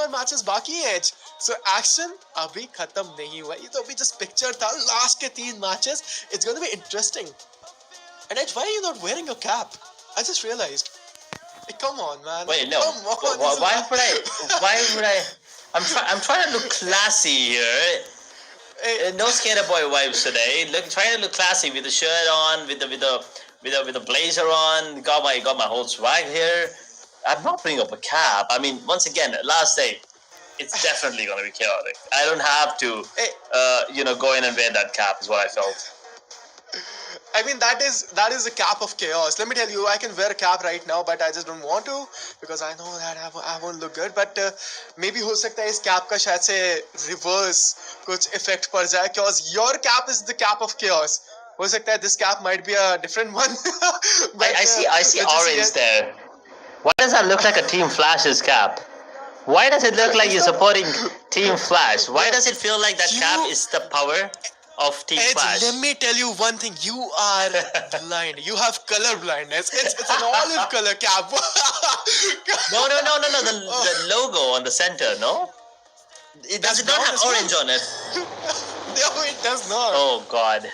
और मैचेस बाकी हैं एज. So action अभी खत्म नहीं हुआ. ये तो अभी just picture था. Last के 3 matches. It's going to be interesting. And Edge, why are you not wearing your cap? I just realized. Hey, come on, man. Wait, no. Come on. Why would I? I'm trying to look classy here. Hey. No skater boy vibes today. Trying to look classy with the shirt on, with the blazer on. Got my whole swag here. I'm not putting up a cap. I mean, once again, last day, it's definitely going to be chaotic. I don't have to, go in and wear that cap. Is what I felt. I mean, that is a cap of chaos. Let me tell you, I can wear a cap right now, but I just don't want to because I know that I won't look good. But maybe हो सकता है इस cap का शायद से reverse कुछ effect पड़ जाए, because your cap is the cap of chaos. हो सकता है this cap might be a different one. But, I see orange there. Why does that look like a Team Flash's cap? Why does it look like you're supporting Team Flash? Why does it feel like that cap is the power of Team Edge, Flash? let me tell you one thing. You are blind. You have color blindness. It's an olive color cap. No. The logo on the center, no? Does it not have orange on it? No, it does not. Oh God.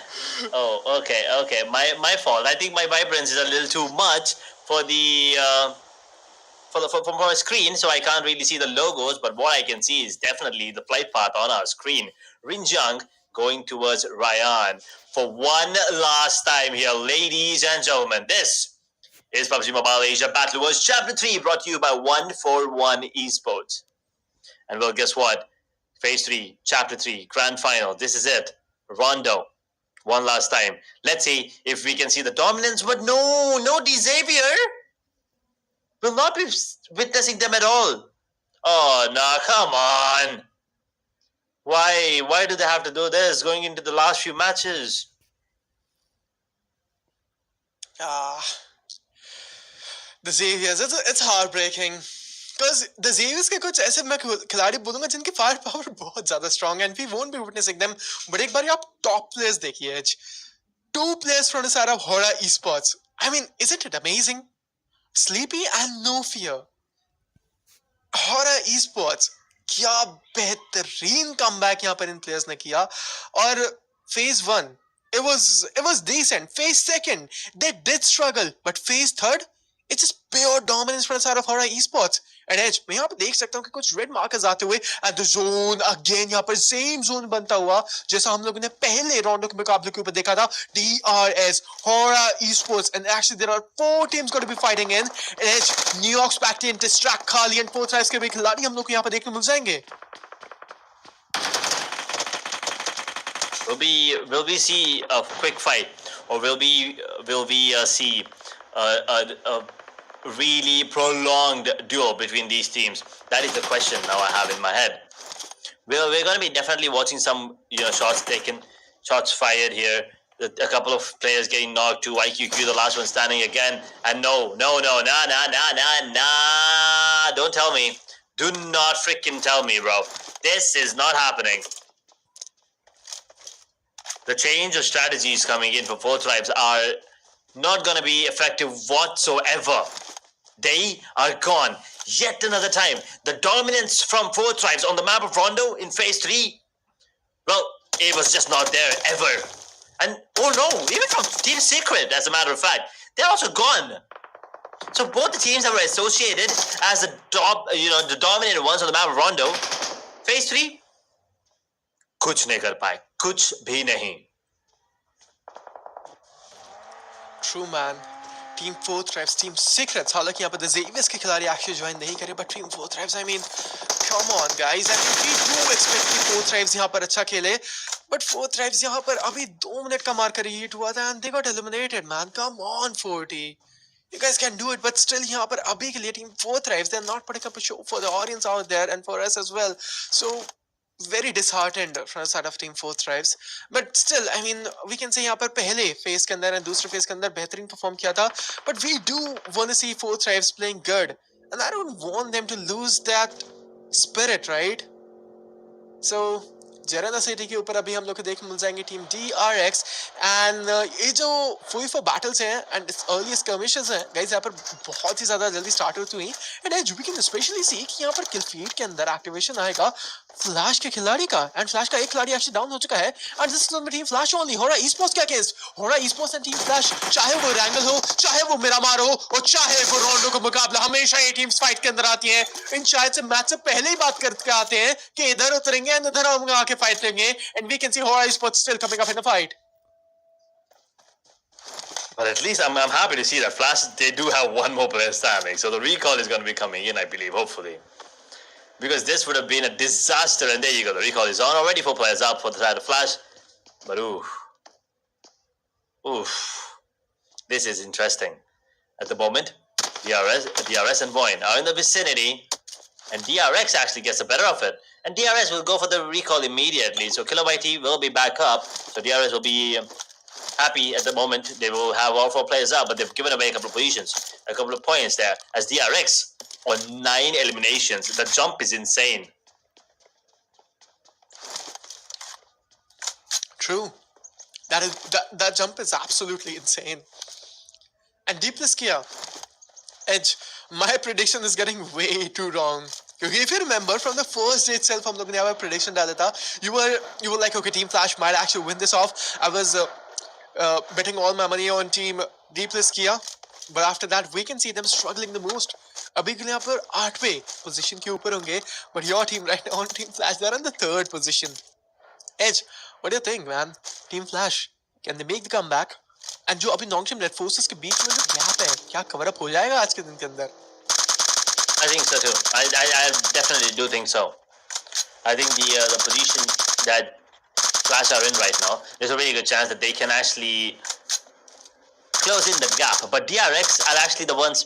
Oh, okay. My fault. I think my vibrance is a little too much for the for my screen, so I can't really see the logos. But what I can see is definitely the flight path on our screen. Rinjang going towards Ryan for one last time here, ladies and gentlemen. This is PUBG Mobile Asia Battle Wars Chapter 3, brought to you by 141 Esports. And well, guess what? Phase 3, Chapter 3, Grand Final. This is it. Rondo. One last time. Let's see if we can see the dominance. But no Xavier. We'll not be witnessing them at all. Oh, no, come on. Why do they have to do this going into the last few matches? The Xaviers, it's heartbreaking. Because the Xaviers के कुछ ऐसे मैं खिलाड़ी बोलूँगा जिनकी fire power बहुत ज़्यादा strong है, and we won't be witnessing them. But एक बार आप top players देखिए, 2 players from the side of Hora Esports. I mean, isn't it amazing? Sleepy and no fear. Hora Esports. क्या बेहतरीन कमबैक यहाँ पर इन प्लेयर्स ने किया. और phase 1 it was decent. Phase 2 they did struggle, but phase 3 it's just pure dominance from the side of Hora Esports. And Edge, मैं यहाँ पर देख सकता हूँ कि कुछ red markers आते हुए and the zone again यहाँ पर same zone बनता हुआ जैसा हम लोगों ने पहले राउंड के मुकाबले के ऊपर देखा था. DRS, Hora Esports, and actually there are 4 teams going to be fighting in. And Edge, New York Spectre, Distract, Kali and 4th Rise के भी खिलाड़ी हम लोग को यहाँ पर देखने मिल जाएंगे. Will we see a quick fight, or will we see a really prolonged duel between these teams? That is the question now I have in my head. We're going to be definitely watching some shots taken, shots fired here. A couple of players getting knocked to IQQ, the last one standing again. And no, nah. Don't tell me. Do not freaking tell me, bro. This is not happening. The change of strategies coming in for 4 tribes are not going to be effective whatsoever. They are gone. Yet another time. The dominance from 4 tribes on the map of Rondo in phase 3, well, it was just not there ever. And oh no, even from Team Secret, as a matter of fact, they're also gone. So both the teams that were associated as the dominant ones on the map of Rondo, phase 3, कुछ नहीं कर पाए, कुछ भी नहीं. True, man. Team 4 Tribes, Team Secrets. हालांकि यहाँ पर the Xaviers के खिलाड़ी actually ज्वाइन नहीं करे, but Team 4 Tribes, I mean, come on guys. I mean, we do expect कि 4 Tribes यहाँ पर अच्छा खेले, but 4 Tribes यहाँ पर अभी 2 मिनट का मार कर hit हुआ था and they got eliminated, man. Come on, 40. You guys can do it, but still यहाँ पर अभी के लिए Team 4 Tribes, they're not putting up a show for the audience out there and for us as well. So very disheartened from the side of Team 4 Tribes, but still, I mean, we can say यहाँ पर पहले phase के अंदर and दूसरे phase के अंदर बेहतरीन perform किया था, but we do want to see 4 Tribes playing good, and I don't want them to lose that spirit, right? So जेरेना सिटी के ऊपर अभी हम लोग को देखने मिल जाएंगे टीम DRX एंड ये जो फुईफा बैटल्स हैं एंड अर्ली स्कर्मिशेस हैं गाइस यहाँ पर बहुत ही ज्यादा जल्दी स्टार्ट होती हुई and as we can specially see कि यहाँ पर किल फीड के अंदर एक्टिवेशन आएगा फ्लैश के खिलाड़ी का एंड फ्लैश का एक खिलाड़ी एक्चुअली डाउन हो चुका है and this is team flash only होरा ई-स्पोर्ट्स क्या केस होरा ई-स्पोर्ट्स एंड टीम फ्लैश चाहे वो रैंगल हो चाहे वो मिरामार हो और चाहे वो रोंडो का मुकाबला हमेशा ये टीम्स फाइट के अंदर आती हैं इन शायद से मैच से पहले ही बात करके आते हैं कि इधर उतरेंगे एंड इधर हम आके फाइट लेंगे एंड वी कैन सी होरा esports still coming up in the fight. But at least I'm happy to see that Flash, they do have one more player standing. So the recall is going to be coming in, I believe, hopefully. Because this would have been a disaster. And there you go. The recall is on. Already 4 players up for the side of Flash. But oof. Oof. This is interesting. At the moment, DRS and Voin are in the vicinity. And DRX actually gets the better of it. And DRS will go for the recall immediately. So Kilobyte T will be back up. So DRS will be happy at the moment. They will have all 4 players up, but they've given away a couple of positions, a couple of points there. As DRX on 9 eliminations, the jump is insane. True. That jump is absolutely insane. And Deepless Kia, Edge, my prediction is getting way too wrong. Because if you remember from the first day itself, हम लोग ने यहाँ prediction डाला था. You were like, okay, Team Flash might actually win this off. I was betting all my money on Team Deepless Kia, but after that we can see them struggling the most. अभी के लिए यहाँ पर 8वें position के ऊपर होंगे, but your team right now on Team Flash, they're in the 3rd position. Edge, what do you think, man? Team Flash, can they make the comeback? And जो अभी नॉन्गशिम रेड फोर्सेस के बीच में जो गैप है, क्या कवर अप हो जाएगा आज के दिन के अंदर? I think so too. I definitely do think so. I think the position that Flash are in right now, there's a really good chance that they can actually close in the gap. But DRX are actually the ones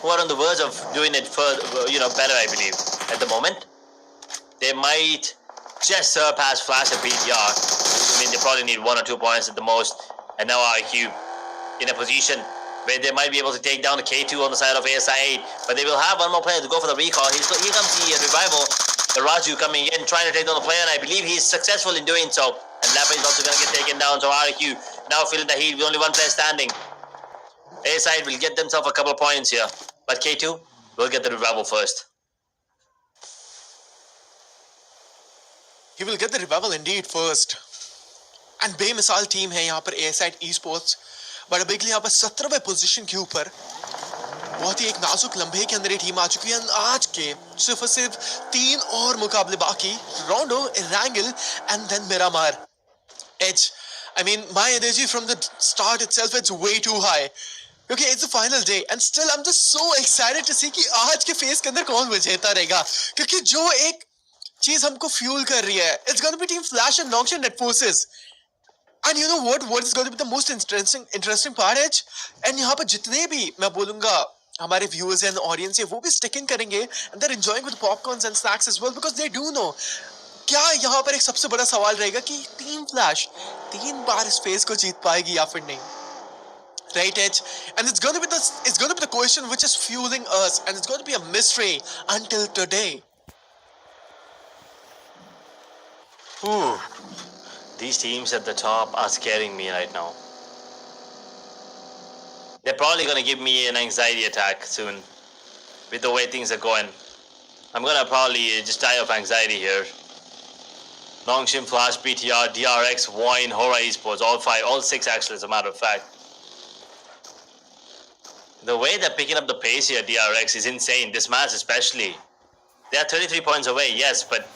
who are on the verge of doing it better, I believe. At the moment, they might just surpass Flash and PTR. I mean, they probably need 1 or 2 points at the most. And now RQ in a position where they might be able to take down the K2 on the side of ASI 8. But they will have one more player to go for the recall. Here comes the revival. Raju coming in, trying to take down the player, and I believe he's successful in doing so. And Lappa is also going to get taken down. So RQ now feeling the heat with only 1 player standing. ASI will get themselves a couple of points here. But K2 will get the revival first. He will get the revival indeed first. And बेमिसाल team है यहाँ पर ASI esports. But अभी के लिए यहाँ पर 17वें position के ऊपर बहुत ही एक नाजुक लम्हे के अंदर ये टीम आ चुकी है. आज के सिर्फ और सिर्फ 3 और मुकाबले बाकी. Rondo, Erangel and then Miramar. Edge, I mean, my energy from the start itself, it's way too high. Okay, it's the final day and still I'm just so excited to see कि आज के face के अंदर कौन विजेता रहेगा. क्योंकि जो एक चीज हमको फ्यूल कर रही है, it's going to be Team Flash and Noxian Net Forces. And you know what is going to be the most interesting part, Edge? And यहाँ पर जितने भी मैं बोलूँगा हमारे viewers and audience है वो भी sticking करेंगे and they're enjoying with popcorns and snacks as well because they do know. क्या यहाँ पर एक सबसे बड़ा सवाल रहेगा कि टीम फ्लैश 3 बार इस फेस को जीत पाएगी या फिर नहीं? Right, Edge? And it's going to be the question which is fueling us, and it's going to be a mystery until today. Ooh. These teams at the top are scaring me right now. They're probably going to give me an anxiety attack soon with the way things are going. I'm going to probably just die of anxiety here. Nongshim, Flash, BTR, DRX, Wine, Hora Esports, all 6 actually, as a matter of fact. The way they're picking up the pace here, DRX, is insane. This match especially. They are 33 points away, yes, but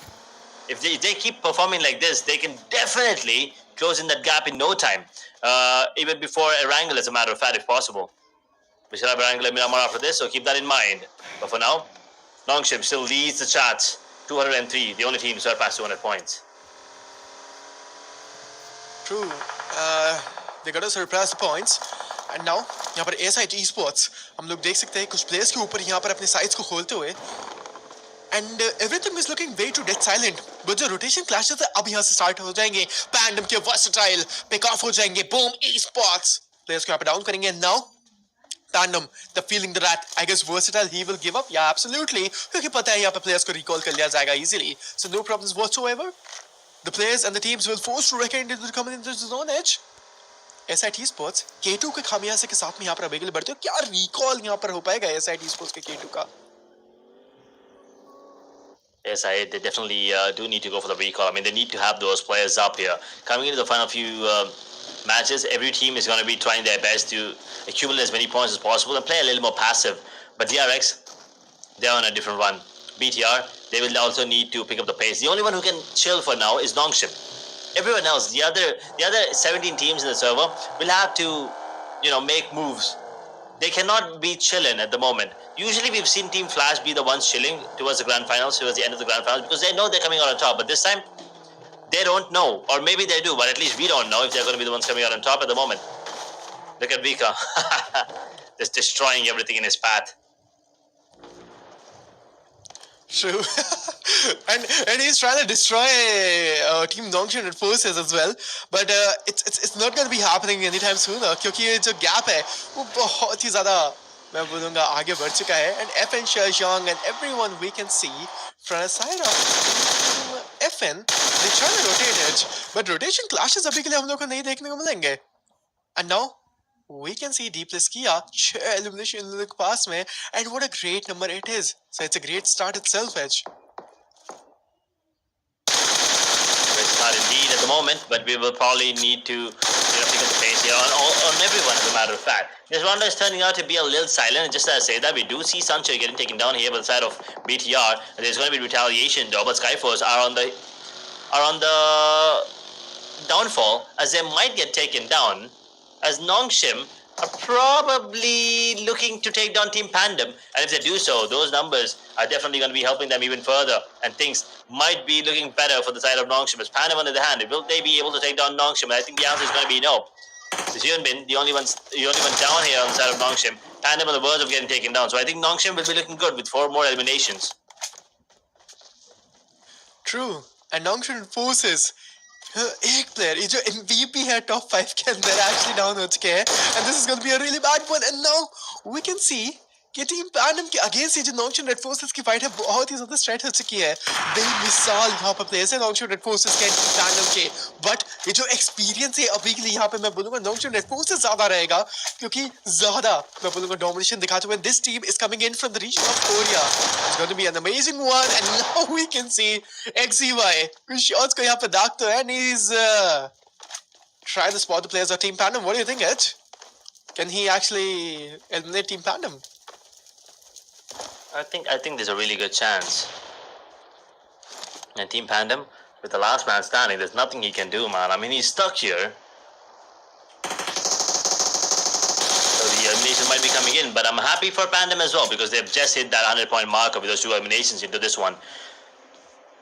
if they keep performing like this, they can definitely close in that gap in no time. Even before a wrangle, as a matter of fact, if possible. We should have a wrangle at Miramar after this, so keep that in mind. But for now, Nongshim still leads the charts. 203, the only team to surpass 200 points. True. They got to surpass the points. And now, यहाँ पर ASI esports, हम लोग देख सकते हैं कुछ players के ऊपर यहाँ पर अपने sides को खोलते हुए. And everything is looking way too dead silent. But जो rotation clashes है अब यहाँ से start हो जाएंगे. Pandem के versatile pick off हो जाएंगे. Boom, esports. Players को यहाँ पे down करेंगे. And now, Tandem, the feeling the rat, I guess versatile he will give up. Yeah, absolutely. क्योंकि पता है यहाँ पे players को recall कर लिया जाएगा easily. So no problems whatsoever. The players and the teams will force to reckon into the coming into the zone edge. SIT Sports K2 के खामियाजे के साथ में यहाँ पर अवेलेबल बढ़ते हो क्या रिकॉल यहाँ पर हो पाएगा SIT Sports के K2 का? Yes, they definitely do need to go for the recall. I mean, they need to have those players up here. Coming into the final few matches, every team is going to be trying their best to accumulate as many points as possible and play a little more passive. But DRX, they're on a different run. BTR, they will also need to pick up the pace. The only one who can chill for now is Nongshim. Everyone else, the other 17 teams in the server will have to, make moves. They cannot be chilling at the moment. Usually we've seen Team Flash be the ones chilling towards the grand finals, towards the end of the grand finals, because they know they're coming out on top. But this time, they don't know. Or maybe they do, but at least we don't know if they're going to be the ones coming out on top at the moment. Look at Vika. Just destroying everything in his path. True. and he's trying to destroy Team Nongshim at forces as well, but it's not going to be happening anytime soon क्योंकि ये जो gap है वो बहुत ही ज़्यादा मैं बोलूँगा आगे बढ़ चुका है and FN Shang and everyone we can see from the side of FN they try to rotate it but rotation clashes अभी के लिए हम लोग को नहीं देखने को मिलेंगे and now we can see Deepless Kia elimination in the pass mein and what a great number it is. So it's a great start itself, Edge. Great start indeed at the moment, but we will probably need to pick up the pace here on everyone as a matter of fact. This round is turning out to be a little silent, and just as I say that, we do see Sancho getting taken down here by the side of BTR. And there's going to be retaliation though, but Skyforce are on the downfall as they might get taken down. As Nongshim are probably looking to take down Team Pandem, and if they do so, those numbers are definitely going to be helping them even further, and things might be looking better for the side of Nongshim. As Pandem on the other hand, will they be able to take down Nongshim? And I think the answer is going to be no. It's Yunbin, the only one down here on the side of Nongshim. Pandem on the verge of getting taken down, so I think Nongshim will be looking good with 4 more eliminations. True, and Nongshim forces. एक player ये जो MVP है top 5 के अंदर actually down हो चुके हैं and this is going to be a really bad one and now we can see कि टीम पैंडम के अगेंस्ट ये जो नॉन्गशन रेड फोर्सेस की फाइट है बहुत ही ज्यादा स्ट्रेट हो चुकी है बेमिसाल यहाँ पर प्लेयर्स है नॉन्गशन रेड फोर्सेस के टीम पैंडम के बट ये जो एक्सपीरियंस है अभी के लिए यहाँ पे मैं बोलूंगा नॉन्गशन रेड फोर्सेस ज्यादा रहेगा क्योंकि ज्यादा मैं बोलूंगा डोमिनेशन दिखाते हुए this team is coming in from the region of Korea it's going to be an amazing one and now we can see XEY shots को यहाँ पे दागते हैं and he's trying to spot the players of Team Pandem. What do you think, Edge? Can he actually eliminate Team Pandem? I think there's a really good chance. And Team Pandem, with the last man standing, there's nothing he can do, man. I mean, he's stuck here. So the elimination might be coming in, but I'm happy for Pandem as well because they've just hit that 100-point marker with those 2 eliminations into this one.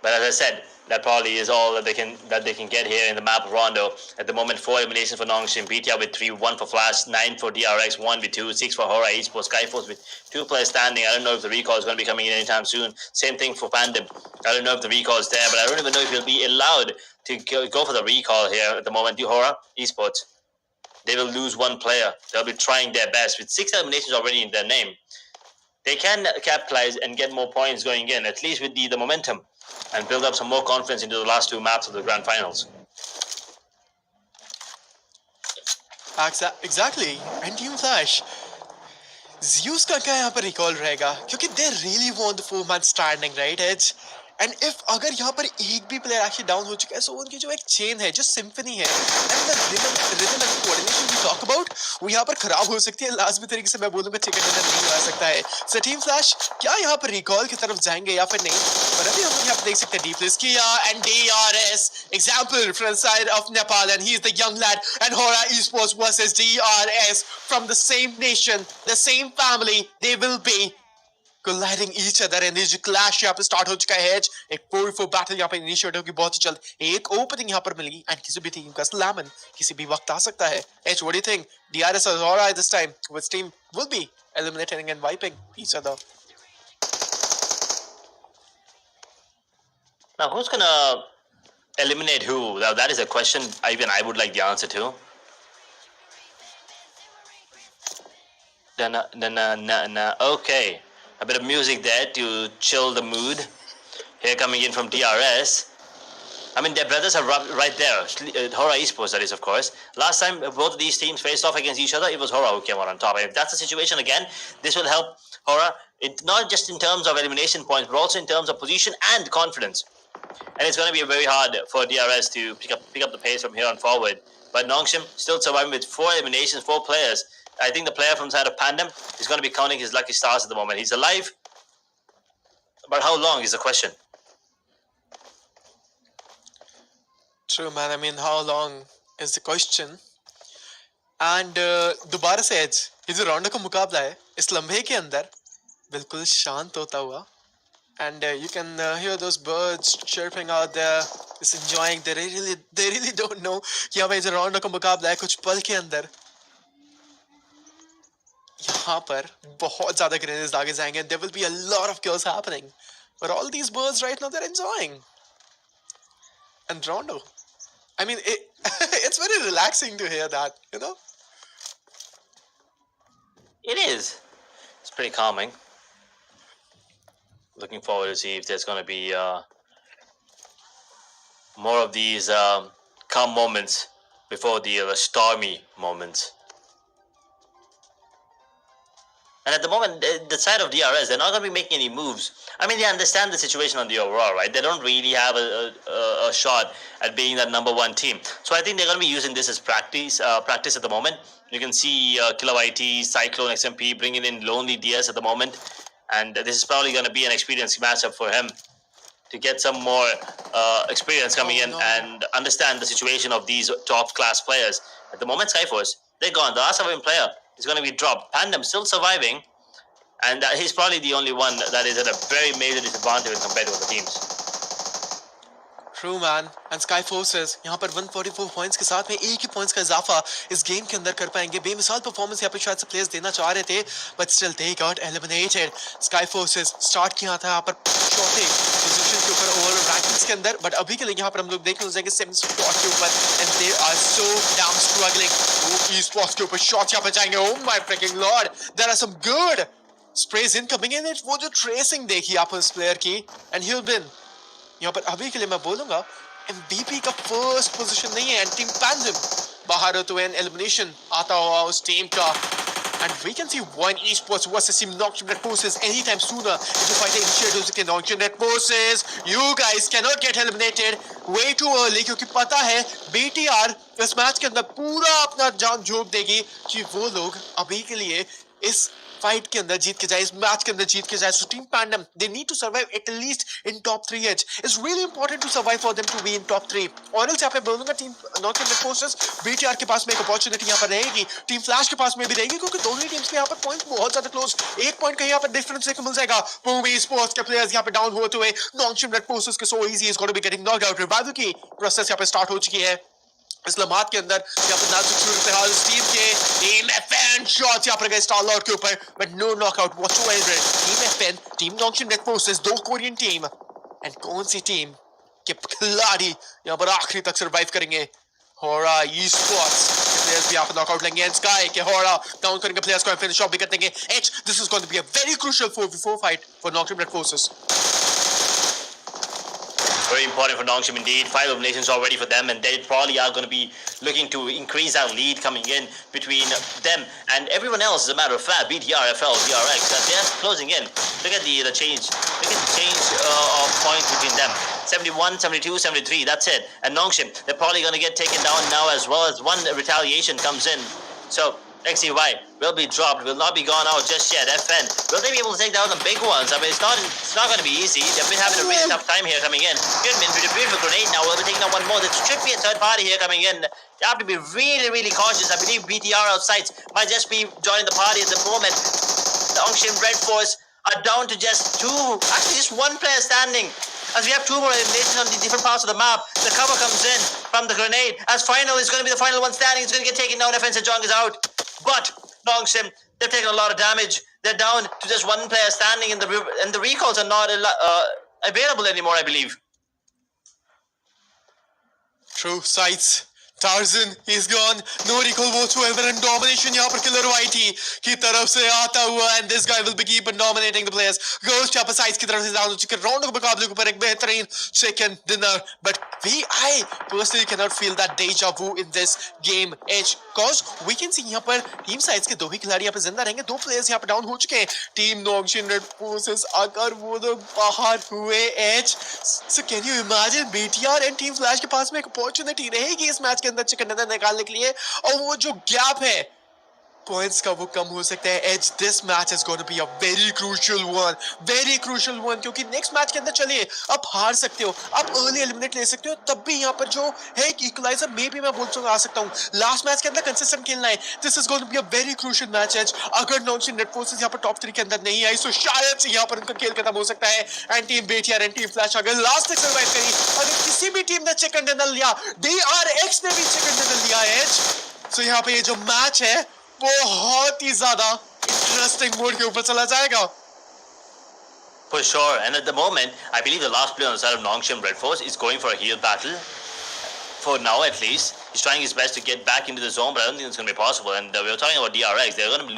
But as I said, that probably is all that they can get here in the map of Rondo. At the moment, 4 eliminations for Nongshim, BTR with 3, 1 for Flash, 9 for DRX, 1 with 2, 6 for Hora Esports, Skyforce with 2 players standing. I don't know if the recall is going to be coming in anytime soon. Same thing for Pandem. I don't know if the recall is there, but I don't even know if he'll be allowed to go for the recall here at the moment. Do Hora Esports, they will lose 1 player. They'll be trying their best with 6 eliminations already in their name. They can capitalize and get more points going in, at least with the momentum, and build up some more confidence into the last 2 maps of the grand finals. Exactly. And Team Flash, Zeus का क्या यहाँ पर recall रहेगा क्योंकि they really want the 4-man standing, right, Edge? And if अगर यहाँ पर एक भी प्लेयर एक्चुअली डाउन हो चुका है, so उनकी जो एक चेन है, जो सिम्फनी है, and the rhythm and coordination we talk about, वो यहाँ पर खराब हो सकती है. लाजमी तरीके से मैं बोलूँगा चिकन डिनर नहीं आ सकता है. So Team Flash क्या यहाँ पर रिकॉल की तरफ जाएंगे या फिर नहीं? पर अभी हम लोग यहाँ पर देख सकते हैं Deepless Kia and DRS example from the side of Nepal and he is the young lad and Hora Esports versus DRS from the same nation, the same family. They will be colliding each other and this clash यहाँ पे start हो चुका है. एक 4v4 battle यहाँ पे initiate होगी बहुत ही जल्द. एक opening यहाँ पर मिलेगी and किसी भी team का slamming किसी भी वक्त आ सकता है. H, what do you think? DRS or Hora this time? Which team will be eliminating and wiping each other? Now, who's gonna eliminate who? Now, that is a question even I would like the answer to. Okay. A bit of music there to chill the mood. Here coming in from DRS. I mean, their brothers are right there. Hora Esports, that is, of course. Last time both of these teams faced off against each other, it was Hora who came out on top. And if that's the situation again, this will help Hora, not just in terms of elimination points, but also in terms of position and confidence. And it's going to be very hard for DRS to pick up the pace from here on forward. But Nongshim still surviving with 4 eliminations, 4 players. I think the player from the side of Pandem is going to be counting his lucky stars at the moment. He's alive, but how long is the question? True, man. I mean, how long is the question? And दोबारा से as ये जो round का मुकाबला है इस लम्हे के अंदर बिल्कुल शांत होता हुआ and you can hear those birds chirping out there, just enjoying. They really don't know कि हाँ भाई जो राउंड का मुकाबला है कुछ पल के अंदर यहाँ पर बहुत ज़्यादा ग्रेनेड्स दागे जाएंगे. There will be a lot of kills happening, but all these birds right now they're enjoying. And Rondo, I mean, it's very relaxing to hear that, you know. It is. It's pretty calming. Looking forward to see if there's going to be more of these calm moments before the stormy moments. And at the moment, the side of DRS, they're not going to be making any moves. I mean, they understand the situation on the overall, right? They don't really have a shot at being that number 1 team. So I think they're going to be using this as practice at the moment. You can see Killer IT, Cyclone, XMP bringing in Lonely DS at the moment. And this is probably going to be an experienced matchup for him to get some more experience coming in and understand the situation of these top class players. At the moment, Skyforce, they're gone. The last surviving player is going to be dropped. Pandem still surviving, and he's probably the only one that is at a very major disadvantage when compared to other teams. True, man. And Sky Forces यहाँ पर 144 points के साथ में 1 ही points का इजाफा इस game के अंदर कर पाएंगे. बेमिसाल परफॉर्मेंस यहाँ पे शायद से प्लेयर्स देना चाह रहे थे, but still they got eliminated. Sky Forces start किया था यहाँ पर चौथे पोजीशन के ऊपर ओवरऑल रैंकिंग्स के अंदर, बट अभी के लिए यहाँ पर हम लोग देख रहे हैं 7th स्पॉट के ऊपर, and they are so damn struggling. Esports के ऊपर शॉट्स यहाँ पे जाएंगे. Oh my freaking lord, there are some good sprays incoming in it. वो जो ट्रेसिंग देखी आप उस प्लेयर की, and he'll win. यहाँ पर अभी के लिए मैं बोलूँगा MVP का फर्स्ट पोजीशन नहीं है, एंड टीम पैंडम बाहर तो एन एलिमिनेशन आता हुआ उस टीम का. And we can see one esports versus team Nongshim Red Forces anytime sooner. If you fight initiatives against Nongshim Red Forces, you guys cannot get eliminated way too early, क्योंकि पता है BTR इस match के अंदर पूरा अपना जान झोंक देगी कि वो लोग अभी के लिए इस फाइट के अंदर जीत के जाए, इस मैच के अंदर जीत के जाए. So team Pandem, they need to survive at least in top 3 edge. It's really important to survive for them to be in top 3. और else यहाँ पे बोलूँगा team Nongshim Red Forces, BTR के पास में एक अपॉर्चुनिटी यहाँ पर रहेगी, टीम फ्लैश के पास में भी रहेगी, क्योंकि दोनों ही टीम्स के यहाँ पर पॉइंट्स बहुत ज्यादा क्लोज. 1 पॉइंट का यहाँ पर डिफरेंस देखने मिल जाएगा. Pubgm स्पोर्ट्स के प्लेयर्स यहाँ पे डाउन होते हुए Nongshim Red Forces के so easy is going to be getting knocked out. Revival की प्रोसेस यहाँ पे स्टार्ट हो चुकी है इस लम्हात के अंदर. यहाँ पर नाजुक सूरत हाल इस टीम के. टीम एफएन शॉट्स यहाँ पर गए स्टार लॉर्ड के ऊपर, but no knockout whatsoever. Team FN, team Nongshim Red Forces, 2 Korean team, and कौन सी टीम के खिलाड़ी यहाँ पर आखिरी तक सर्वाइव करेंगे? Hora Esports के प्लेयर्स भी यहाँ पर नॉकआउट लेंगे, एंड स्काई के Hora डाउन करेंगे प्लेयर्स को, फिनिश ऑफ भी कर देंगे. H, this is going to be a very crucial 4v4 fight for Nongshim Red Forces. Very important for Nongshim indeed. 5 eliminations already for them, and they probably are going to be looking to increase that lead coming in between them and everyone else. As a matter of fact, BTR, FL, DRX, they're closing in. Look at the change. Look at the change of points between them. 71, 72, 73. That's it. And Nongshim, they're probably going to get taken down now as well, as one retaliation comes in. So XCY will be dropped, will not be gone out just yet. FN, will they be able to take down the big ones? I mean, it's not going to be easy. They've been having a really tough time here coming in. Goodman with a beautiful grenade now. Will be taking down one more. There should be a third party here coming in. They have to be really, really cautious. I believe BTR outside might just be joining the party at the moment. The Nongshim Red Force are down to just 2, actually just 1 player standing. As we have 2 more eliminations on the different parts of the map. The cover comes in from the grenade. As final is going to be the final one standing. It's going to get taken down. FN Sejong is out. But Nongshim, they've taken a lot of damage. They're down to just 1 player standing, and the recalls are not available anymore, I believe. True sights. Tarzan, he's gone. No recall whatsoever, and domination यहाँ पर Killer YT की तरफ से आता हुआ, and this guy will be keep on dominating the players. Ghost यहाँ पर Sides की तरफ से down हो चुके राउंड के मुकाबले के ऊपर एक बेहतरीन chicken dinner, but I personally cannot feel that deja vu in this game H, cause we can see यहाँ पर टीम Sides के दो ही खिलाड़ी यहाँ पर जिंदा रहेंगे, दो प्लेयर्स यहाँ पर डाउन हो चुके हैं. टीम Nongshin Red Forces आकर वो लोग बाहर हुए H. So can you imagine BTR and Team Flash के पास में एक अपॉर्चुनिटी रहेगी इस मैच के अंदर चिकन डिनर निकालने के लिए, और वो जो गैप है पॉइंट्स का वो कम हो सकता है. As this match is going to be a very crucial one, क्योंकि नेक्स्ट मैच के अंदर चलिए आप हार सकते हो, आप अर्ली एलिमिनेट ले सकते हो, तब भी यहाँ पर जो है एक इक्वलाइजर मे भी मैं बोल सकता आ सकता हूँ. लास्ट मैच के अंदर कंसिस्टेंट खेलना है. This is going to be a very crucial match. As अगर नॉनशिन रेड फोर्सेस यहाँ पर टॉप 3 के अंदर नहीं आई तो शायद से यहाँ पर उनका खेल खत्म हो सकता है. एंड टीम बेटियार एंड टीम फ्लैश अगर लास्ट तक सर्वाइव करी, अगर किसी भी टीम ने चिकन डिनर लिया, DRX ने भी चिकन डिनर लिया एज, तो यहाँ पे ये जो मैच है बहुत ही ज्यादा इंटरेस्टिंग मोड के ऊपर चला जाएगा. For sure, and at the moment, I believe the last player on the side of Nongshim Red Force is going for a heal battle. For now, at least, he's trying his best to get back into the zone, but I don't think it's going to be possible. And we were talking about DRX; they're going to be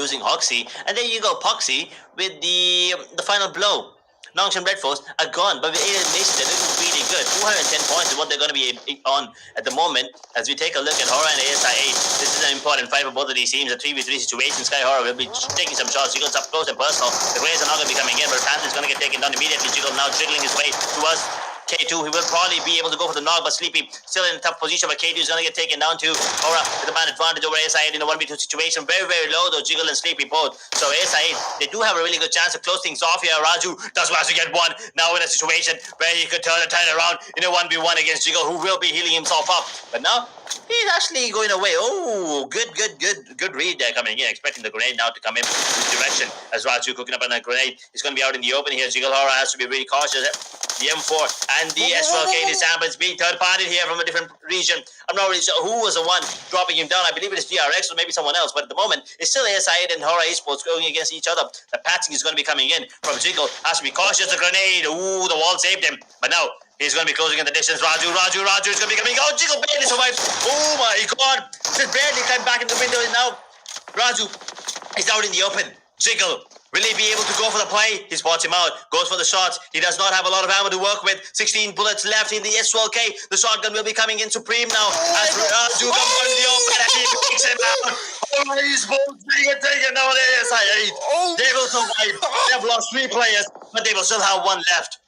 losing Hoxie, and there you go, Poxy with the final blow. Nongshim Red Force are gone, but with 8 eliminations, they're looking really good. 210 points is what they're going to be on at the moment. As we take a look at Horror and ASI8, this is an important fight for both of these teams. A 3v3 situation. Sky Horror will be taking some shots. Jiggle's up close and personal. The Grays are not going to be coming in, but Panther's going to get taken down immediately. Jiggle now jiggling his way towards K2. He will probably be able to go for the knock, but Sleepy still in a tough position. But K2 is going to get taken down too. Aura with a man advantage over ASI8 in a 1v2 situation. Very, very low though. Jiggle and Sleepy both. So ASI8, they do have a really good chance to close things off here. Raju does manage to get one. Now in a situation where he could turn the tide around in a 1v1 against Jiggle, who will be healing himself up. But now he's actually going away. Oh, good read there coming in. Expecting the grenade now to come in this direction as Raju cooking up on a grenade. He's going to be out in the open here. Jiggle Horror has to be really cautious. The M4 and the S12K in his hand, but it's being third party here from a different region. I'm not really sure who was the one dropping him down. I believe it is DRX or maybe someone else, but at the moment it's still ASI8 and Horror Esports going against each other. The patching is going to be coming in from Jiggle. Has to be cautious. The grenade. Ooh, the wall saved him. But now he's going to be closing in the distance. Raju is going to be coming out. Jiggle barely survived. Oh my god. Just barely climbed back in the window. And now Raju is out in the open. Jiggle. Will he be able to go for the play? He spots him out. Goes for the shots. He does not have a lot of ammo to work with. 16 bullets left in the S12K. The shotgun will be coming in supreme now. As Raju comes out in the open and he picks him out. Oh, he's taken down the SI8. They will survive. They've lost 3 players, but they will still have 1 left.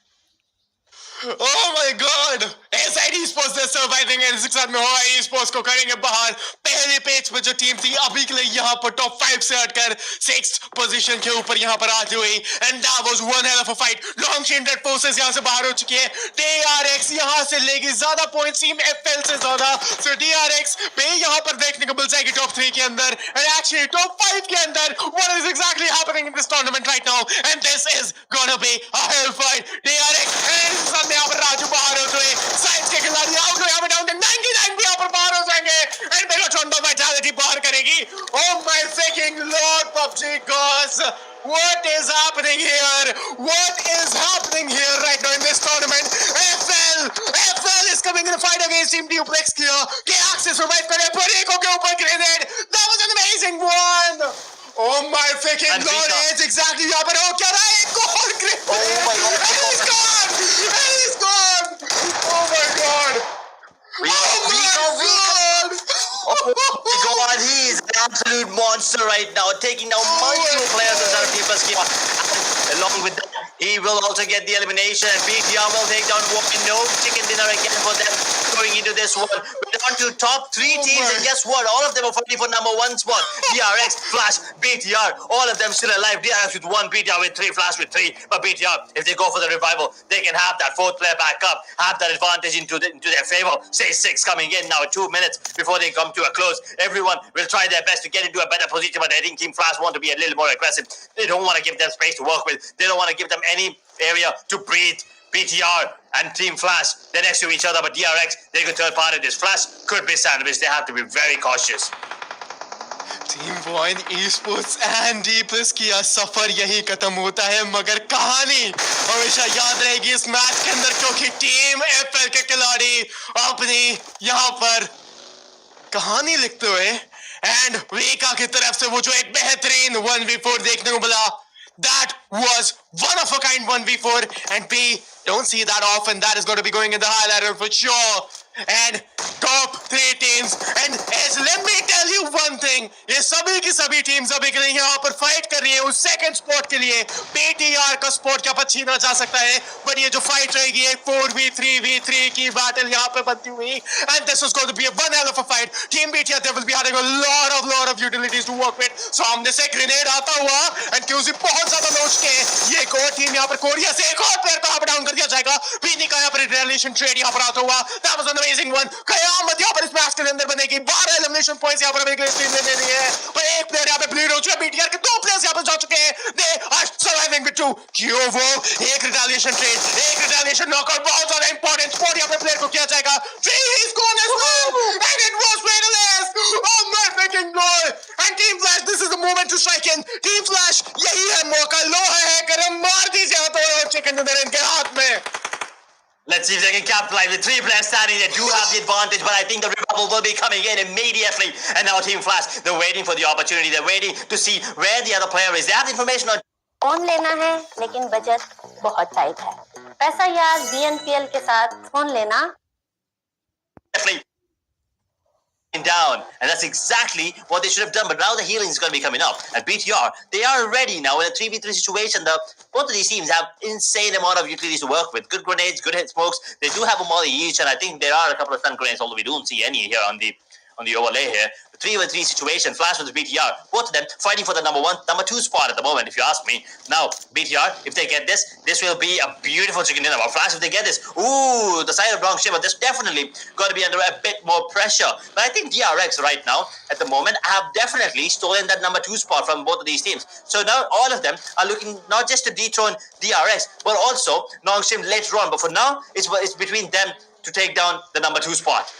Oh my god! SID Sports ने surviving है, इसके साथ में Horror Esports को करेंगे बाहर. पहले page पर जो टीम थी अभी के लिए यहाँ पर टॉप 5 से हटकर 6th पोजीशन के ऊपर यहाँ पर आती हुई, and that was one hell of a fight. Longshin Red Forces यहाँ से बाहर हो चुकी है. DRX यहाँ से लेगी ज्यादा पॉइंट्स टीम FL से ज्यादा. So DRX पे यहाँ पर देखने को मिल जाएगी टॉप 3 के अंदर, and actually टॉप 5 के अंदर. What is exactly happening in this tournament right now? And this is gonna be a hell fight. DRX and यहाँ पर राजू बाहर होते हुए, साइंस के खिलाड़ी आउट हो, यहाँ पर डाउन 99 भी यहाँ पर बाहर हो जाएंगे, एंड मेगाट्रॉन पर वाइटैलिटी बाहर करेगी. Oh my freaking lord, PUBG gods, what is happening here? What is happening here right now in this tournament? FL is coming in the fight against Team Duplex here. K-Axis survive करे, पर एक के ऊपर grenade. That was an amazing one. Oh my freaking lord, it's exactly यहाँ पर हो क्या रहा है? एक और grenade. Oh my god. And he's gone. Oh my god! Oh my god, he is an absolute monster right now, taking down multiple players inside of Deepa's game. Along with that, he will also get the elimination, and BTR will take down one. No chicken dinner again for them going into this one. We're down to top 3 teams, and guess what? All of them are fighting for number 1 spot. DRX, Flash, BTR, all of them still alive. DRX with 1, BTR with 3, Flash with 3. But BTR, if they go for the revival, they can have that 4th player back up, have that advantage into their favor. Say 6 coming in now, 2 minutes before they come to a close. Everyone will try their best to get into a better position, but I think Team Flash want to be a little more aggressive. They don't want to give them space to work with. They don't want to give them any area to breathe. BTR and Team Flash, they're next to each other, but DRX, they could third party this. Flash could be sandwiched. They have to be very cautious. Team point esports and deeps किया सफर यही खत्म होता है, मगर कहानी हमेशा याद रहेगी इस मैच के अंदर, क्योंकि टीम एफएल के खिलाड़ी अपनी यहाँ पर कहानी लिखते हुए एंड वीका की तरफ से वो जो एक बेहतरीन 1v4 देखने को मिला, that was one of a kind 1v4 and we don't see that often. That is going to be going in the highlight reel for sure. And top 3 teams, and let me tell you one thing, ये सभी की सभी teams अभी के लिए यहाँ पर fight कर रही है उस सेकंड स्पॉट के लिए। पीटीआर का स्पॉट क्या पता छीना जा सकता है, बट ये जो फाइट रहेगी एक 4v3v3 की बैटल यहाँ पे बनती हुई, and this is going to be a one hell of a fight. Team BTR, they will be having a lot of utilities to work with. सामने से ग्रेनेड आता हुआ एंड क्यूजी बहुत ज्यादा लोच के ये एक और टीम यहाँ पर कोरिया से एक और प्लेयर को यहाँ पर डाउन कर दिया जाएगा। वीनी का यहाँ पर रिलेशन ट्रेड यहाँ पर आता हुआ, that was an amazing one. कयामत यहाँ पर इस मैच के अंदर बनेगी। 12 एलिमिनेशन पॉइंट्स यहाँ पर अभी के टीम ने ले लिए हैं, पर एक प्लेयर यहाँ पे ब्लीड हो चुका है। बीटीआर के 2 प्लेयर्स यहाँ पर जा चुके हैं। They are surviving with 2. वो एक रिटेलिएशन ट्रेड, एक रिटेलिएशन नॉकआउट, बहुत ज्यादा इंपॉर्टेंट स्पॉट यहाँ पे प्लेयर को किया जाएगा। He's gone as well, and it was Fatalist. Oh my freaking god! And Team Flash, this is the moment to strike in. Team Flash, यही है मौका, लोहा है गरम, मार दीजिए तो चिकन डिनर इनके हाथ में। Let's see if they can capitalize with 3 players standing. They do have the advantage, but I think the rebuttal will be coming in immediately. And now Team Flash, they're waiting for the opportunity. They're waiting to see where the other player is. They have information on. Phone लेना है लेकिन budget बहुत tight है। पैसा यार BNPL के साथ phone लेना Definitely down, and that's exactly what they should have done. But now the healing is going to be coming up, and BTR, they are ready now in a 3v3 situation. Both of these teams have insane amount of utilities to work with. Good grenades, good hit smokes. They do have a molly each, and I think there are a couple of stun grenades, although we don't see any here on the overlay here. The 3v3 situation, Flash versus BTR, both of them fighting for the number 1, number 2 spot at the moment, if you ask me. Now, BTR, if they get this, this will be a beautiful chicken dinner. Or Flash, if they get this, ooh, the side of wrong shimmer, this definitely got to be under a bit more pressure. But I think DRX right now, at the moment, have definitely stolen that number 2 spot from both of these teams. So now all of them are looking not just to dethrone DRX, but also Nongshim later on. But for now, it's between them to take down the number 2 spot.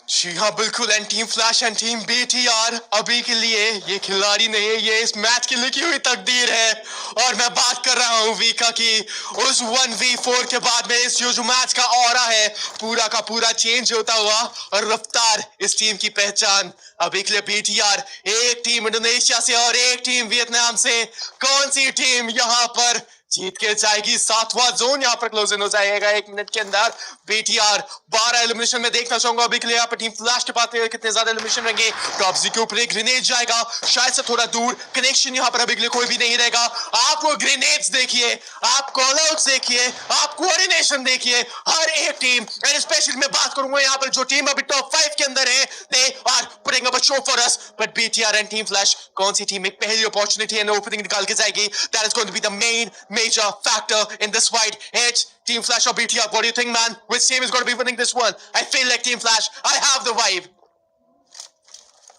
जी हाँ बिल्कुल, and team Flash and team BTR अभी के लिए ये खिलाड़ी नहीं है, ये इस मैच की लिखी हुई तकदीर है। और मैं बात कर रहा हूँ वीका की। उस 1v4 के बाद में इस जो मैच का ऑरा है पूरा का पूरा चेंज होता हुआ, और रफ्तार इस टीम की पहचान अभी के लिए बीटीआर, एक टीम इंडोनेशिया से और एक टीम वियतनाम से। कौन सी टीम यहाँ पर जीत के जाएगी? 7वां जोन यहाँ पर क्लोज इन हो जाएगा 1 मिनट के अंदर। बीटीआर 12 एलिमिनेशन में देखना चाहूंगा अभी के लिए यहाँ पर टीम फ्लैश के पास कितने ज्यादा एलिमिनेशन रहेंगे। टॉपजी के ऊपर एक ग्रेनेड जाएगा, शायद से थोड़ा दूर, कनेक्शन यहाँ पर अभी के लिए कोई भी नहीं रहेगा। आप वो ग्रेनेड्स देखिए, आप कॉल आउट्स देखिए, आप कोऑर्डिनेशन देखिए, हर एक टीम, एंड स्पेशली मैं बात करूंगा यहाँ पर जो टीम अभी टॉप 5 के अंदर है, they are putting up a show for us. But BTR and team flash, कौन सी टीम एक पहली अपॉर्चुनिटी एंड ओपनिंग निकाल के जाएगी? That is going to be the main major factor in this fight. It's Team Flash or BTR. What do you think, man? Which team is going to be winning this one? I feel like Team Flash. I have the vibe.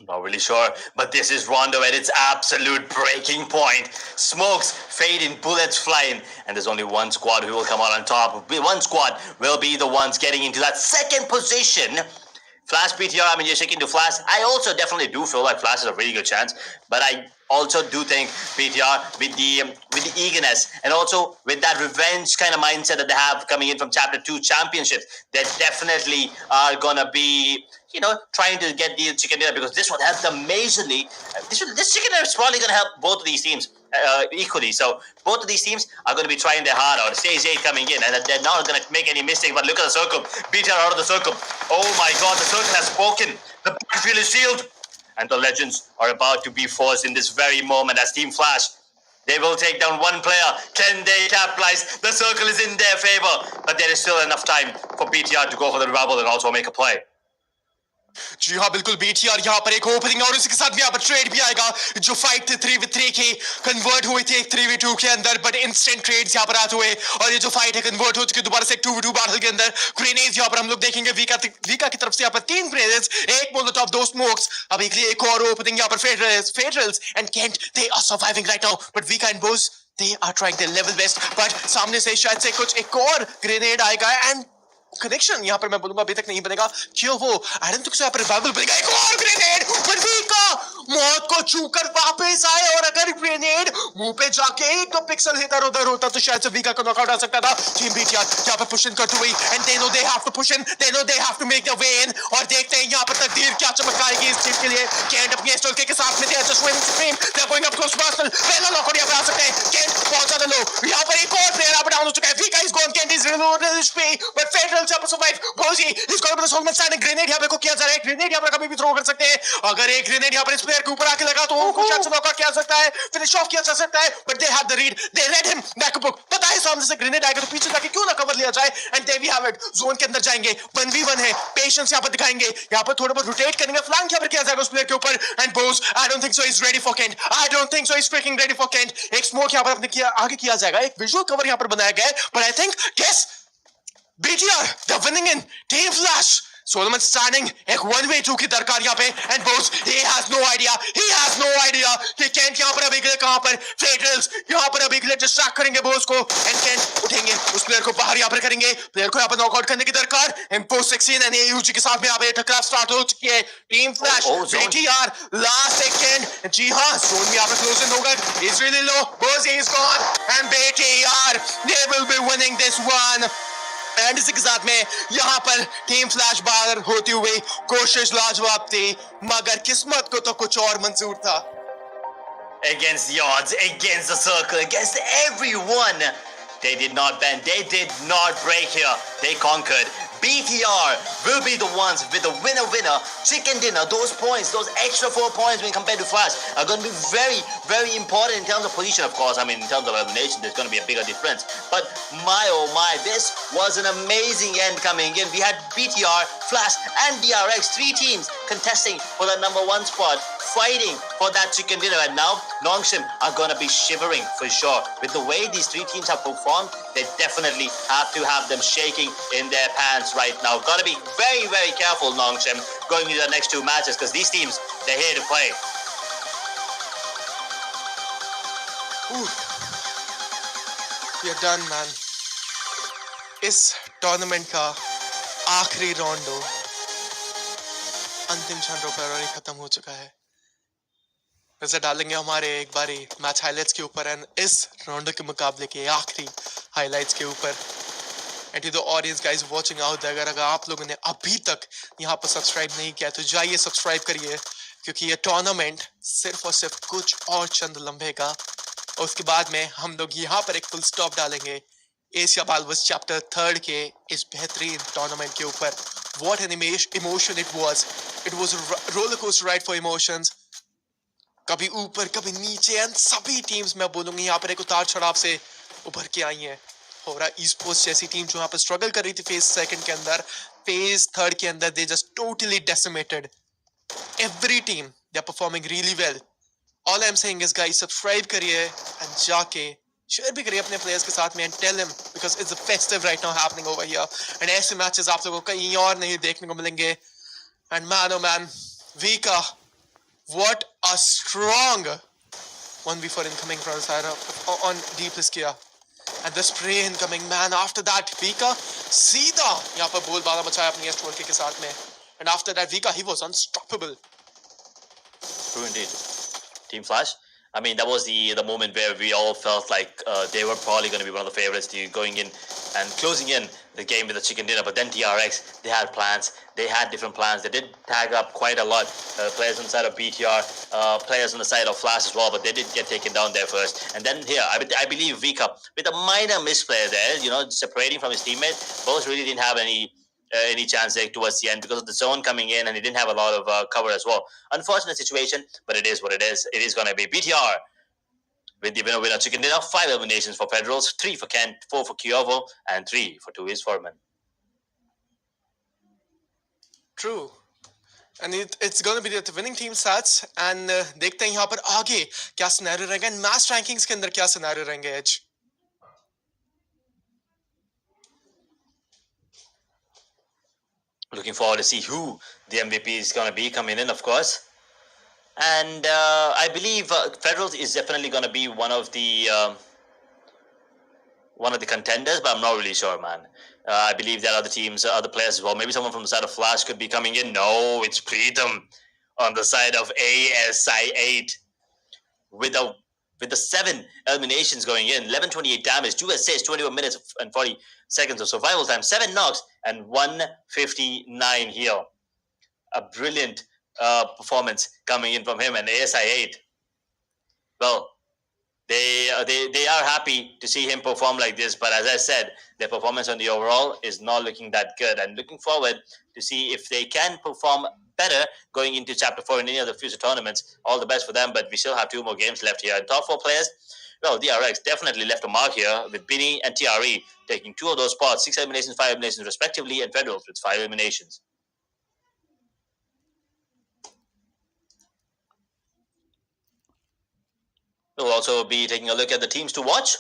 Not really sure, but this is Rondo at its absolute breaking point. Smokes fading, bullets flying, and there's only one squad who will come out on top. One squad will be the ones getting into that second position. Flash BTR, I mean, you're shaking to Flash. I also definitely do feel like Flash has a really good chance, but I also do think BTR with the eagerness and also with that revenge kind of mindset that they have coming in from Chapter 2 championships, they definitely are gonna be, you know, trying to get the chicken dinner, because this would help them majorly. This chicken dinner is probably gonna help both of these teams equally. So both of these teams are going to be trying their hard out. Stage 8 coming in, and they're not going to make any mistakes. But look at the circle. BTR out of the circle. Oh my god, the circle has spoken. The battlefield is sealed. And the legends are about to be forced in this very moment as Team Flash. They will take down one player. Can they capitalize? The circle is in their favor. But there is still enough time for BTR to go for the revival and also make a play. जी हाँ बिल्कुल, BTR यहाँ पर एक opening और उसके साथ भी यहाँ पर ट्रेड भी आएगा। जो फाइट थी 3v3 की कन्वर्ट हुई थी एक 3v2 के अंदर, बट इंस्टेंट ट्रेड्स यहाँ पर आते हुए, और ये जो फाइट है कन्वर्ट हो चुकी है दोबारा से 2v2 बैटल के अंदर। ग्रेनेड्स यहाँ पर हम लोग देखेंगे वीका की तरफ से यहाँ पर 3 ग्रेनेड्स, एक मोलोटॉव, 2 स्मोक्स। अभी के लिए एक और ओपनिंग यहाँ पर Federals and Kent, they are surviving right now, but Vika and Bose, they are trying their level best, but सामने से शायद से कुछ एक और ग्रेनेड आएगा, एंड कनेक्शन यहाँ पर मैं बोलूंगा अभी तक नहीं बनेगा। क्यों वो आई डोंट थिंक सो यहाँ पर रिवाइवल बनेगा। एक और ग्रेनेड का मौत को छूकर वापस आए, और अगर ग्रेनेड मुंह पे जाके एक दो पिक्सल इधर उधर होता तो शायद से वीका को नॉकआउट आ सकता था। टीम बीटीआर यहाँ पर पुश इन करते हुए, and they know they have to push in, they know they have to make the way in, और देखते हैं यहाँ पर तकदीर क्या चमकाएगी इस टीम के लिए। कैंट अपनी एस्टोल के साथ में, they are just winning supreme, they are going up close personal, पहला नॉकआउट यहाँ पर आ सकते हैं। कैंट बहुत ज्यादा लो, यहाँ पर एक और प्लेयर यहाँ पर डाउन हो चुका है। Vika is gone, Kent is reloaded HP, but Federal jump survive. भोजी इज गोइंग टू सोलमन स्टैंड, ग्रेनेड यहाँ पे को किया जा रहा है। ग्रेनेड यहाँ पर कभी भी थ्रो कर सकते हैं। अगर एक ग्रेनेड यहाँ पर इस प्लेयर के ऊपर आके लगा तो उनको शायद से नॉकआउट किया जा सकता है, फिनिश ऑफ किया जा सकता है, but they have the read, they red him back book. पता है सामने से ग्रेनेड आएगा तो पीछे जाके क्यों ना कवर लिया जाए, and there we have it. Zone के अंदर जाएंगे, 1v1 है, पेशेंस यहाँ पर दिखाएंगे, यहाँ पर थोड़ा बहुत रोटेट करेंगे, फ्लैंक यहाँ पर किया जाएगा उस प्लेयर के ऊपर, एंड बोस I don't think so is ready for कैंट, I don't think so is freaking ready for कैंट। एक स्मोक यहाँ पर अपने किया आगे किया जाएगा, एक विजुअल कवर यहाँ पर बनाया गया है, but I think guess BTR, they're winning in Team Flash. Solomon standing, एक 1v2 की दरकार यहाँ पे, and boss, he has no idea कि कैंट यहाँ पर अभी के लिए कहाँ पर, फेडरल्स यहाँ पर अभी के लिए डिस्ट्रैक्ट करेंगे बोस को, एंड कैंट उठेंगे, उस प्लेयर को बाहर यहाँ पर करेंगे, प्लेयर को यहाँ पर नॉकआउट करने की दरकार, एंड पोस्ट 16 एंड AUG के साथ में यहाँ पे टकराव स्टार्ट हो चुकी है। Team Flash, BTR, last second, जी हाँ, जोन में यहाँ पर क्लोज इन होगा, he's really low, boss he is gone, and BTR, they will be winning this one. And इसी के साथ में यहाँ पर टीम फ्लैश बाहर होती हुई कोशिश लाजवाब थी, मगर किस्मत को तो कुछ और मंजूर था। Against the odds, against the circle, against everyone, they did not bend, they did not break here, they conquered. BTR will be the ones with the winner chicken dinner. Those points, those extra 4 points when compared to Flash are going to be very, very important in terms of position, of course. I mean, in terms of elimination, there's going to be a bigger difference. But my, oh my, this was an amazing end coming in. We had BTR, Flash, and DRX, 3 teams contesting for the #1 spot, fighting for that chicken dinner. And now, Nongshim are going to be shivering for sure. With the way these 3 teams have performed, they definitely have to have them shaking in their pants right now. Got to be very, very careful, Nongshim, going into the next 2 matches, because these teams, they're here to play. You're done, man. इस tournament का आखिरी round अंतिम क्षणों पर और खत्म हो चुका है। नजर डालेंगे हमारे एक बारी मैच हाइलाइट्स के ऊपर, एंड इस राउंड के मुकाबले के आखिरी हाइलाइट्स के ऊपर। And to the audience guys watching out there, अगर आप लोगों ने अभी तक यहाँ पर सब्सक्राइब नहीं किया तो जाइए सब्सक्राइब करिए, क्योंकि ये टूर्नामेंट सिर्फ और सिर्फ कुछ और चंद लम्हे का, और उसके बाद में हम लोग यहाँ पर एक फुल स्टॉप डालेंगे एशिया बालवस चैप्टर 3 के इस बेहतरीन टूर्नामेंट के ऊपर। What an emotion it was roller coaster ride for emotions, कभी ऊपर कभी नीचे, एंड सभी टीम्स मैं बोलूंगी यहाँ पर एक उतार चढ़ाव से उभर के आई हैं। हो रहा ई स्पोर्ट्स जैसी टीम जो यहाँ पर स्ट्रगल कर रही थी फेज 2 के अंदर, फेज 3 के अंदर they just totally decimated every team, they are performing really well. All I am saying is guys, subscribe करिए एंड जाके शेयर भी करिए अपने प्लेयर्स के साथ में, and tell him because it's a festive right now happening over here, and ऐसे matches आप लोगों को कहीं और नहीं देखने को मिलेंगे। And man oh man, Vika, what a strong 1v4 incoming from the side of, on deepest Kia, and the spray incoming, man. After that Vika सीधा यहाँ पर बोलबाला मचाया अपनी एस्ट्रोल के साथ में, and after that Vika, he was unstoppable. True indeed. Team Flash, I mean, that was the moment where we all felt like they were probably going to be one of the favorites to going in and closing in the game with the chicken dinner. But then TRX, they had plans. They had different plans. They did tag up quite a lot. Players on the side of BTR, players on the side of Flash as well. But they did get taken down there first. And then here, I believe Vika, with a minor misplay there, you know, separating from his teammate, both really didn't have any chance there towards the end because of the zone coming in, and he didn't have a lot of cover as well. Unfortunate situation, but it is what it is. It is going to be BTR with the winner chicken dinner. 5 eliminations for Federals, 3 for Kent, 4 for Kiovo, and 3 for Tuis Foreman. True. And it's going to be the winning team stats, and देखते हैं यहाँ पर आगे क्या scenario रहेगा, and match rankings के अंदर क्या सिनेरियो रहेंगे as. Looking forward to see who the MVP is going to be coming in, of course. And I believe Federals is definitely going to be one of the one of the contenders, but I'm not really sure, man. I believe there are other teams, other players as well. Maybe someone from the side of Flash could be coming in. No, it's Preetham on the side of ASI8 with a with the 7 eliminations going in, 1128 damage, 2 assists, 21 minutes and 40 seconds of survival time, 7 knocks, and 159 heal. A brilliant performance coming in from him, and ASI8. Well, they are happy to see him perform like this, but as I said, their performance on the overall is not looking that good, and looking forward to see if they can perform better going into Chapter 4 in any of the future tournaments. All the best for them, but we still have 2 more games left here. And top 4 players, well, DRX definitely left a mark here with Binny and TRE taking 2 of those spots, 6 eliminations, 5 eliminations respectively, and Federals with 5 eliminations. We'll also be taking a look at the teams to watch.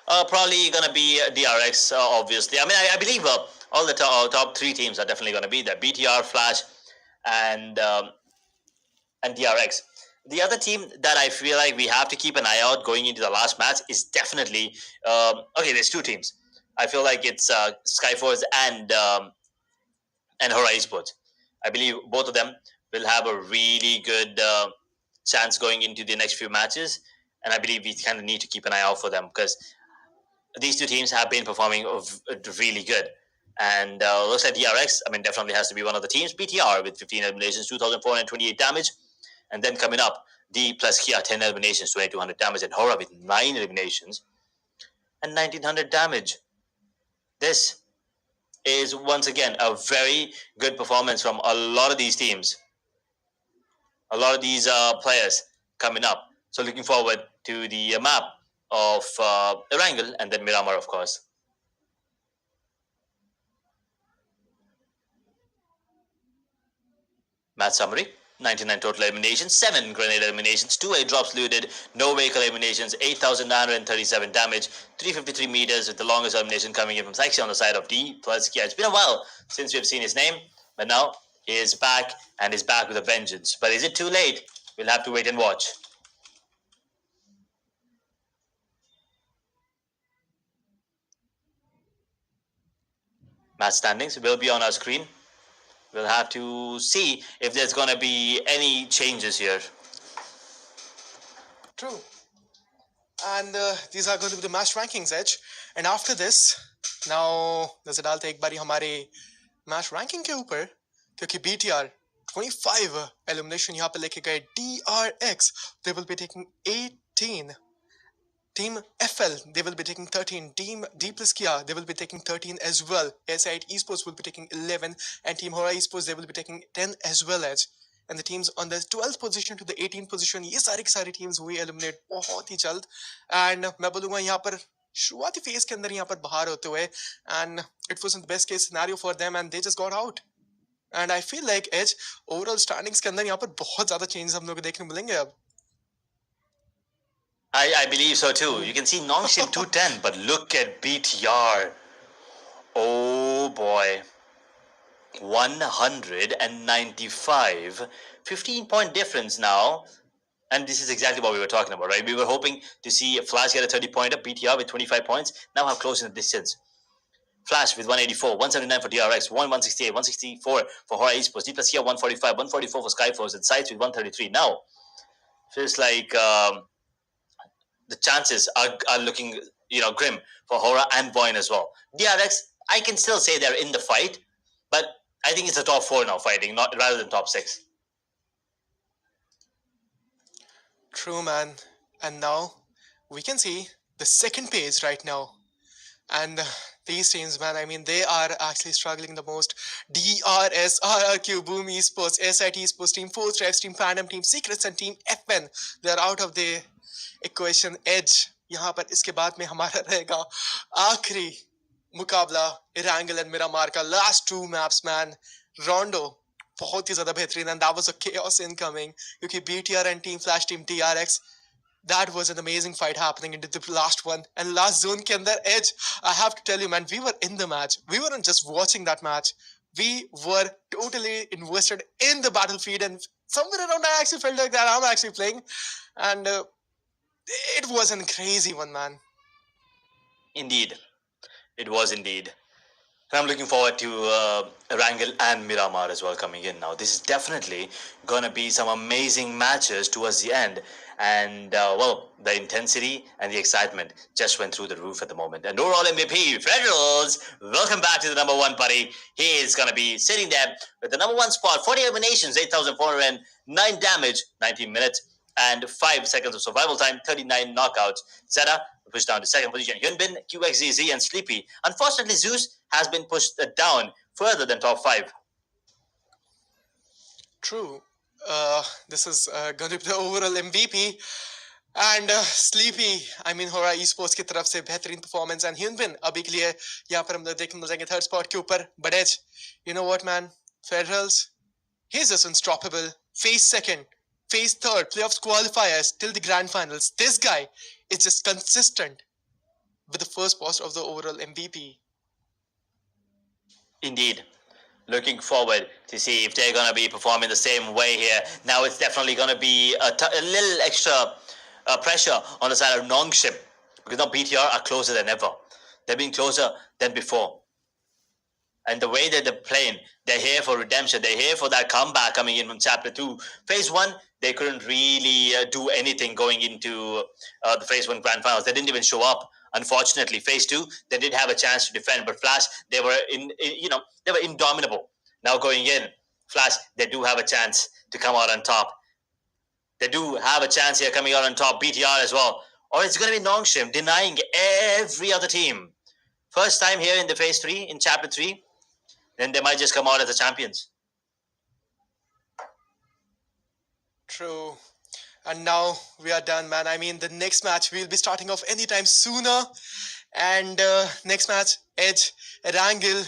Probably going to be DRX, obviously. I mean, I believe all the top 3 teams are definitely going to be there. BTR, Flash, and DRX. The other team that I feel like we have to keep an eye out going into the last match is definitely... okay, there's 2 teams. I feel like it's Skyforce and Hora Esports. I believe both of them will have a really good chance going into the next few matches. And I believe we kind of need to keep an eye out for them because these 2 teams have been performing really good. And looks like DRX, I mean, definitely has to be one of the teams. BTR with 15 eliminations, 2,428 damage. And then coming up, D plus Kia, 10 eliminations, 2,200 damage. And Hora with 9 eliminations and 1,900 damage. This is, once again, a very good performance from a lot of these teams. A lot of these players coming up. So looking forward to the map of Erangel and then Miramar, of course. Match summary: 99 total eliminations, 7 grenade eliminations, 2 airdrops looted, no vehicle eliminations, 8,937 damage, 353 meters with the longest elimination coming in from Saxi on the side of D plus Kia. It's been a while since we've seen his name, but now he is back and is back with a vengeance. But is it too late? We'll have to wait and watch. Match standings will be on our screen. We'll have to see if there's going to be any changes here. True. And these are going to be the match rankings, Edge. And after this, now नजर डालते एक बारी हमारे match ranking के ऊपर, क्योंकि BTR 25 elimination यहाँ पे लेके गए. DRX, they will be taking 18. Team FL, they will be taking 13. Team D plus Kia, they will be taking 13 as well. S8 Esports will be taking 11. And Team Hora Esports, they will be taking 10 as well as. And the teams on the 12th position to the 18th position, ये सारी की सारी teams हुई eliminate बहुत ही जल्द. And मैं बोलूँगा यहाँ पर शुरुआती phase के अंदर यहाँ पर बाहर होते हुए, and it wasn't the best case scenario for them and they just got out. And I feel like Edge overall standings के अंदर यहाँ पर बहुत ज़्यादा changes हम लोग को देखने मिलेंगे अब. I believe so too. You can see Nongshim 210, but look at BTR. Oh boy. 195. 15-point difference now. And this is exactly what we were talking about, right? We were hoping to see Flash get a 30-pointer, BTR with 25 points. Now how close in the distance. Flash with 184, 179 for DRX, 168, 164 for Hora Esports, D plus here 145, 144 for Skyforce, and Sites with 133. Now, feels like... the chances are looking, grim for Hora and Voin as well. DRX, I can still say they're in the fight, but I think it's the top 4 now fighting, rather than top 6. True, man. And now we can see the second page right now. And these teams, man, I mean, they are actually struggling the most. DRS, RRQ, Boom Esports, SIT Esports, Team Force Drives, Team Phantom, Team Secrets, and Team FN. They're out of the equation. Edge, यहाँ पर इसके बाद में हमारा रहेगा आखिरी मुकाबला Erangel and Miramar का. Last 2 maps, man. Rondo बहुत ही ज़्यादा बेहतरीन, and that was a chaos incoming क्योंकि BTR and Team Flash, Team DRX, that was an amazing fight happening into the last one. And last zone के अंदर Edge, I have to tell you, man, we were in the match. We weren't just watching that match. We were totally invested in the battlefield, and somewhere around I actually felt like that I'm actually playing. And it was a crazy one, man. Indeed, it was indeed. And I'm looking forward to Rangel and Miramar as well coming in now. This is definitely going to be some amazing matches towards the end. And, well, the intensity and the excitement just went through the roof at the moment. And overall MVP, Federals, welcome back to the number one, buddy. He is going to be sitting there with the number one spot, 40 eliminations, 8,409 damage, 19 minutes, and 5 seconds of survival time, 39 knockouts. Zeta pushed down to second position. Hyunbin, QXZZ, and Sleepy. Unfortunately, Zeus has been pushed down further than top 5. True. This is going to be the overall MVP. And sleepy I mean हो रहा है esports की तरफ से बेहतरीन performance and ह्यूनबिन अभी के लिए यहाँ पर हम लोग देखने मिल जाएंगे थर्ड स्पॉट के ऊपर but as you know what man Federals he is just unstoppable phase second phase third playoffs qualifiers till the grand finals this guy is just consistent with the first post of the overall MVP. Indeed. Looking forward to see if they're going to be performing the same way here. Now it's definitely going to be a little extra pressure on the side of Nongshim because now BTR are closer than ever. They're being closer than before. And the way that they're playing, they're here for redemption. They're here for that comeback coming in from Chapter 2. Phase 1, they couldn't really do anything going into the Phase 1 Grand Finals. They didn't even show up. Unfortunately, Phase 2, they did have a chance to defend. But Flash, they were they were indomitable. Now going in, Flash, they do have a chance to come out on top. They do have a chance here coming out on top. BTR as well. Or it's going to be Nongshim denying every other team. First time here in the Phase 3, in Chapter 3, then they might just come out as the champions. True. And now we are done, man. I mean, the next match we'll be starting off anytime sooner. And next match, Edge, Rangel.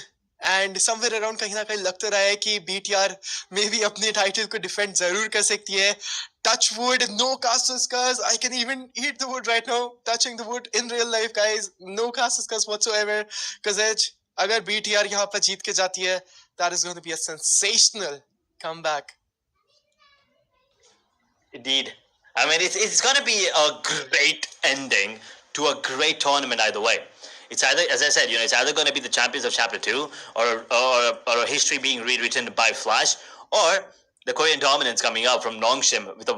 And somewhere around कहीं ना कहीं लगता रहा है कि BTR में भी अपने टाइटल को डिफेंड जरूर कर सकती है. Touch wood, no cast scars. I can even eat the wood right now. Touching the wood in real life, guys. No cast scars whatsoever. Because Edge, अगर BTR यहाँ पर जीत के जाती है, that is going to be a sensational comeback. Indeed. I mean, it's going to be a great ending to a great tournament either way. It's either, as I said, it's either going to be the champions of Chapter 2 or a history being rewritten by Flash, or the Korean dominance coming up from Nongshim with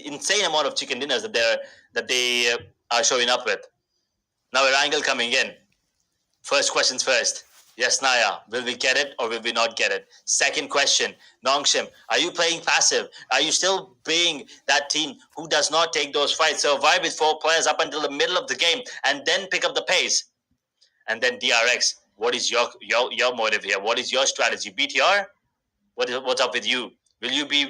insane amount of chicken dinners that they are showing up with. Now Erangel coming in. First questions first. Yes, Naya, will we get it or will we not get it? Second question, Nongshim, are you playing passive? Are you still being that team who does not take those fights, survive with 4 players up until the middle of the game and then pick up the pace? And then DRX, what is your motive here? What is your strategy? BTR, what's up with you? Will you be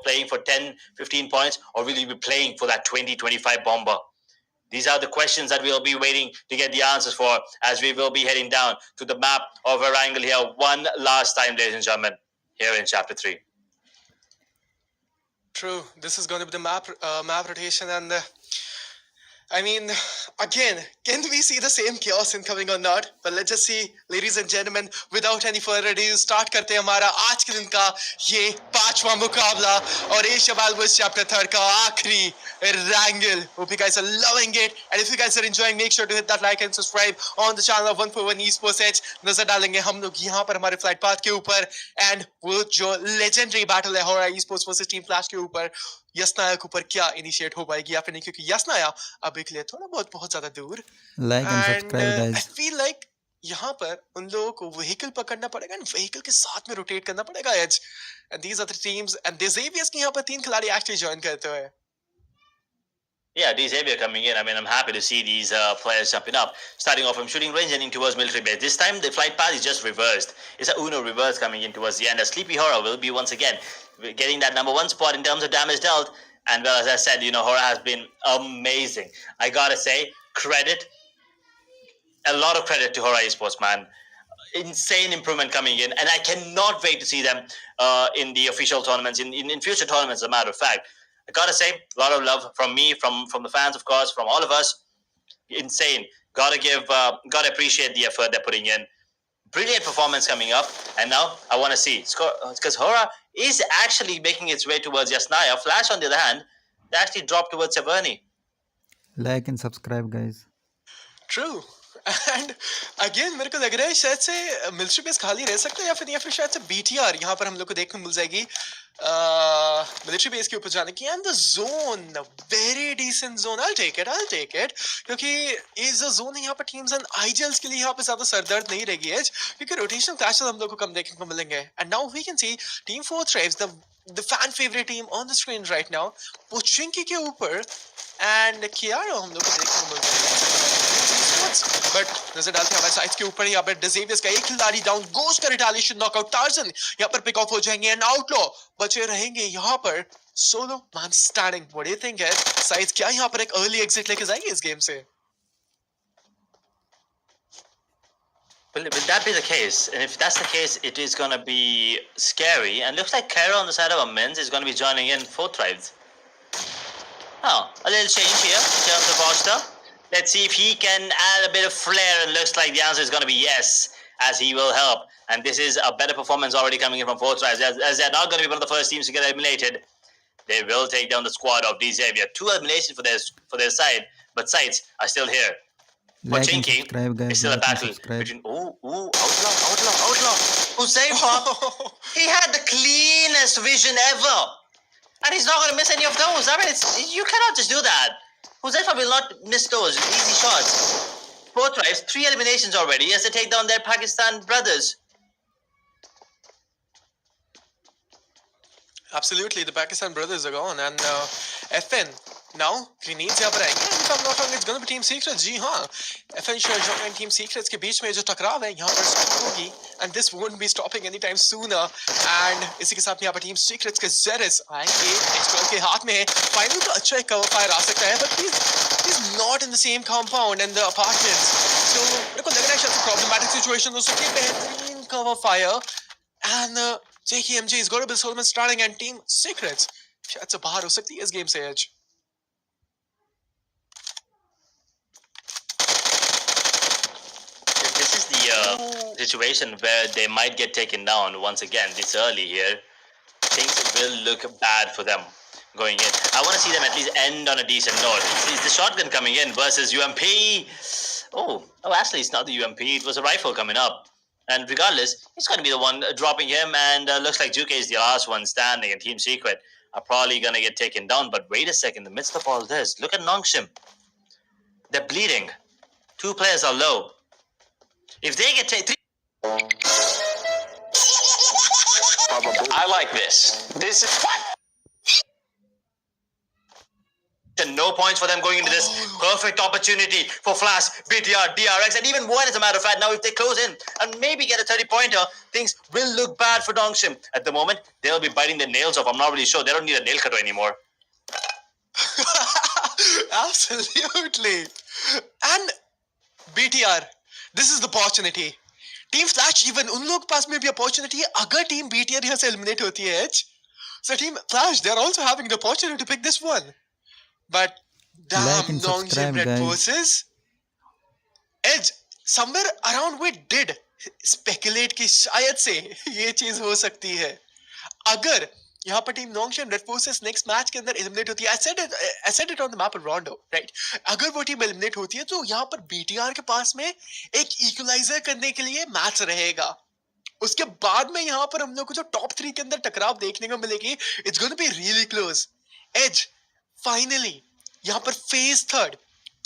playing for 10, 15 points or will you be playing for that 20, 25 bomber? These are the questions that we'll be waiting to get the answers for as we will be heading down to the map of Erangel here one last time, ladies and gentlemen, here in Chapter 3. True. This is going to be the map rotation and I mean, again, can we see the same chaos incoming or not? But let's just see, ladies and gentlemen, without any further ado, start करते हैं हमारा आज के दिन का ये 5वां मुकाबला और Asia Balbus Chapter 3 का आखिरी Rangel. Hope you guys are loving it, and if you guys are enjoying, make sure to hit that like and subscribe on the channel of 141 Esports Edge. नजर डालेंगे हम लोग यहाँ पर हमारे फ्लाइट पाथ के ऊपर and वो जो legendary battle है हो रहा है Esports versus Team Flash के ऊपर यसनाया के ऊपर क्या इनिशिएट हो पाएगी या फिर नहीं, क्योंकि यसनाया अभी के लिए थोड़ा बहुत ज्यादा दूर. Like and subscribe, I guys. feel like यहाँ पर उन लोगों को व्हीकल पकड़ना पड़ेगा और व्हीकल के साथ में रोटेट करना पड़ेगा edge. And these are the teams and the Xaviers के यहाँ पर 3 खिलाड़ी एक्चुअली ज्वाइन करते हुए. Yeah, Xavier coming in. I mean, I'm happy to see these players jumping up. Starting off from shooting range and heading towards military base. This time, the flight path is just reversed. It's a Uno reverse coming in towards the end. A Sleepy Horror will be once again getting that number 1 spot in terms of damage dealt. And well, as I said, Horror has been amazing. I gotta say, a lot of credit to Horror Esports, man. Insane improvement coming in. And I cannot wait to see them in the official tournaments, in future tournaments, as a matter of fact. I gotta say, a lot of love from me, from the fans, of course, from all of us. Insane. Gotta appreciate the effort they're putting in. Brilliant performance coming up. And now I want to see. Because Hora is actually making its way towards Yasnaya. Flash, on the other hand, they actually dropped towards Severny. Like and subscribe, guys. True. And again मेरे को लग रहा है शायद से military base खाली रह सकता है या फिर शायद से बीटीआर यहाँ पर हम लोग को देखने को मिल जाएगी मिलिट्री बेस के ऊपर जाने की and the zone very decent zone I take it क्योंकि इस जोन यहाँ पर टीम्स एंड आईजीएल्स के लिए यहाँ पे ज्यादा सरदर्द नहीं रहेगी है क्योंकि रोटेशनल क्लैशेस हम लोग को कम देखने को मिलेंगे and now we can see team 4 Thrives the fan favourite team on the screen right now Pochinki के ऊपर एंड कियारो हम लोग को देखने को मिल रहा है बट नजर डालते हैं हमारे साइड के ऊपर यहाँ पर डिजेवियस का एक खिलाड़ी डाउन गोस का रिटालिएशन नॉकआउट टार्जन यहाँ पर पिक ऑफ हो जाएंगे एंड आउटलॉ बचे रहेंगे यहाँ पर solo man standing what do you think है साइड क्या यहाँ पर एक अर्ली एग्जिट लेके जाएगी इस गेम से Will that be the case? And if that's the case, it is going to be scary. And looks like Kara on the side of our men's is going to be joining in 4th tribes. Oh, a little change here in terms of roster. Let's see if he can add a bit of flair. And looks like the answer is going to be yes, as he will help. And this is a better performance already coming in from 4th tribes. As they're not going to be one of the first teams to get eliminated, they will take down the squad of D Xavier. 2 eliminations for their side, but sides are still here. Like and Pochinki subscribe, guys. is still a Like and battle subscribe. between outlaw. Huzaifa, he had the cleanest vision ever, and he's not going to miss any of those. I mean, you cannot just do that. Huzaifa will not miss those easy shots. 4 tries, 3 eliminations already. He has to take down their Pakistan brothers. Absolutely, the Pakistan brothers are gone and FN now grenades यहाँ पर आएंगे if I'm not wrong it's going to be Team Secrets जी हाँ FN Sharjah and Team Secrets के बीच में जो टकराव है यहाँ पर स्टॉप होगी and this won't be stopping anytime sooner and इसी के साथ यहाँ पर Team Secrets के Zeris आएंगे H12 के हाथ में है finally तो अच्छा एक cover fire आ सकता है but he's not in the same compound and the apartments so मेरे को लग रहा है शायद problematic situation हो सकती है बेहतरीन cover fire and JKMJ is going to be Solomon starting and Team Secrets शायद से बाहर हो सकती है इस गेम से as This is the situation where they might get taken down once again this early here. Things will look bad for them going in. I want to see them at least end on a decent note. It's the shotgun coming in versus UMP. Oh, actually, it's not the UMP. It was a rifle coming up. And regardless, it's going to be the one dropping him. And looks like Juke is the last one standing. And Team Secret are probably going to get taken down. But wait a second. In the midst of all this, look at Nongshim. They're bleeding. 2 players are low. If they get taken... I like this. This is... No points for them going into this. Perfect opportunity for Flash, BTR, DRX, and even one, as a matter of fact. Now, if they close in and maybe get a 30-pointer, things will look bad for Dongshim. At the moment, they'll be biting their nails off. I'm not really sure. They don't need a nail cutter anymore. Absolutely. And BTR, this is the opportunity. Team Flash, even उन लोग पास में भी opportunity है अगर Team BTR यहाँ से eliminate होती है So Team Flash, they're also having the opportunity to pick this one. But damn, like and subscribe, Red guys. Forces. Edge, somewhere around we did speculate कि शायद से ये चीज हो सकती है अगर यहाँ पर team Nongshim Red Forces next match के अंदर एलिमिनेट होती है I said it on the map of Rondo, right? अगर वो टीम एलिमिनेट होती है तो यहाँ पर बीटीआर के पास में एक इक्वलाइजर करने के लिए मैच रहेगा उसके बाद में यहाँ पर हम लोग को जो टॉप 3 के अंदर टकराव देखने को मिलेगी it's going to be really close as finally यहाँ पर फेज 3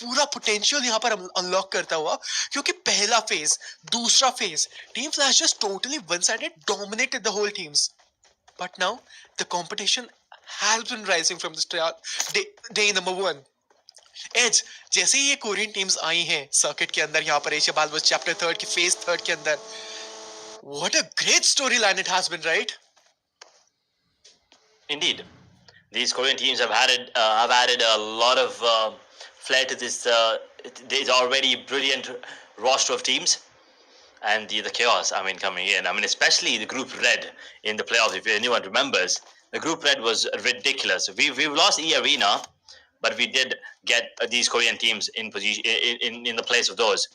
पूरा पोटेंशियल यहाँ पर अनलॉक करता हुआ क्योंकि पहला फेज दूसरा phase team flash just totally one sided dominated the whole teams But now the competition has been rising from the start. Day number 1. Edge, जैसे ही ये कोरियन टीम्स आई हैं सर्किट के अंदर यहाँ पर एशिया बालबस चैप्टर 3 की फेज 3 के अंदर what a great storyline it has been, right? Indeed, these Korean teams have added a lot of flair to this. There's already brilliant roster of teams. And the chaos, coming in. Especially the Group Red in the playoffs. If anyone remembers, the Group Red was ridiculous. We've lost E-Arena, but we did get these Korean teams in position in the place of those.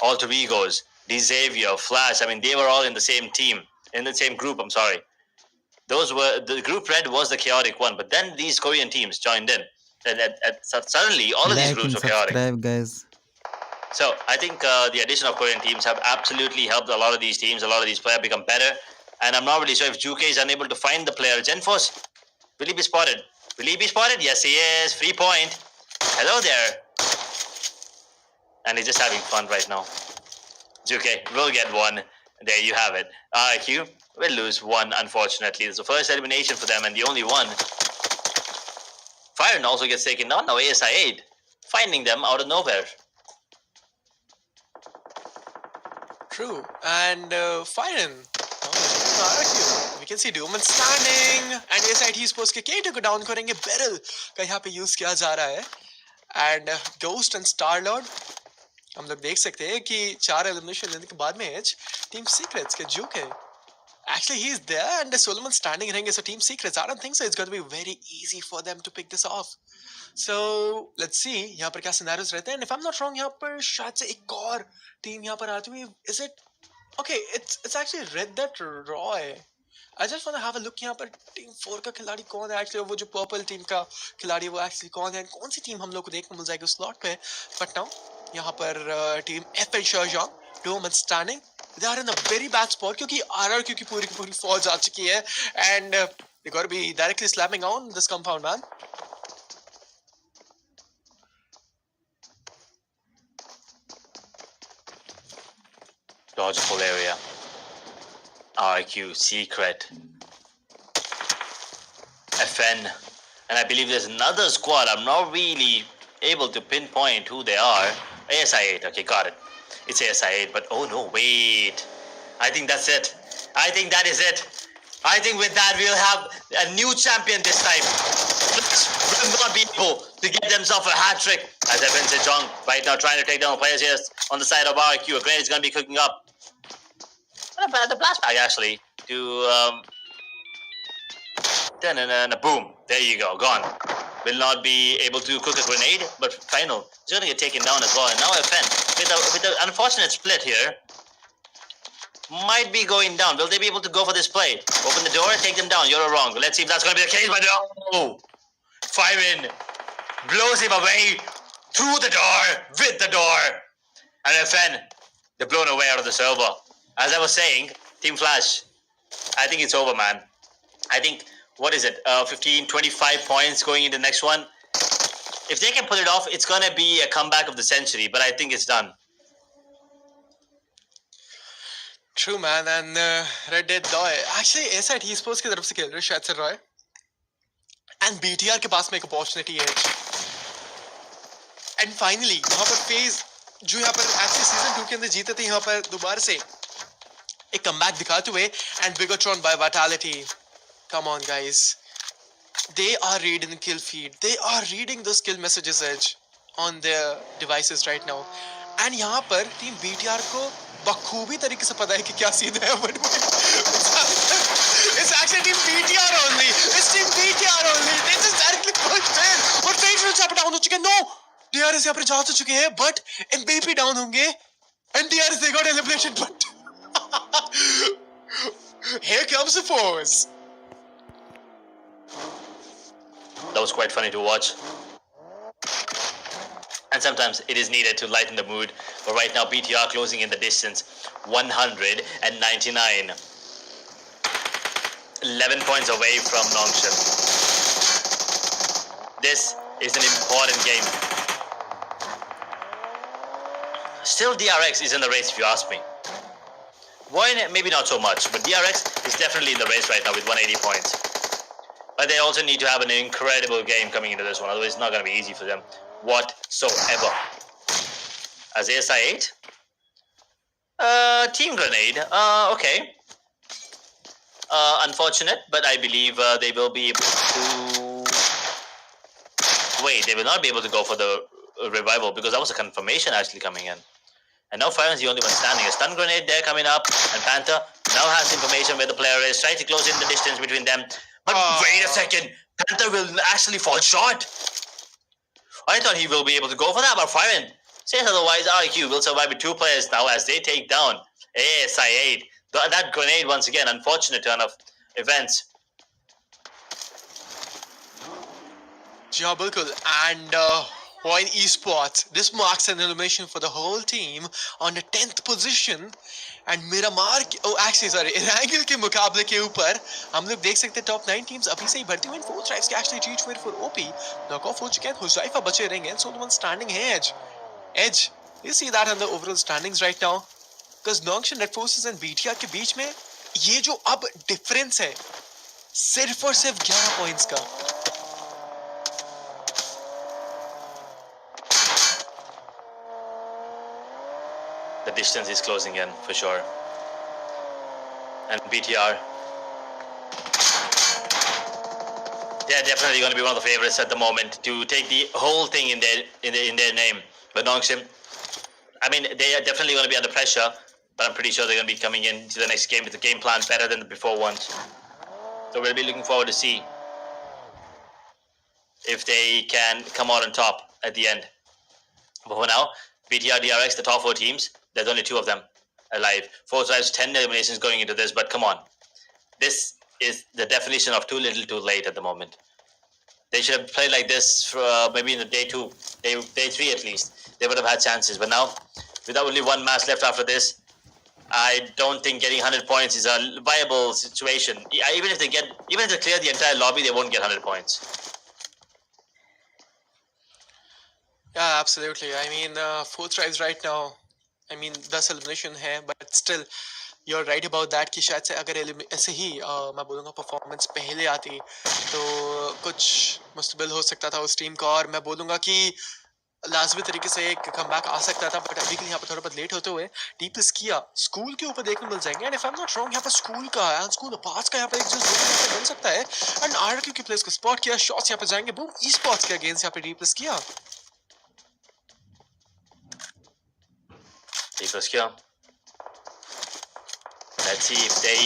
Alter Egos, Xavier, Flash. They were all in the same team, in the same group. I'm sorry. The Group Red was the chaotic one, but then these Korean teams joined in, and suddenly all of these groups were chaotic. Subscribe, guys. So I think the addition of Korean teams have absolutely helped a lot of these teams. A lot of these players become better. And I'm not really sure if Juke is unable to find the player. Genforce, will he be spotted? Will he be spotted? Yes, he is. Free point. Hello there. And he's just having fun right now. Juke will get one. There you have it. RQ will lose one, unfortunately. It's the first elimination for them and the only one. Firen also gets taken down. Now ASI 8 finding them out of nowhere. True. And Firen. We can see Doomman standing. And ASI he supposed के K2 को down करेंगे. Beryl का यहाँ पे use किया जा रहा है. And Ghost and Star-Lord हम लोग देख सकते हैं कि 4 elimination लेने के बाद में Team Secrets के Juke है. Actually, he's there and Solomon standing रहेंगे. So Team Secrets, I don't think so. It's going to be very easy for them to pick this off. So let's see यहाँ पर क्या scenarios रहते हैं. And if I'm not wrong, यहाँ पर शायद से एक और team यहाँ पर आती हुई. Is it? Okay, it's actually Red Dead Roy. I just want to have a look यहाँ पर Team 4 का खिलाड़ी कौन है. Actually वो जो Purple team का खिलाड़ी वो actually कौन है. कौन सी team हम लोग को देखने मिल जाएगी उस slot पे. But now यहाँ पर Team FL Shahjong, 2 months standing. They are in a very bad spot क्योंकि RRQ की पूरी फौज आ चुकी है and they got to be directly slamming on this compound, man. Dodgeable area. RQ, Secret, FN, and I believe there's another squad. I'm not really able to pinpoint who they are. ASI 8, okay, got it. It's ASI 8, but oh no, wait. I think that's it. I think that is it. I think with that we'll have a new champion this time. Will not be able to get themselves a hat trick. As Evan Sejong right now trying to take down the players here on the side of RQ. A grenade is going to be cooking up. The blast bag actually to boom. There you go, gone. Will not be able to cook a grenade, but final is going to get taken down as well. And now FN with the unfortunate split here might be going down. Will they be able to go for this play? Open the door, take them down. You're wrong. Let's see if that's going to be the case. But no, Firen blows him away through the door with the door, and FN they're blown away out of the server. As I was saying, Team Flash, I think it's over, man. I think, what is it, 15, 25 points going into the next one. If they can pull it off, it's going to be a comeback of the century, but I think it's done. True, man. And Red Dead Roy. Actually, ASI esports की तरफ से खेल रहे शायद से Roy. And BTR के पास में एक opportunity है. And finally, यहाँ पर phase जो यहाँ पर actually season 2 के अंदर जीते थे यहाँ पर दोबारा से एक comeback दिखाते हुए and Bigatron by Vitality. Come on, guys. They are reading the kill feed. They are reading those kill messages edge on their devices right now. And यहाँ पर Team BTR को बखूबी तरीके से पता है कि क्या सीन है. It's actually Team BTR only. It's Team BTR only. They just directly pushed in. और Fate Rules यहाँ पर down हो चुके हैं. No, DRS यहाँ पर जा तो चुके हैं, but MVP down होंगे. And DRS they got eliminated, but here comes the force. That was quite funny to watch. And sometimes it is needed to lighten the mood. But right now, BTR closing in the distance. 199. 11 points away from Longship. This is an important game. Still, DRX is in the race if you ask me. Void, maybe not so much, but DRX is definitely in the race right now with 180 points. But they also need to have an incredible game coming into this one, otherwise it's not going to be easy for them whatsoever. As ASI 8, Team Grenade, okay. Unfortunate, but I believe they will be able to... Wait, they will not be able to go for the revival because that was a confirmation actually coming in. And now Firen's the only one standing. A stun grenade there coming up, and Panther now has information where the player is, trying to close in the distance between them. But wait a second, Panther will actually fall short. I thought he will be able to go for that, but Firen says otherwise. RQ will survive with 2 players now as they take down ASI 8. That grenade once again, unfortunate turn of events. जी हाँ बिल्कुल. And Point esports. This marks an elimination for the whole team on the 10th position. And Miramar, oh actually sorry, Erangel के मुकाबले के ऊपर हम लोग देख सकते हैं टॉप 9 टीम्स अभी से ही भर्ती हुई 4 ट्राइब्स के actually reach for OP. Knock off हो चुके हैं, हुज़ैफा बचे रहेंगे and so the one standing है Edge. Edge, you see that on the overall standings right now? Because Nongshan Red Forces and BTR के बीच में ये जो अब डिफरेंस है सिर्फ और सिर्फ 11 पॉइंट्स का. The distance is closing in for sure. And BTR, they're definitely going to be one of the favorites at the moment to take the whole thing in their name. But Nongshim, I mean, they are definitely going to be under pressure, but I'm pretty sure they're going to be coming into the next game with a game plan better than the before ones. So we'll be looking forward to see if they can come out on top at the end. But for now, BTR, DRX, the top 4 teams, there's only 2 of them alive. 4 tribes, 10 eliminations going into this, but come on. This is the definition of too little too late at the moment. They should have played like this for maybe in the day 2, day 3 at least. They would have had chances. But now, with only 1 match left after this, I don't think getting 100 points is a viable situation. Even if they clear the entire lobby, they won't get 100 points. Yeah, absolutely. I mean, 4 tribes right now. I mean, 10 elimination है, but still, you're right about that कि शायद से अगर ऐसे ही मैं बोलूँगा performance पहले आती तो कुछ मुस्तबिल हो सकता था उस टीम का और मैं बोलूँगा कि लाजमी तरीके से एक कमबैक आ सकता था. बट अभी के लिए यहाँ पर थोड़ा बहुत लेट होते हुए डी प्लस किया स्कूल के ऊपर देखने मिल जाएंगे. And if I am not wrong यहाँ पर स्कूल का है स्कूल पास का यहाँ पर एक जो जोन बन सकता है. एंड आरक्यू के प्लेस को स्पॉट किया. शॉट्स यहाँ पर जाएंगे. बूम ई स्पॉट्स के अगेंस्ट यहाँ पे डी प्लस किया. Let's see if they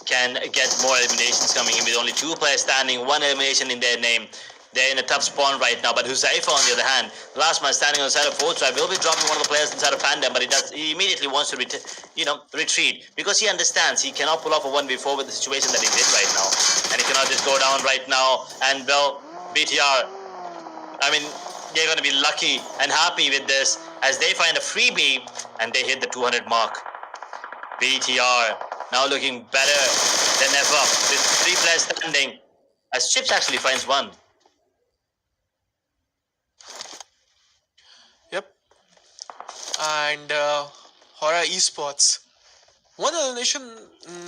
can get more eliminations coming in with only 2 players standing, 1 elimination in their name. They're in a tough spawn right now, but Huzzaifa on the other hand, last man standing on the side of 4 tribe, will be dropping one of the players inside of Pandem, but he immediately wants to retreat because he understands he cannot pull off a 1v4 with the situation that he's in right now, and he cannot just go down right now. And well, BTR, I mean, they're going to be lucky and happy with this as they find a freebie and they hit the 200 mark. BTR now looking better than ever with 3 players standing as Chips actually finds 1. Yep. And Hora Esports. 1 elimination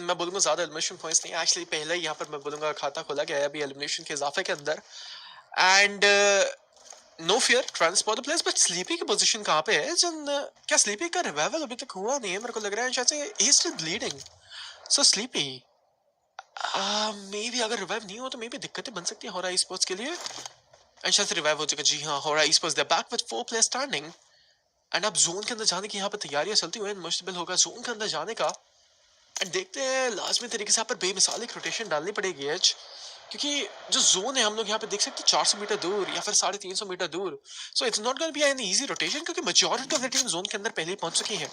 मैं बोलूँगा ज़्यादा elimination points नहीं. Actually पहले यहाँ पर मैं बोलूँगा खाता खोला गया है अभी elimination के इजाफे के अंदर. And no fear, trying to spot the players, but Sleepy की position कहाँ पे है? जन क्या Sleepy का revival अभी तक हुआ नहीं है? मेरे को लग रहा है शायद से he is still bleeding. So Sleepy, maybe अगर revive नहीं हो तो maybe दिक्कतें बन सकती हैं Hora Esports के लिए. And शायद से revive हो चुका. जी हाँ, Hora Esports they're back with 4 players standing. And अब zone के अंदर जाने की यहाँ पर तैयारियां चलती हुई हैं. मुश्किल होगा zone के अंदर जाने का. And देखते हैं लाजमी तरीके से यहाँ पर बेमिसाल एक rotation डालनी पड़ेगी Edge. क्योंकि जो जोन है हम लोग यहाँ पे देख सकते हैं 400 मीटर दूर या फिर 350 मीटर दूर. So it's not going to be an easy rotation क्योंकि majority of the team zone के अंदर पहले ही पहुंच चुकी है.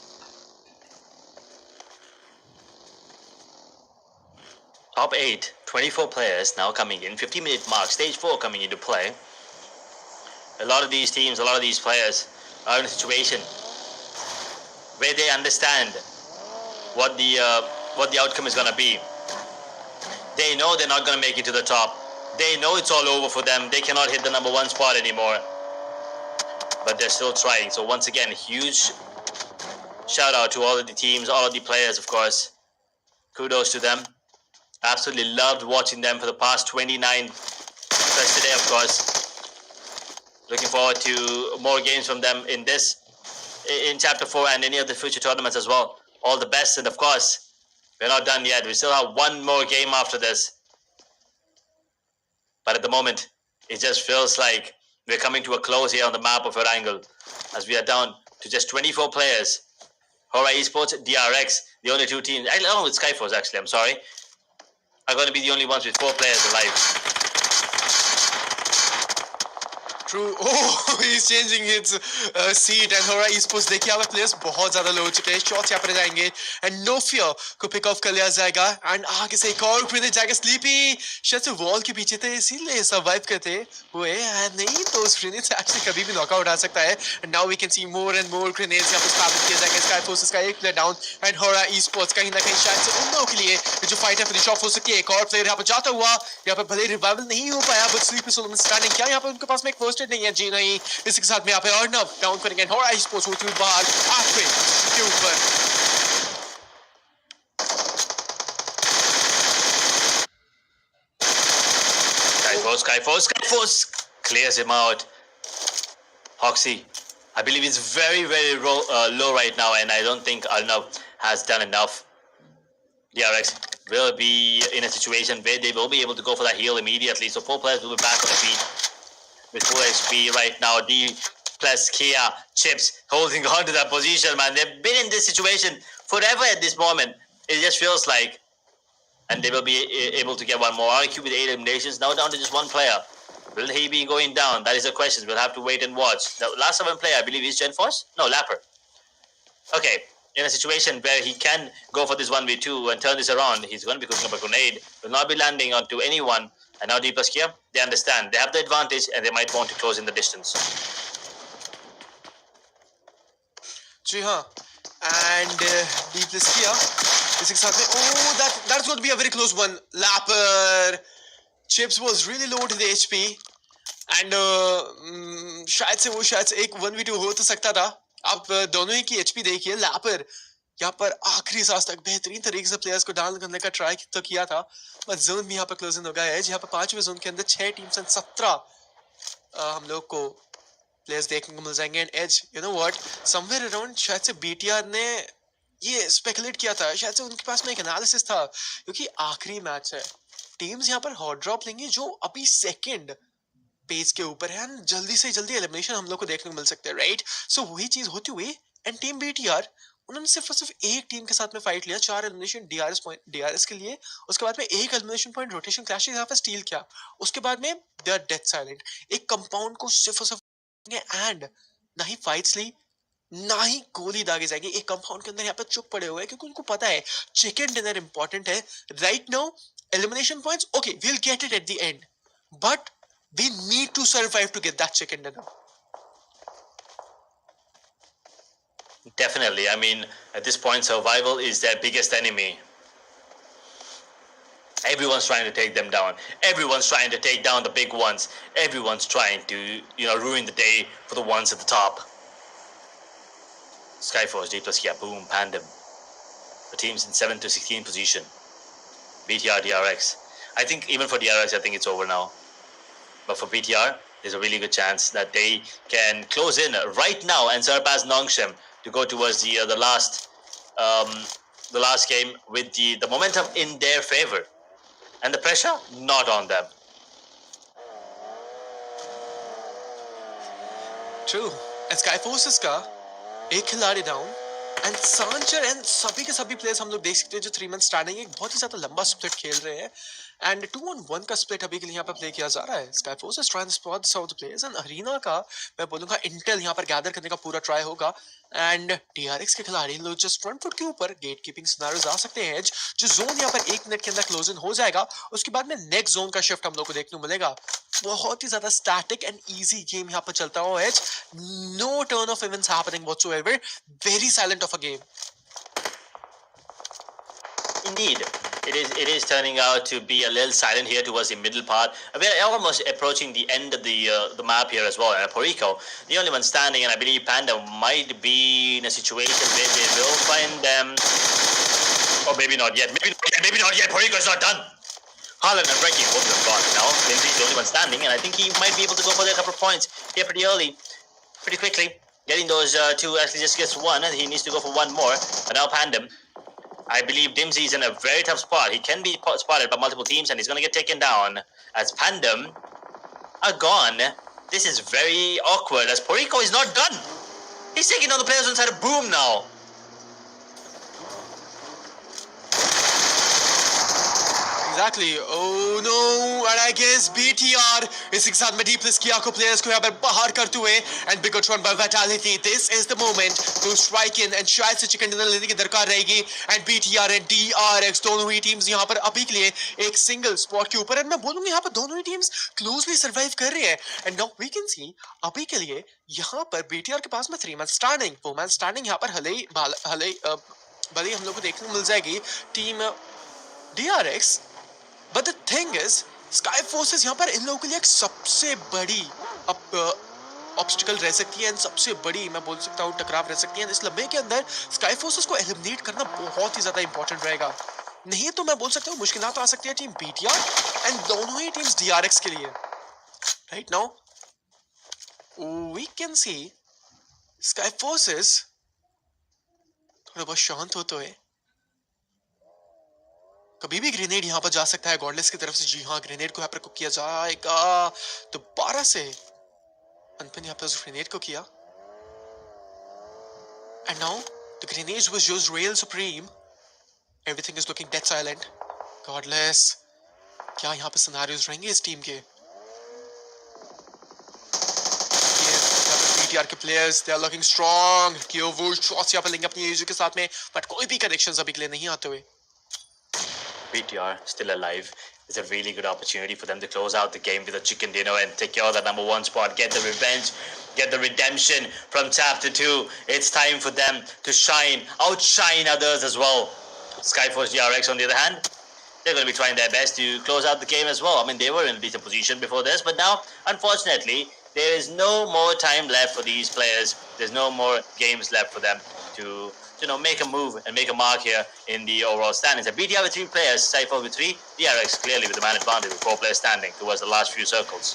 Top 8, 24 players now coming in. 50-minute mark, stage 4 coming into play. A lot of these teams, a lot of these players are in a situation where they understand what the outcome is going to be. They know they're not going to make it to the top. They know it's all over for them. They cannot hit the number 1 spot anymore. But they're still trying. So once again, huge shout out to all of the teams, all of the players, of course. Kudos to them. Absolutely loved watching them for the past 29 plus today, of course. Looking forward to more games from them in Chapter 4 and any of the future tournaments as well. All the best, and of course, we're not done yet. We still have 1 more game after this. But at the moment, it just feels like we're coming to a close here on the map of Erangel as we are down to just 24 players. Hora Esports, DRX, the only 2 teams, along with Skyforce actually, I'm sorry, are going to be the only ones with 4 players alive. True. Oh, he's changing his seat and Hora esports देखिए हमारे players बहुत ज़्यादा low हो चुके हैं. Shots यहाँ पर जाएंगे and no fear को pick off कर लिया जाएगा and आगे से एक और grenade जाएगा. Sleepy शायद से wall के पीछे थे इसीलिए survive करते हुए and नहीं तो उस grenade से actually कभी भी knockout आ सकता है. And now we can see more and more grenades यहाँ पर स्थापित किया जाएगा. Sky Forces का एक player down and Hora esports कहीं ना कहीं शायद से उन लोगों के लिए जो fight है finish off हो सकती है. एक और player यहाँ पर जाता हुआ यहाँ पर भले revival नहीं हो पाया but Sleepy Solomon standing क्या यहाँ पर उनके पास में एक first नहीं है जी नहीं इसी के साथ में यहाँ पे और ना डाउन करेंगे और आई स्पोर्ट्स होती हुई बाहर आखिर के ऊपर Skyforce clears him out. Hoxie, I believe he's very low right now and I don't think Arnav has done enough. DRX will be in a situation where they will be able to go for that heal immediately, so 4 players will be back on the feet with full HP right now. D plus Kia Chips holding on to that position, man. They've been in this situation forever at this moment. It just feels like. And they will be able to get one more. RQ with 8 eliminations, now down to just 1 player. Will he be going down? That is the question. We'll have to wait and watch. The last 7 player, I believe, is GenForce? No, Lapper. Okay, in a situation where he can go for this 1v2 and turn this around, he's going to be cooking up a grenade. Will not be landing onto anyone. And now D plus Kia, they understand. They have the advantage and they might want to close in the distance. जी हाँ and D plus Kia इसी के साथ में oh that's going to be a very close one. Lapper Chips was really low to the HP and शायद से एक 1v2 हो तो सकता था. आप दोनों ही की HP देखिए. लैपर यहाँ पर आखिरी सांस तक बेहतरीन तरीके से प्लेयर्स को डाउन करने का ट्राई तो किया था बट जोन भी यहाँ पर क्लोज इन हो गया है. यहाँ पर 5वें जोन के अंदर 6 टीम्स एंड 17 हम लोग को प्लेयर्स देखने को मिल जाएंगे. And as you know what somewhere around शायद से बीटीआर ने ये स्पेकुलेट किया था, शायद से उनके पास में एक एनालिसिस था क्योंकि आखिरी मैच है. टीम्स यहाँ पर हॉट ड्रॉप लेंगे जो अभी सेकंड पेज के ऊपर है. जल्दी से जल्दी एलिमिनेशन हम लोग को देखने को मिल सकते हैं राइट. सो वही चीज होती हुई एंड टीम बीटीआर उन्होंने सिर्फ और सिर्फ एक टीम के साथ में फाइट लिया. 4 एलिमिनेशन डीआरएस के लिए. उसके बाद में एक एलिमिनेशन पॉइंट रोटेशन क्लैशेस यहाँ पर स्टील किया. उसके बाद में दे आर डेड साइलेंट. एक कंपाउंड को सिर्फ और सिर्फ एंड ना ही फाइट्स ली ना ही गोली दागे जाएगी. एक कंपाउंड के अंदर यहाँ पर चुप पड़े हुए हैं क्योंकि उनको पता है चिकन डिनर इंपॉर्टेंट है right now. Elimination points okay we will get it at the end but we need to survive to get that chicken dinner. Definitely. I mean, at this point, survival is their biggest enemy. Everyone's trying to take them down. Everyone's trying to take down the big ones. Everyone's trying to, ruin the day for the ones at the top. Skyforce, D plus Kia, boom, Pandem. The team's in 7 to 16 position. BTR, DRX. I think even for DRX, I think it's over now. But for BTR, there's a really good chance that they can close in right now and surpass Nongshem to go towards the last game with the momentum in their favor and the pressure not on them. True. And Skyforces का एक खिलाड़ी down and सांचर and सभी के सभी players हम लोग देख सकते हैं जो 3 मंथ स्टार्टिंग एक बहुत ही ज्यादा लंबा स्प्लिट खेल रहे हैं एंड 2-on-1 का स्प्लिट अभी के लिए यहाँ पर प्ले किया जा रहा है. Skyforce is trying to spot some of the players and arena का मैं बोलूंगा इंटेल यहाँ पर गैदर करने का पूरा ट्राई होगा एंड डीआरएक्स के खिलाड़ी लोग जस्ट फ्रंट फुट के ऊपर गेट कीपिंग सिनेरियोस आ सकते हैं. जो जोन यहाँ पर 1 मिनट के अंदर क्लोज इन हो जाएगा उसके बाद में नेक्स्ट जोन का शिफ्ट हम लोग को देखने को मिलेगा. बहुत ही ज्यादा स्टैटिक एंड इजी गेम यहाँ पर चलता हुआ है. No turn of events happening whatsoever. Very silent of a game. Indeed, it is turning out to be a little silent here towards the middle part. We're almost approaching the end of the map here as well. And Porico, the only one standing, and I believe Panda might be in a situation where they will find them. Oh, maybe not yet. Maybe not yet. Porico is not done. Haaland and Frankie both have gone now. Lindsay's the only one standing, and I think he might be able to go for a couple of points here pretty early, pretty quickly. Getting those 2 actually just gets 1, and he needs to go for 1 more. But now Pandem, I believe Dimsy is in a very tough spot. He can be spotted by multiple teams, and he's going to get taken down as Pandem are gone. This is very awkward as Porico is not done. He's taking down the players inside a boom now. Exactly. Oh no, and I guess BTR इसी के साथ में डीपलेस किया को players को यहाँ पर बाहर करते हुए and Bigotron by Vitality. This is the moment to strike in and शायद से चिकन डिनर लेने की दरकार रहेगी and BTR and DRX दोनों ही टीम्स यहाँ पर अभी के लिए एक सिंगल स्पॉट के ऊपर, and मैं बोलूँगा यहाँ पर दोनों ही टीम्स क्लोजली सर्वाइव कर रही है and now we can see अभी के लिए यहाँ पर BTR के पास में 3 मैन स्टार्टिंग 4 मैन स्टार्टिंग यहाँ पर भले ही हम लोग को देखने को मिल जाएगी team DRX. But the thing is, Sky Forces यहाँ पर इन लोगों के लिए एक सबसे बड़ी ऑब्स्टिकल रह सकती है, सबसे बड़ी मैं बोल सकता हूँ टकराव रह सकती है। इस लम्बे के अंदर स्काई फोर्सेस को एलिमिनेट करना बहुत ही ज्यादा इंपॉर्टेंट रहेगा, नहीं तो मैं बोल सकता हूँ मुश्किलात आ सकती है टीम BTR एंड दोनों ही टीम्स DRX के लिए। Right now we can see Sky Forces थोड़ा बहुत शांत होते हुए, कभी भी ग्रेनेड यहाँ पर जा सकता है गॉडलेस की तरफ से। जी हाँ, ग्रेनेड को यहाँ पर कुक किया जाएगा दोबारा से। अनपिन यहाँ पर उस ग्रेनेड को किया and now the grenade was used real supreme. Everything is looking dead silent. Godless क्या यहाँ पे सिनेरियोस रहेंगे इस टीम के? BTR के players they are looking strong कि वो शॉट्स यहाँ पर लेंगे अपनी एज के साथ में, बट कोई भी कनेक्शंस अभी के लिए नहीं आते हुए। BTR still alive. It's a really good opportunity for them to close out the game with a chicken dinner and secure that #1 spot, get the revenge, get the redemption from chapter 2. It's time for them to shine, outshine others as well. Skyforce DRX on the other hand, they're going to be trying their best to close out the game as well. I mean, they were in a decent position before this, but now, unfortunately, there is no more time left for these players. There's no more games left for them to make a move and make a mark here in the overall standings. A BTR with 3 players, Cypher with 3, DRX clearly with the man advantage with 4 players standing towards the last few circles.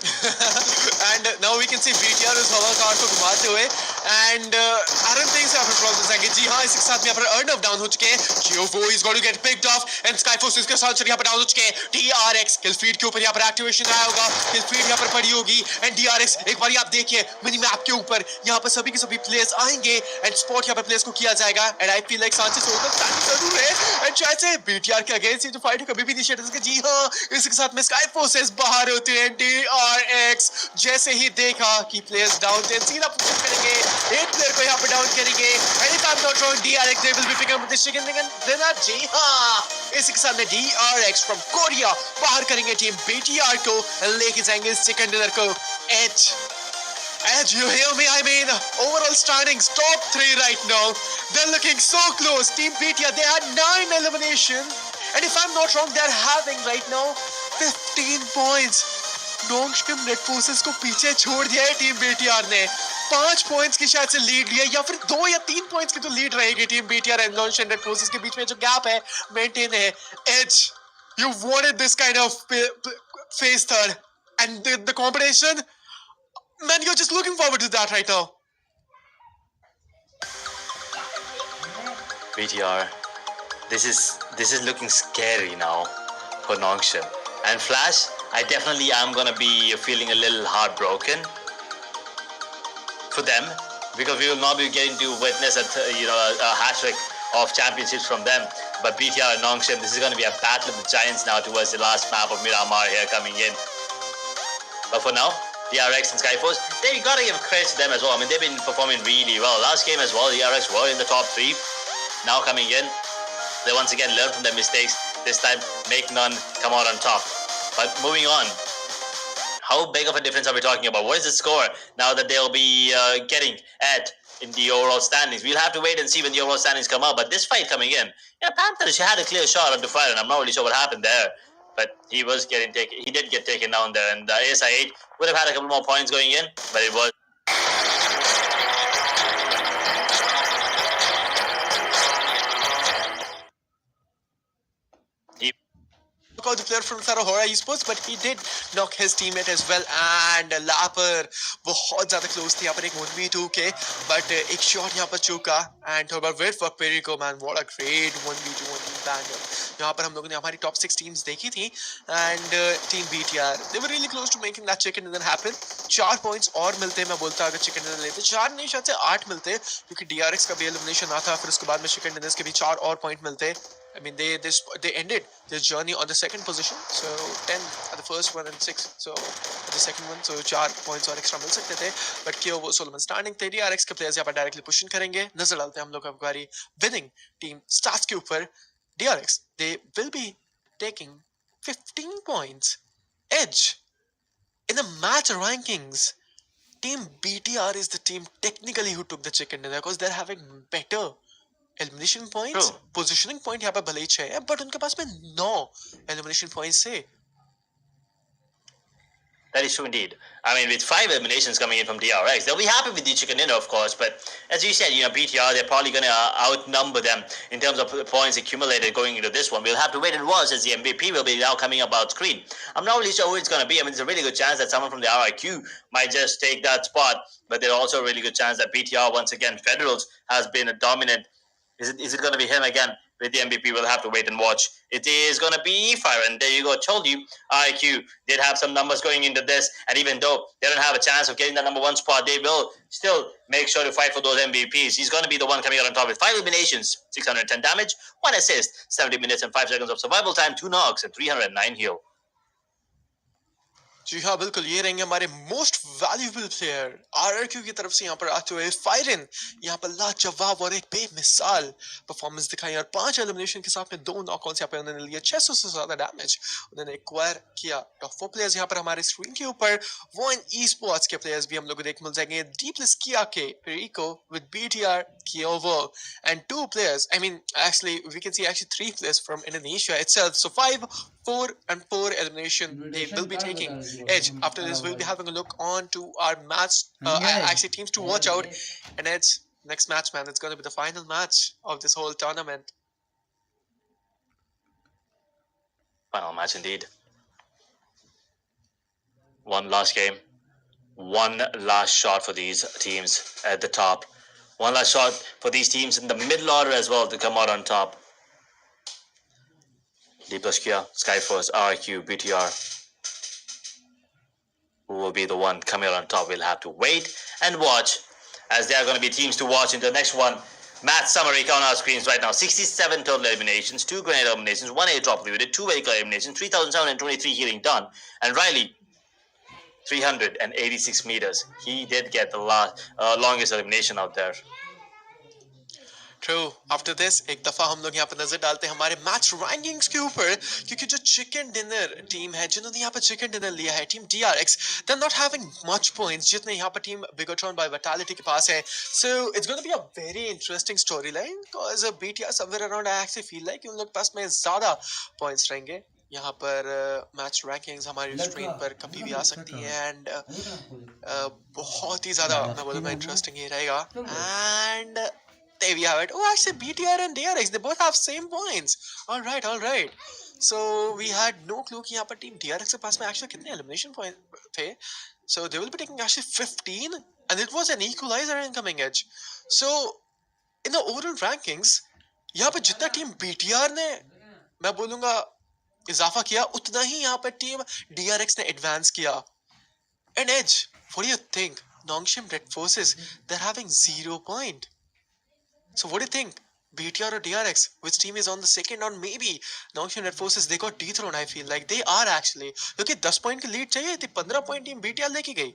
And now we can see BTR उस हवा car को घुमाते हुए and I don't think यहाँ पर problems आएंगे। जी हाँ, इसके साथ में यहाँ पर अर्न ऑफ डाउन हो चुके हैं। Kyovo is going to get picked off and Skyforce इसके साथ यहाँ पर डाउन हो चुके हैं। DRX किल फीड के ऊपर यहाँ पर एक्टिवेशन आया होगा, किल फीड यहाँ पर पड़ी होगी and DRX एक बार आप देखिए मिनी मैप के ऊपर यहाँ पर सभी के सभी प्लेयर्स आएंगे and स्पॉट यहाँ पर प्लेयर्स को किया जाएगा and I feel like सांचे से होकर जरूर है and शायद से BTR के अगेंस्ट ये जो फाइट कभी भी नहीं छेड़ सके। जी हाँ, इसके साथ में Skyforces बाहर होते हैं। DRX जैसे ही देखा कि प्लेयर्स डाउन थे सीधा पुश करेंगे, एक प्लेयर को यहाँ पे डाउन करेंगे and if I am not wrong DRX they will be picking up the chicken dinner. जी हाँ, इसी के साथ में DRX फ्रॉम कोरिया बाहर करेंगे टीम BTR को, लेके जाएंगे इस चिकन डिनर को। Edge, you hear me? I mean, overall standings, top 3 right now. They're looking so close. Team BTR, they had 9 elimination. And if I'm not wrong, they're having right now 15 points. Non Red forces को पीछे छोड़ दिया है team BTR ने। 5 points की शायद से lead लिया या फिर 2 या 3 पॉइंट्स की तो लीड रहेगी team BTR and Non Red Forces के बीच में जो गैप है मेंटेन है। As, you wanted this kind of face third and the competition, man, you're just looking forward to that right now. BTR, this is looking scary now for Nongshan and Flash. I definitely am gonna be feeling a little heartbroken for them because we will not be getting to witness a hat-trick of championships from them. But BTR and Nongshan, this is gonna be a battle of the giants now towards the last map of Miramar here coming in. But for now, DRX and Skyforce, they gotta give credit to them as well. I mean, they've been performing really well. Last game as well, DRX were in the top 3. Now coming in, they once again learn from their mistakes. This time, make none, come out on top. But moving on, how big of a difference are we talking about? What is the score now that they'll be getting at in the overall standings? We'll have to wait and see when the overall standings come out. But this fight coming in, Panther, she had a clear shot on Defile, and I'm not really sure what happened there. But he was getting taken. He did get taken down there, and ASI8 would have had a couple more points going in, but it was. Out the player from Sarahora Esports, but he did knock his teammate as well. And Lapper बहुत ज़्यादा close थी यहाँ पर एक 1v2 के, but एक shot यहाँ पर चूका and थोड़ा वेट फॉर पेरी को, man, what a great 1v2 banger. यहाँ पर हम लोगों ने हमारी टॉप 6 टीम्स देखी थी and team BTR they were really close to making that chicken dinner happen. 4 points और मिलते मैं बोलता अगर चिकन डिनर लेते 4 नहीं शायद से 8 मिलते क्योंकि DRX का भी एलिमिनेशन ना था फिर उसके बाद में चिकन डिनर्स के भी 4 और पॉइंट मिलते. I mean they ended their journey on the second position, so 10 at the first one and 6 so at the second one, so 4 points और extra मिल सकते थे but क्यों वो सोलोमन स्टैंडिंग थे. DRX के प्लेयर्स यहाँ पर डायरेक्टली पुशिंग करेंगे. नजर डालते हैं हम लोग अब हमारी विनिंग टीम स्टार्स के ऊपर. DRX they will be taking 15 points edge in the match rankings. Team BTR is the team technically who took the chicken dinner because they're having better elimination points. True. Positioning point यहाँ पे भले ही 6 है but उनके पास में 9 elimination points से. That is true indeed. I mean, with 5 eliminations coming in from DRX, they'll be happy with the chicken dinner, of course. But as you said, BTR, they're probably going to outnumber them in terms of points accumulated going into this one. We'll have to wait and watch as the MVP will be now coming up on screen. I'm not really sure who it's going to be. I mean, there's a really good chance that someone from the RIQ might just take that spot. But there's also a really good chance that BTR, once again, Federals, has been a dominant. Is it going to be him again with the MVP? We'll have to wait and watch. It is going to be Fire, and there you go. Told you, IQ did have some numbers going into this, and even though they don't have a chance of getting that number 1 spot, they will still make sure to fight for those MVPs. He's going to be the one coming out on top with 5 eliminations, 610 damage, 1 assist, 70 minutes and 5 seconds of survival time, 2 knocks, and 309 heal. जी हाँ बिल्कुल ये रहेंगे हमारे most valuable player RRQ की तरफ से यहाँ पर आते हुए फायरिन यहाँ पर लाजवाब और एक बेमिसाल परफॉर्मेंस दिखाई और 5 एलिमिनेशन के साथ में 2 नॉकआउट्स यहाँ पे उन्होंने लिए 600 से ज्यादा डैमेज उन्होंने एक्वायर किया. टॉप 4 प्लेयर्स यहाँ पर हमारे स्क्रीन के ऊपर वो इन ई स्पोर्ट्स के प्लेयर्स भी हम लोग को देख मिल जाएंगे. डीपलेस किया के रिको with BTR Kiovo and 2 players. I mean, actually, we can see actually 3 players from Indonesia itself. So 5, 4, and 4 elimination. They will be taking edge. After this, we'll be having a look on to our match. Actually, teams to watch out. And edge next match, man. It's going to be the final match of this whole tournament. Final match indeed. One last game. One last shot for these teams at the top. One last shot for these teams in the middle order as well to come out on top. Deeplaskia, Skyforce, RIQ, BTR. Who will be the one coming out on top? We'll have to wait and watch as there are going to be teams to watch in the next one. Match summary on our screens right now. 67 total eliminations, 2 grenade eliminations, 1 airdrop looted, 2 vehicle eliminations, 3,723 healing done. And Riley, 386 meters. He did get the longest elimination out there. True. After this, एक दफा हम लोग यहाँ पर नजर डालते हैं हमारे मैच रैंकिंग्स के ऊपर क्योंकि जो चिकन डिनर टीम है जिन्होंने यहाँ पर चिकन डिनर लिया है team DRX they're not having much points जितने यहाँ पर टीम Bigatron by Vitality के पास है. So it's going to be a very interesting storyline because BTR somewhere around I actually feel like उन लोग पास में ज्यादा points रहेंगे. यहाँ पर मैच रैंकिंग्स हमारी स्क्रीन पर कभी भी आ सकती है एंड बहुत ही ज्यादा मैं बोलूँगा इंटरेस्टिंग ये रहेगा. And there we have it. Oh, actually BTR and DRX they both have same points. All right. So we had no clue कि यहाँ पर टीम DRX के पास में actually कितने elimination points थे. So they will be taking actually 15 and it was an equalizer incoming edge. So in the overall rankings यहाँ पर जितना टीम BTR ने मैं बोलूँगा इजाफा किया उतना ही यहाँ पर टीम DRX ने एडवांस किया. And edge, what do you think? Nongshim Red Forces they're having 0 point. So what do you think? BTR or DRX? Which team is on the second or maybe Nongshim Red Forces they got dethroned I feel like they are actually क्योंकि 10 point की lead चाहिए थी 15 point team BTR लेके गई.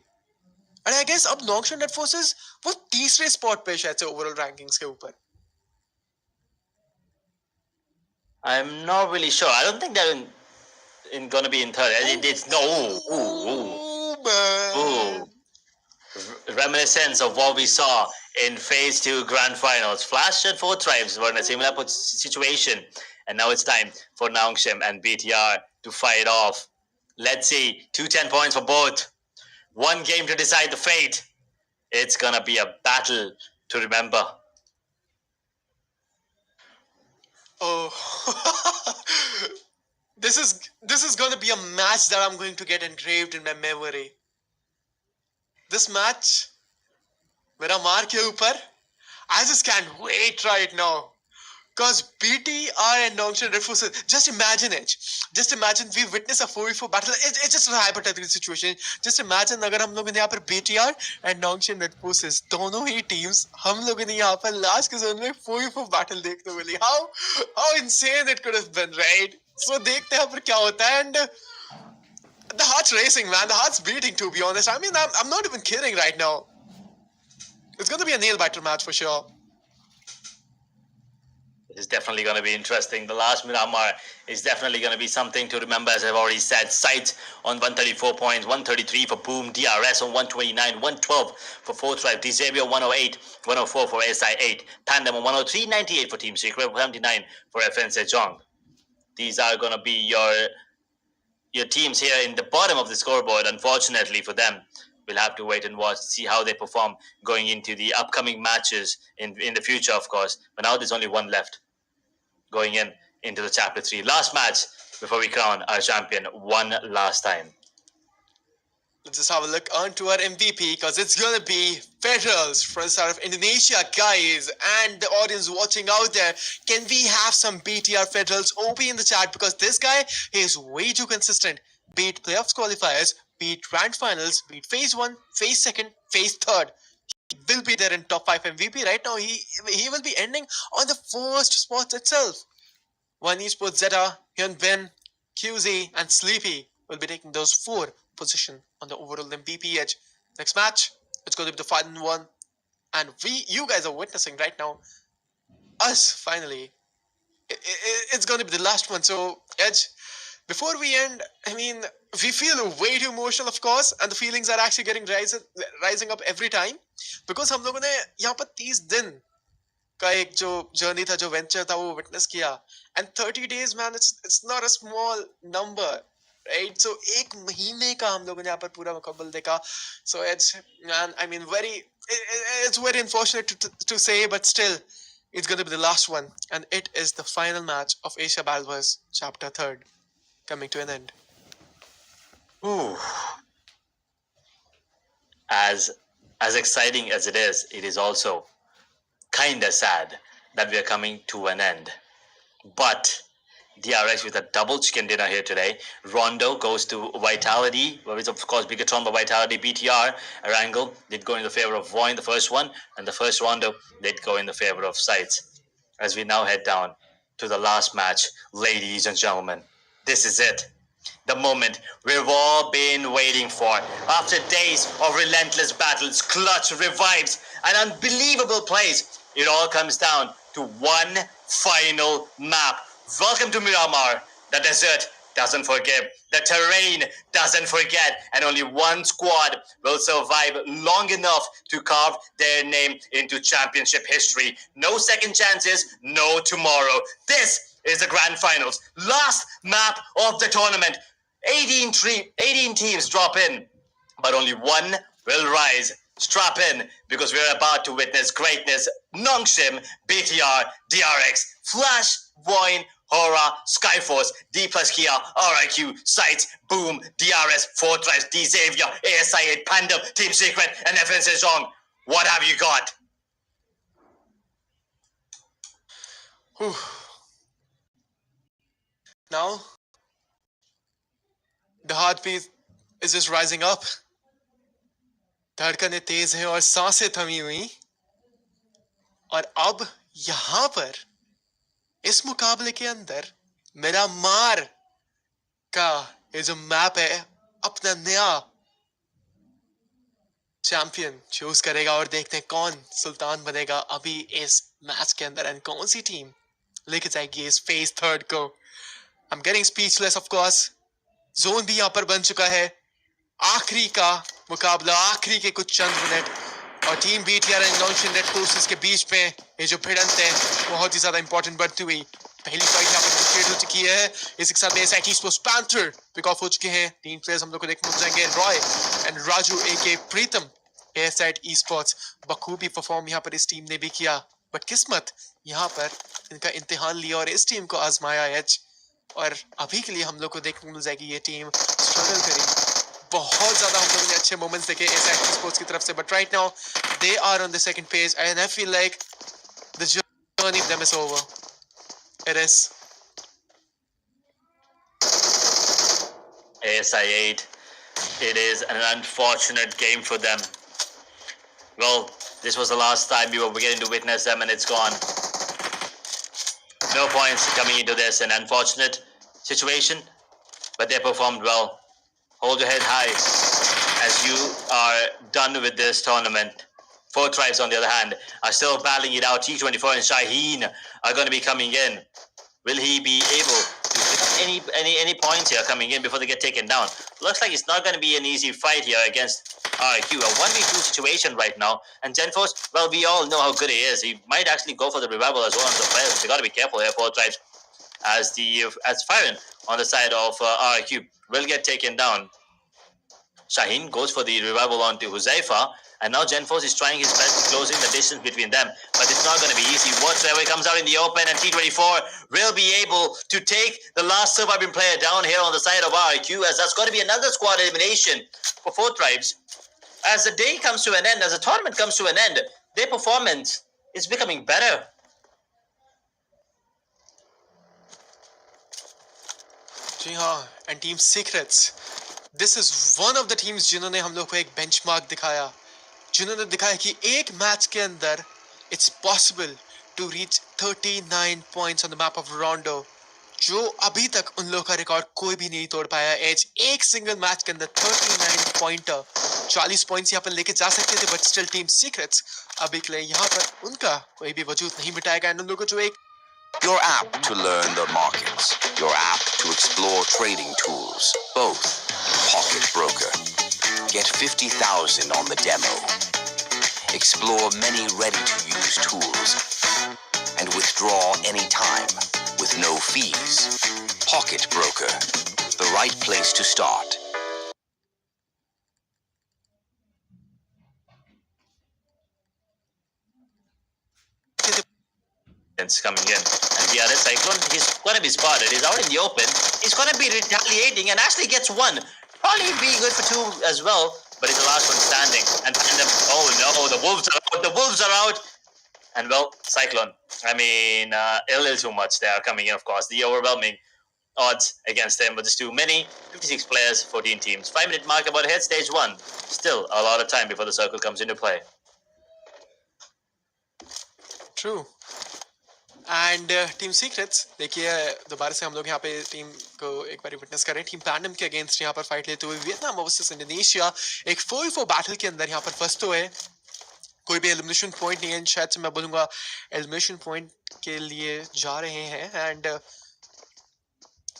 And I guess अब Nongshim Red Forces वो तीसरे spot पे शायद से ओवरऑल रैंकिंग्स के ऊपर. I'm not really sure. I don't think they're going to be in third. It's no. Ooh. Reminiscence of what we saw in Phase 2 Grand Finals. Flash and 4 Tribes were in a similar situation. And now it's time for Nongshim and BTR to fight off. Let's see. 210 points for both. One game to decide the fate. It's going to be a battle to remember. Oh. This is going to be a match that I'm going to get engraved in my memory. This match, मेरा मार के ऊपर, I just can't wait right now Because BTR and Nongshim Red Forces, just imagine it. Just imagine we witness a 4v4 battle. It's just a hypothetical situation. Just imagine अगर हम लोगों ने यहाँ पर BTR and Nongshim Red Forces दोनों ही teams हम लोगों ने यहाँ पर last के zone में 4v4 battle देखने को मिली. How insane it could have been, right? So देखते हैं यहाँ पर क्या होता है. And the heart's racing, man. The heart's beating, to be honest. I mean, I'm not even kidding right now. It's going to be a nail-biter match for sure. It's definitely going to be interesting. The last Miramar is definitely going to be something to remember, as I've already said. Sights on 134 points, 133 for Boom, DRS on 129, 112 for Fourth Drive, Xavier 108, 104 for SI8, Pandem on 103, 98 for Team Secret, 79 for FN Sejong. These are going to be your teams here in the bottom of the scoreboard. Unfortunately for them, we'll have to wait and watch, see how they perform going into the upcoming matches in the future, of course. But now there's only one left going into the Chapter 3. Last match before we crown our champion one last time. Let's just have a look onto our MVP, because it's going to be Federals from the side of Indonesia, guys. And the audience watching out there, can we have some BTR Federals OP in the chat? Because this guy, he is way too consistent. Beat playoffs qualifiers, beat ranked finals, beat phase 1, phase 2nd, phase 3rd. He will be there in top 5 MVP. Right now, he will be ending on the first spot itself. One Esports Zeta, Hyun Bin, QZ, and Sleepy will be taking those 4 position on the overall MVP edge. Next match, it's going to be the final one, and you guys are witnessing right now us finally. It's going to be the last one. So Edge, before we end, I mean, we feel way too emotional, of course, and the feelings are actually getting rising up every time, because हम लोगों ने यहाँ पर 30 दिन का एक जो journey था, जो वेंचर था, वो विटनेस किया. And 30 days, man, it's not a small number. Right, so एक महीने का हम लोगों ने यहाँ पर पूरा मुकाबला देखा. So it's, man, I mean, it's very unfortunate to say, but still, it's going to be the last one, and it is the final match of Asia Battleverse Chapter 3rd coming to an end. Ooh. As exciting as it is also kinda sad that we are coming to an end. But DRX with a double chicken dinner here today. Rondo goes to Vitality, which of course Bigatron by Vitality. BTR, Erangel did go in the favor of Void, the first one, and the first Rondo did go in the favor of Sights. As we now head down to the last match, ladies and gentlemen, this is it. The moment we've all been waiting for. After days of relentless battles, clutch revives, and unbelievable plays, it all comes down to one final map. Welcome to Miramar. The desert doesn't forgive. The terrain doesn't forget. And only one squad will survive long enough to carve their name into championship history. No second chances, no tomorrow. This is the grand finals. Last map of the tournament. 18 teams drop in, but only one will rise. Strap in, because we're about to witness greatness. Nongshim, BTR, DRX, Flash, Void, Hora, Skyforce, D plus Kia, RIQ, Sights, Boom, DRS, Fortress, D Xavier, ASI8, Pandem, Team Secret, and FN Sejong. What have you got? Whew. Now, the heartbeat is just rising up. धड़कनें तेज हैं और सांसें थमी हुई. और अब यहाँ पर इस मुकाबले के अंदर मेरा मार का ये जो मैप है, अपना नया चैंपियन चूज करेगा, और देखते हैं कौन सुल्तान बनेगा अभी इस मैच के अंदर, एंड कौन सी टीम लेके जाएगी इस फेज 3rd को. I'm getting speechless, of course. Zone भी यहाँ पर बन चुका है. आखिरी का मुकाबला, आखिरी के कुछ चंद मिनट, और team BTR and Nongshim Red Forces के बीच में ये जो भिड़ंत है बहुत ही ज्यादा इंपॉर्टेंट बढ़ती हुई. पहली फाइट यहाँ पर इनिशिएट हो चुकी है. इसके साथ में SIT Sports Panther pick off हो चुके हैं. 3 प्लेयर्स हम लोग को देखने मिल जाएंगे. Roy and Raju AK Pritam. ASIT esports बखूबी परफॉर्म यहाँ पर इस टीम ने भी किया, बट किस्मत यहाँ पर इनका इम्तिहान लिया और इस टीम को आजमाया एज. और अभी के लिए हम लोग को देखने मिल जाएगी ये टीम स्ट्रगल करेगी. बहुत ज्यादा हम लोगों ने अच्छे मोमेंट्स देखे SIT स्पोर्ट्स की तरफ से, but right now they are on the second page, and I feel like the journey of them is over. It is. ASI 8. It is an unfortunate game for them. Well, this was the last time we were getting to witness them, and it's gone. No points coming into this, an unfortunate situation, but they performed well. Hold your head high as you are done with this tournament. 4 tribes, on the other hand, are still battling it out. T24 and Shaheen are going to be coming in. Will he be able to pick up any points here coming in before they get taken down? Looks like it's not going to be an easy fight here against RQ. A 1v2 situation right now. And Genforce, well, we all know how good he is. He might actually go for the revival as well on the players. They got to be careful here, 4 tribes. As Firen on the side of RQ will get taken down. Shaheen goes for the revival onto Huzaifa, and now Genforce is trying his best to closing the distance between them, but it's not going to be easy whatsoever. Comes out in the open, and T24 will be able to take the last surviving player down here on the side of RQ, as that's going to be another squad elimination for 4 tribes. As the day comes to an end, as the tournament comes to an end, their performance is becoming better. जी हाँ, and Team Secrets. This is one of the teams जिन्होंने हम लोग को एक benchmark दिखाया, जिन्होंने दिखाया कि एक मैच के अंदर it's possible to reach 39 points on the map of Rondo, जो अभी तक उन लोगों का रिकॉर्ड कोई भी नहीं तोड़ पाया. एज एक सिंगल मैच के अंदर 39 पॉइंटर, 40 पॉइंट्स यहाँ पर लेके जा सकते थे, बट स्टिल टीम सीक्रेट्स अभी के लिए यहाँ पर उनका कोई भी वजूद नहीं मिटाएगा. एंड उन लोगों को जो एक Your app to learn the markets. Your app to explore trading tools. Both. Pocket Broker. Get 50,000 on the demo. Explore many ready-to-use tools. And withdraw anytime with no fees. Pocket Broker. The right place to start. Coming in, and the other Cyclone, he's going to be spotted. He's out in the open. He's going to be retaliating and actually gets 1. Probably be good for 2 as well, but he's the last one standing. And oh no, the Wolves are out. The Wolves are out. And well, Cyclone, I mean, a little too much there coming in, of course. The overwhelming odds against him, but there's too many. 56 players, 14 teams. 5-minute mark about ahead, stage 1. Still a lot of time before the circle comes into play. True. And team secrets देखिए, दोबारा से हम लोग यहाँ पे team को एक बार witness करें. टीम पैंडम के अगेंस्ट यहाँ पर फाइट लेते हुए वियतनाम वर्सेस इंडोनेशिया एक 4v4 बैटल के अंदर यहाँ पर फर्स्ट हुए. कोई भी एलिमिनेशन पॉइंट नहीं है, शायद से मैं बोलूँगा एलिमिनेशन पॉइंट के लिए जा रहे हैं. And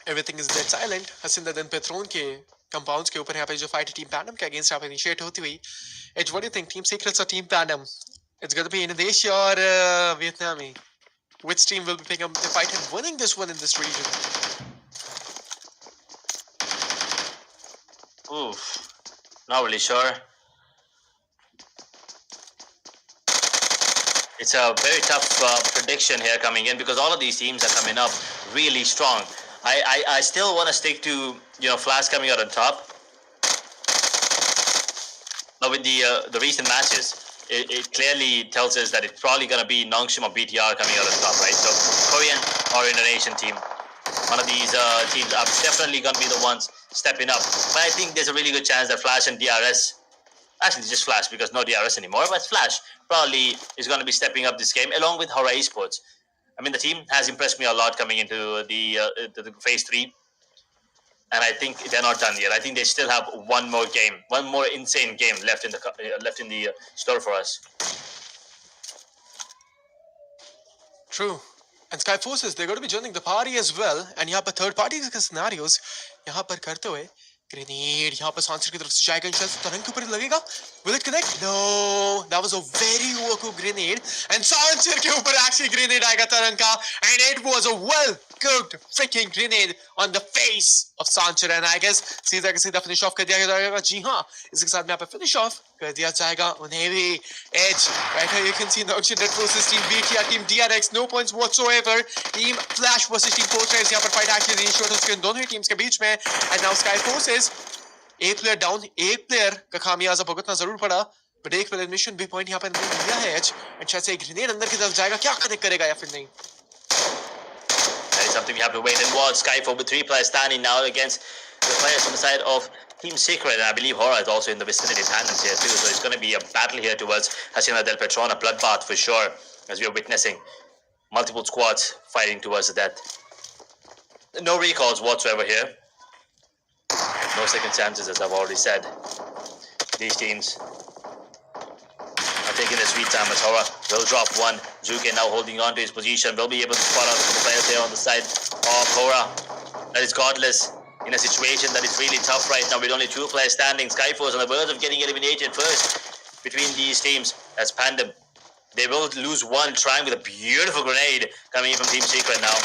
everything is dead silent. Hacienda del Patron के कंपाउंड्स के ऊपर यहाँ पे जो फाइट टीम पैंडम के अगेंस्ट यहाँ पे इनिशिएट होती हुई. As what do you think, team Secrets और टीम पैंडम, इट्स गोना बी इंडोनेशिया और Vietnamese? Which team will be picking up the fight and winning this one in this region? Oof, not really sure. It's a very tough prediction here coming in, because all of these teams are coming up really strong. I still want to stick to, Flash coming out on top. But with the recent matches, it clearly tells us that it's probably going to be Nongshim or BTR coming out on top, right? So Korean or Indonesian team, one of these teams are definitely going to be the ones stepping up. But I think there's a really good chance that Flash and DRS, actually just Flash because no DRS anymore, but Flash probably is going to be stepping up this game along with Hora Esports. I mean, the team has impressed me a lot coming into the phase 3. And I think they're not done yet. I think they still have one more insane game left in the store for us. True. And Sky Forces, they're going to be joining the party as well. And यहाँ पर third parties के scenarios यहाँ पर करते हुए grenade यहाँ पर सांसर की तरफ से जाएगा, इंशाल्लाह तरंग के ऊपर लगेगा. Will it connect? No, that was a very overcooked grenade. And Sansar के ऊपर actually grenade आएगा तरंग का, and it was a well cooked freaking grenade on the face of Sancher, and I guess सीधा के सीधा finish off कर दिया जाएगा. जी हाँ, इसके साथ में यहाँ पे finish off कर दिया जाएगा उन्हें भी. Edge right here, you can see Nongshim Red versus Team BTR, Team DRX, no points whatsoever. Team Flash versus Team Fortress, यहाँ पर fight actually initiate हो चुकी है दोनों ही teams के बीच में. And now Sky Forces एक player down, एक player का खामियाजा भुगतना जरूर पड़ा, but एक elimination भी point यहाँ पर लिया है Edge, and शायद से एक grenade अंदर की तरफ जाएगा, क्या कनेक्ट करेगा या फिर नहीं. something we have to wait and watch. Skyfall with 3 players standing now against the players on the side of Team Secret, and I believe Hora is also in the vicinity of Tandems here too, so it's going to be a battle here towards Hacienda del Petron, a bloodbath for sure, as we are witnessing multiple squads fighting towards the death. No recalls whatsoever here. No second chances, as I've already said. These teams are taking their sweet time as Hora will drop one. Zuke now holding on to his position, will be able to spot out the players there on the side of Hora. That is godless in a situation that is really tough right now with only 2 players standing. Skyforce on the verge of getting eliminated first between these teams. That's Pandem. They will lose one, trying with a beautiful grenade coming in from Team Secret now.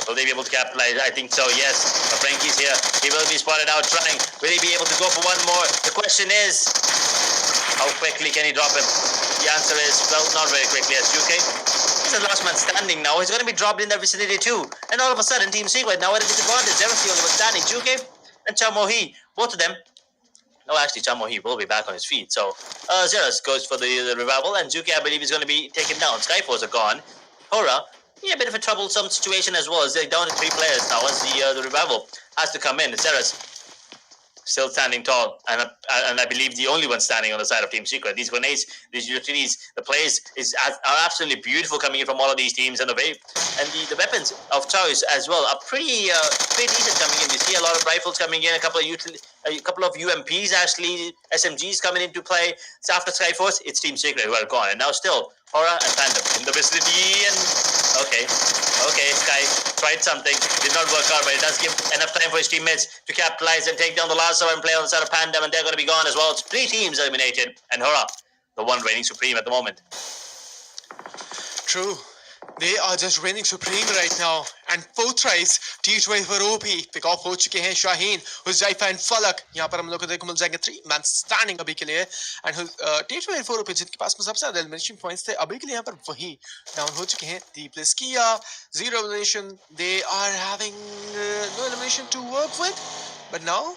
Will they be able to capitalize? I think so, yes. Frankie's here. He will be spotted out trying. Will he be able to go for one more? The question is, how quickly can he drop him? The answer is, well, not very quickly, as UK. He's the last man standing now. He's going to be dropped in that vicinity too. And all of a sudden, Team Secret now at a disadvantage. Zeros the only one standing. Juke and Chamohi, both of them. No, actually, Chamohi will be back on his feet. So, Zeros goes for the revival, and Juke, I believe, is going to be taken down. Skyforce are gone. Hora, yeah, a bit of a troublesome situation as well, as they're down to 3 players now, as the revival has to come in. Zeros still standing tall, and I believe the only one standing on the side of Team Secret. These grenades, these utilities, the plays are absolutely beautiful coming in from all of these teams, and the weapons of choice as well are pretty decent coming in. You see a lot of rifles coming in, a couple of UMPs, actually SMGs coming into play. So after Skyforce, it's Team Secret who are gone, and now still Hora and Phantom in the vicinity. And okay, Sky tried something, did not work out, but it does give enough time for his teammates to capitalize and take down the last and play on the side of Pandem, and they're going to be gone as well. It's 3 teams eliminated, and Hora, the one reigning supreme at the moment. True. They are just reigning supreme right now. And 4 tries, T12 for OP. Pick off हो चुके हैं Shaheen, Huzaifa and Falak. यहाँ पर हम लोग को देखो मिल जाएंगे 3 man standing अभी के लिए. And T12 for OP जिनके पास में सबसे ज़्यादा elimination points थे, अभी के लिए यहाँ पर वही down हो चुके हैं. Deep Liskia, 0 elimination. They are having no elimination to work with. But now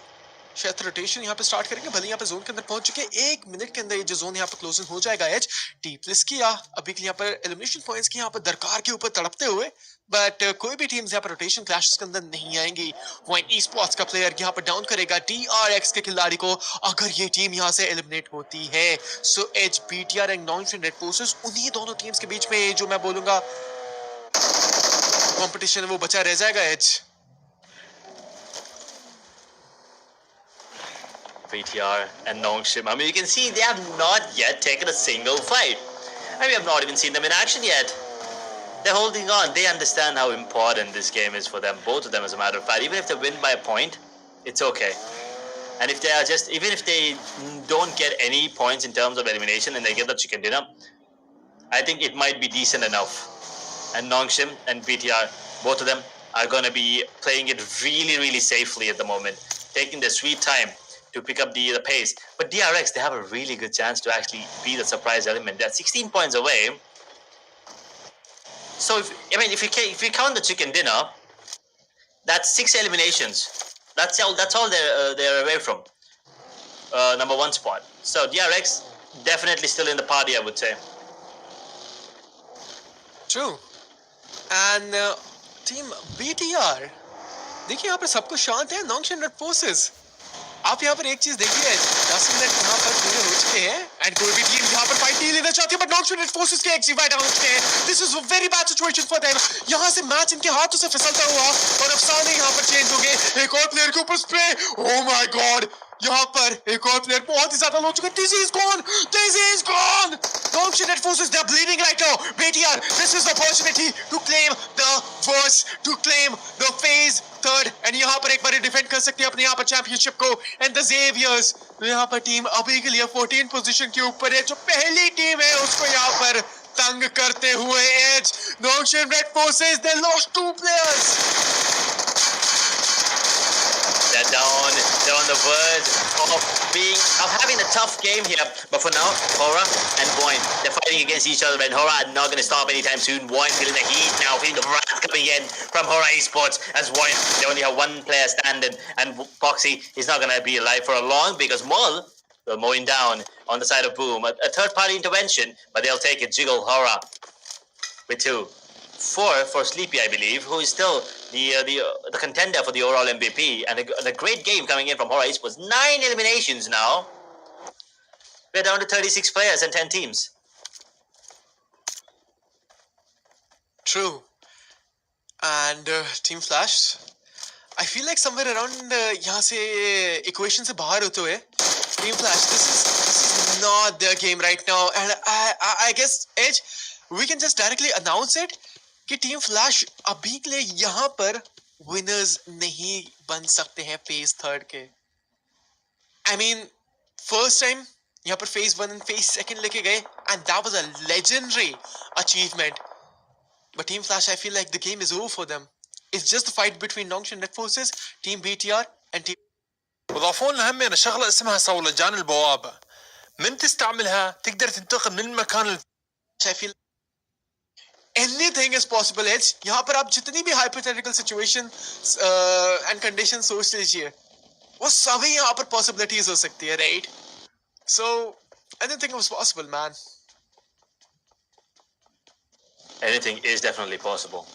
शायद रोटेशन यहाँ पे स्टार्ट करेंगे. भले यहाँ पे जोन के अंदर पहुंच चुके हैं. 1 मिनट के अंदर ये जो जोन यहाँ पे क्लोजिंग हो जाएगा. एज टीपलेस किया अभी के लिए यहाँ पर एलिमिनेशन पॉइंट्स की यहाँ पर दरकार के ऊपर तड़पते हुए, बट कोई भी टीम्स यहाँ पर रोटेशन क्लैशेस के अंदर नहीं आएंगी. पॉइंट ई स्पोर्ट्स का प्लेयर यहाँ पर डाउन करेगा DRX के खिलाड़ी को अगर ये टीम यहाँ से एलिमिनेट होती है. So as BTR and Non Red Forces, उन्हीं दोनों टीम्स के बीच में जो मैं बोलूंगा कॉम्पिटिशन वो बचा रह जाएगा. As BTR and Nongshim. I mean, you can see they have not yet taken a single fight. I mean, we have not even seen them in action yet. They're holding on. They understand how important this game is for them, both of them, as a matter of fact. Even if they win by a point, it's okay. And if they are just, even if they don't get any points in terms of elimination and they get the chicken dinner, I think it might be decent enough. And Nongshim and BTR, both of them are going to be playing it really, really safely at the moment, taking their sweet time to pick up the pace. But DRX, they have a really good chance to actually be the surprise element. They're 16 points away. So, if you count the chicken dinner, that's 6 eliminations. That's all they're away from number 1 spot. So DRX definitely still in the party, I would say. True. And team BTR, देखिए यहाँ पर सब कुछ शांत है. नॉन्गशन red forces, आप यहाँ पर एक चीज देखिए, 10 मिनट यहाँ पर पूरे हो चुके हैं एंड कोई भी टीम यहाँ पर फाइट नहीं लेना चाहती है, बट नॉन्गशन रेड फोर्सेस के एक्सी फाइट हो चुके हैं. This is a very bad situation for them. यहाँ से मैच इनके हाथों से फिसलता हुआ और अफसाने यहाँ पर चेंज हो गए. एक और प्लेयर के ऊपर स्प्रे. ओह माय गॉड, यहाँ पर एक और प्लेयर बहुत ही ज्यादा लो चुका है. This is gone. This is gone. Nongshim Red Forces, they're bleeding right now. BTR, this is the opportunity to claim the first, to claim the phase 3rd, and यहाँ पर एक बार डिफेंड कर सकते हैं अपने यहाँ पर चैंपियनशिप को. एंड द जेवियर्स, यहाँ पर टीम अभी के लिए 14 पोजीशन के ऊपर है. जो पहली टीम है उसको यहाँ पर तंग करते हुए as Nongshim Red Forces, they lost 2 players. They're down. They're on the verge of having a tough game here. But for now, Hora and Boyne, they're fighting against each other, and Hora are not going to stop anytime soon. Boyne feeling the heat now, feeling the wrath coming in from Hora Esports as Boyne, they only have 1 player standing, and Poxy is not going to be alive for a long because Maul will mowing down on the side of Boom. A third-party intervention, but they'll take it. Jiggle Hora with 2. 4 for Sleepy, I believe, who is still the contender for the overall MVP, and a great game coming in from Horror Esports. 9 eliminations now. We're down to 36 players and 10 teams. True. And Team Flash, I feel like somewhere around यहाँ से equation से बाहर होते हुए Team Flash, this is not their game right now, and I guess Edge, we can just directly announce it कि Team Flash अभी के लिए यहाँ पर winners नहीं बन सकते हैं phase 3 के. I mean, first time यहाँ पर phase 1 and phase 2 लेके गए, and that was a legendary achievement. But Team Flash, I feel like the game is over for them. It's just the fight between Nongshan Net Forces, Team BTR, and Team. وضافوا لنا همنا شغله اسمها صولجان البوابه. من تستعملها تقدر تنتقل من مكان I feel anything is possible. Edge. यहाँ पर आप जितनी भी hypothetical situation and conditions सोच लीजिए, वो सभी यहाँ पर possibilities हो सकती है, right? So anything was possible, man. Anything is definitely possible.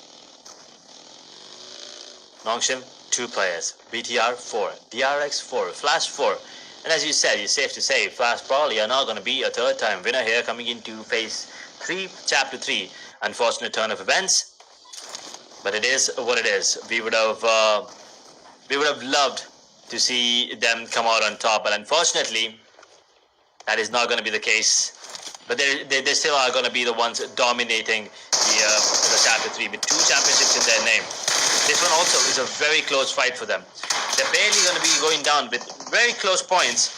Nongshim, 2 players. BTR, 4. DRX, 4. Flash, 4. And as you said, it's safe to say Flash probably are not going to be a third-time winner here coming into phase 3, chapter 3. Unfortunate turn of events, but it is what it is. We would have loved to see them come out on top, but unfortunately, that is not going to be the case. But they still are going to be the ones dominating the chapter 3 with 2 championships in their name. This one also is a very close fight for them. They're barely going to be going down with very close points.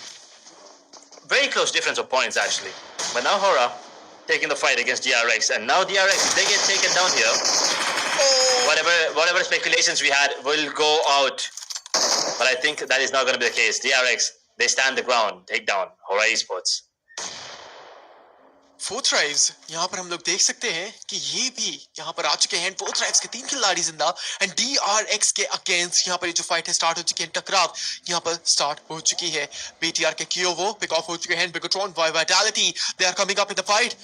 Very close difference of points, actually. But now Hora taking the fight against DRX. And now DRX, if they get taken down here, whatever speculations we had will go out. But I think that is not going to be the case. DRX, they stand the ground. Take down Hora Esports. 4 tribes यहाँ पर हम लोग देख सकते हैं कि ये भी यहाँ पर आ चुके हैं. 4 tribes के 3 खिलाड़ी जिंदा, एंड DRX के अगेंस्ट यहाँ पर ये जो फाइट है स्टार्ट हो चुकी है. टकराव यहाँ पर स्टार्ट हो चुकी है. BTR के कियोवो पिक ऑफ हो चुके हैं. बिगोट्रॉन Vitality, they are coming up in the fight.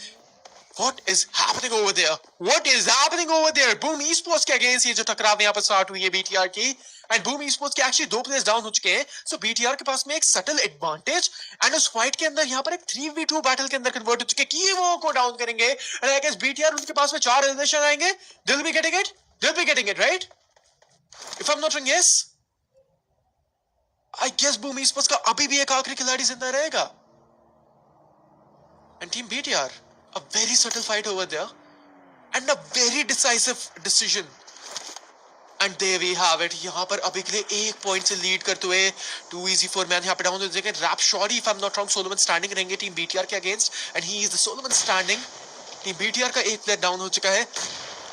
What is happening over there? What is happening over there? Boom Esports के अगेंस्ट ये जो टकराव यहाँ पर स्टार्ट हुई है BTR की, एंड Boom Esports के एक्चुअली 2 प्लेयर्स डाउन हो चुके हैं. सो BTR के पास में एक सटल एडवांटेज, एंड उस फाइट के अंदर यहाँ पर एक 3v2 बैटल के अंदर कन्वर्ट हो चुके हैं कि वो को डाउन करेंगे. एंड आई गेस BTR उनके पास में 4 एलिमिनेशन आएंगे. They'll be getting it. They'll be getting it, right? If I'm not wrong, yes. I guess Boom Esports का अभी भी एक आखिरी खिलाड़ी जिंदा रहेगा. And Team BTR, a very subtle fight over there, and a very decisive decision. And there we have it. यहाँ पर अभी के लिए 1 पॉइंट से लीड करते हुए 2 easy for man यहाँ पे डाउन हो जाएंगे. रैप sorry, if I'm not wrong, Solomon standing रहेंगे टीम BTR के against, and he is the Solomon standing. Team BTR का 1 प्लेयर डाउन हो चुका है.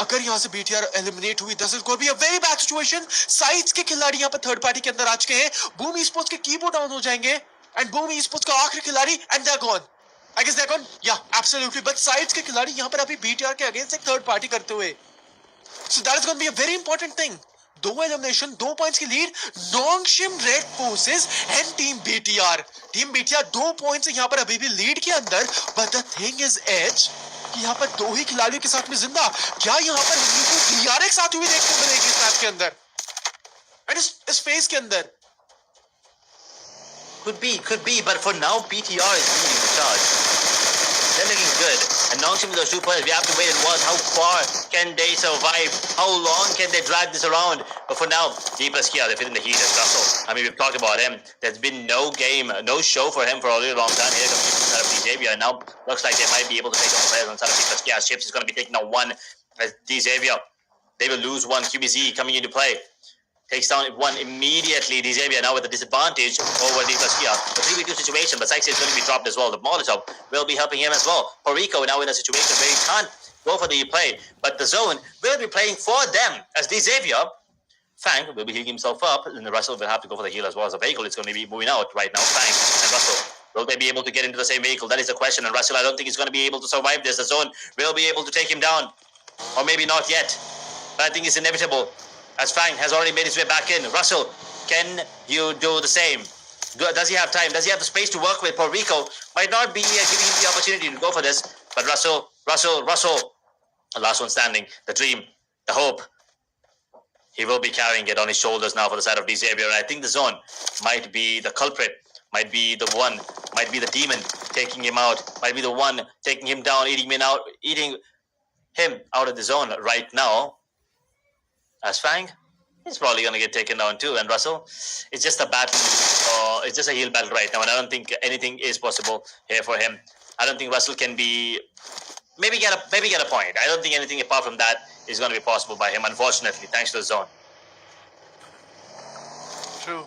अगर यहाँ से BTR एलिमिनेट हुई, this is going to be a very bad situation. Sides के खिलाड़ी यहाँ पर थर्ड पार्टी के अंदर आ चुके हैं. Boom Esports के कीबोर्ड डाउन हो जाएंगे, and Boom Esports का आखिरी खिलाड़ी, and they're gone. I guess they're gone. Yeah, absolutely. But sides के खिलाड़ी यहाँ पर अभी BTR के अगेंस्ट एक थर्ड पार्टी करते हुए. So that is going to be a very important thing. 2 elimination, 2 points की lead. Nongshim Red Forces and Team BTR. Team BTR 2 points यहाँ पर अभी भी लीड के अंदर. But the thing is, Edge, कि यहाँ पर 2 ही खिलाड़ियों के साथ में जिंदा. क्या यहाँ पर हम लोग को DRX आती हुई देखने को मिलेगी इस मैच के अंदर? And इस फेज के अंदर? Could be, but for now, BTR is leading the charge. They're looking good. And Nongshim with those 2 players, we have to wait and watch how far can they survive. How long can they drag this around? But for now, D plus Kia, they're feeling the heat as Russell. I mean, we've talked about him. There's been no game, no show for him for a really long time. Here comes inside of Xavier. And now looks like they might be able to take on the players on side of D plus Kia. Ships is going to be taking out 1 as D Xavier. They will lose 1. QBZ coming into play. Takes down 1 immediately. Xavier now with a disadvantage over the Kia. The 3v2 situation, but Sykes is going to be dropped as well. The Molotov will be helping him as well. Porico now in a situation where he can't go for the play, but the zone will be playing for them as Xavier. Fang will be healing himself up, and the Russell will have to go for the heal as well as the vehicle. It's going to be moving out right now. Fang and Russell. Will they be able to get into the same vehicle? That is the question. And Russell, I don't think he's going to be able to survive this. The zone will be able to take him down. Or maybe not yet. But I think it's inevitable. As Fang has already made his way back in. Russell, can you do the same? Does he have time? Does he have the space to work with? Puerto Rico might not be giving him the opportunity to go for this. But Russell. The last one standing, the dream, the hope. He will be carrying it on his shoulders now for the side of D Xavier. And I think the zone might be the culprit, might be the one, might be the demon taking him out, might be the one taking him down, eating him out of the zone right now. As Fang, he's probably going to get taken down too. And Russell, it's just a battle, it's just a heel battle right now. And I don't think anything is possible here for him. I don't think Russell can be, maybe get a point. I don't think anything apart from that is going to be possible by him, unfortunately, thanks to the zone. True.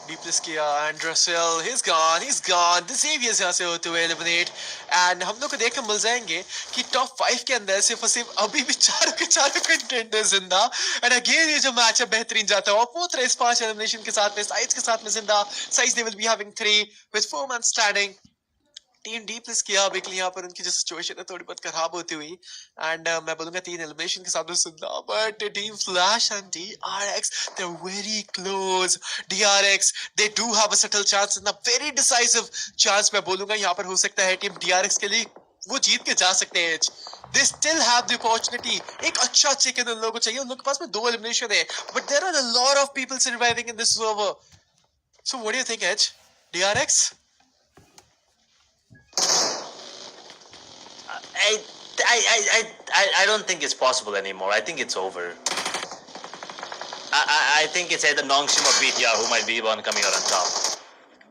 Deepless किया and Russell, he's gone. The Xavier's यहाँ से होते हुए eliminate and हम लोग को देखकर मिल जाएंगे कि top 5 के अंदर सिर्फ और सिर्फ अभी भी चारों के contenders जिंदा and again ये जो मैच है बेहतरीन जाता है और 4th race 5 elimination के साथ में Sides के साथ में जिंदा Sides they will be having 3 with 4 men standing. Team डीप्लेस किया बेसिकली यहाँ पर उनकी जो सिचुएशन है थोड़ी बहुत खराब होती हुई एंड मैं बोलूंगा 3 एलिमिनेशन के साथ में सुनना but team Flash and DRX they are very close DRX they do have a subtle chance in a very decisive chance मैं बोलूंगा यहाँ पर हो सकता है टीम DRX के लिए वो जीत के जा सकते हैं they still have the opportunity एक अच्छा चिकन उन लोगों को चाहिए उन लोगों के पास में 2 एलिमिनेशन है but there are a lot of people surviving in this server so what do you think Edge DRX I don't think it's possible anymore. I think it's over. I think it's either Nongshim or BTR who might be the one coming out on top.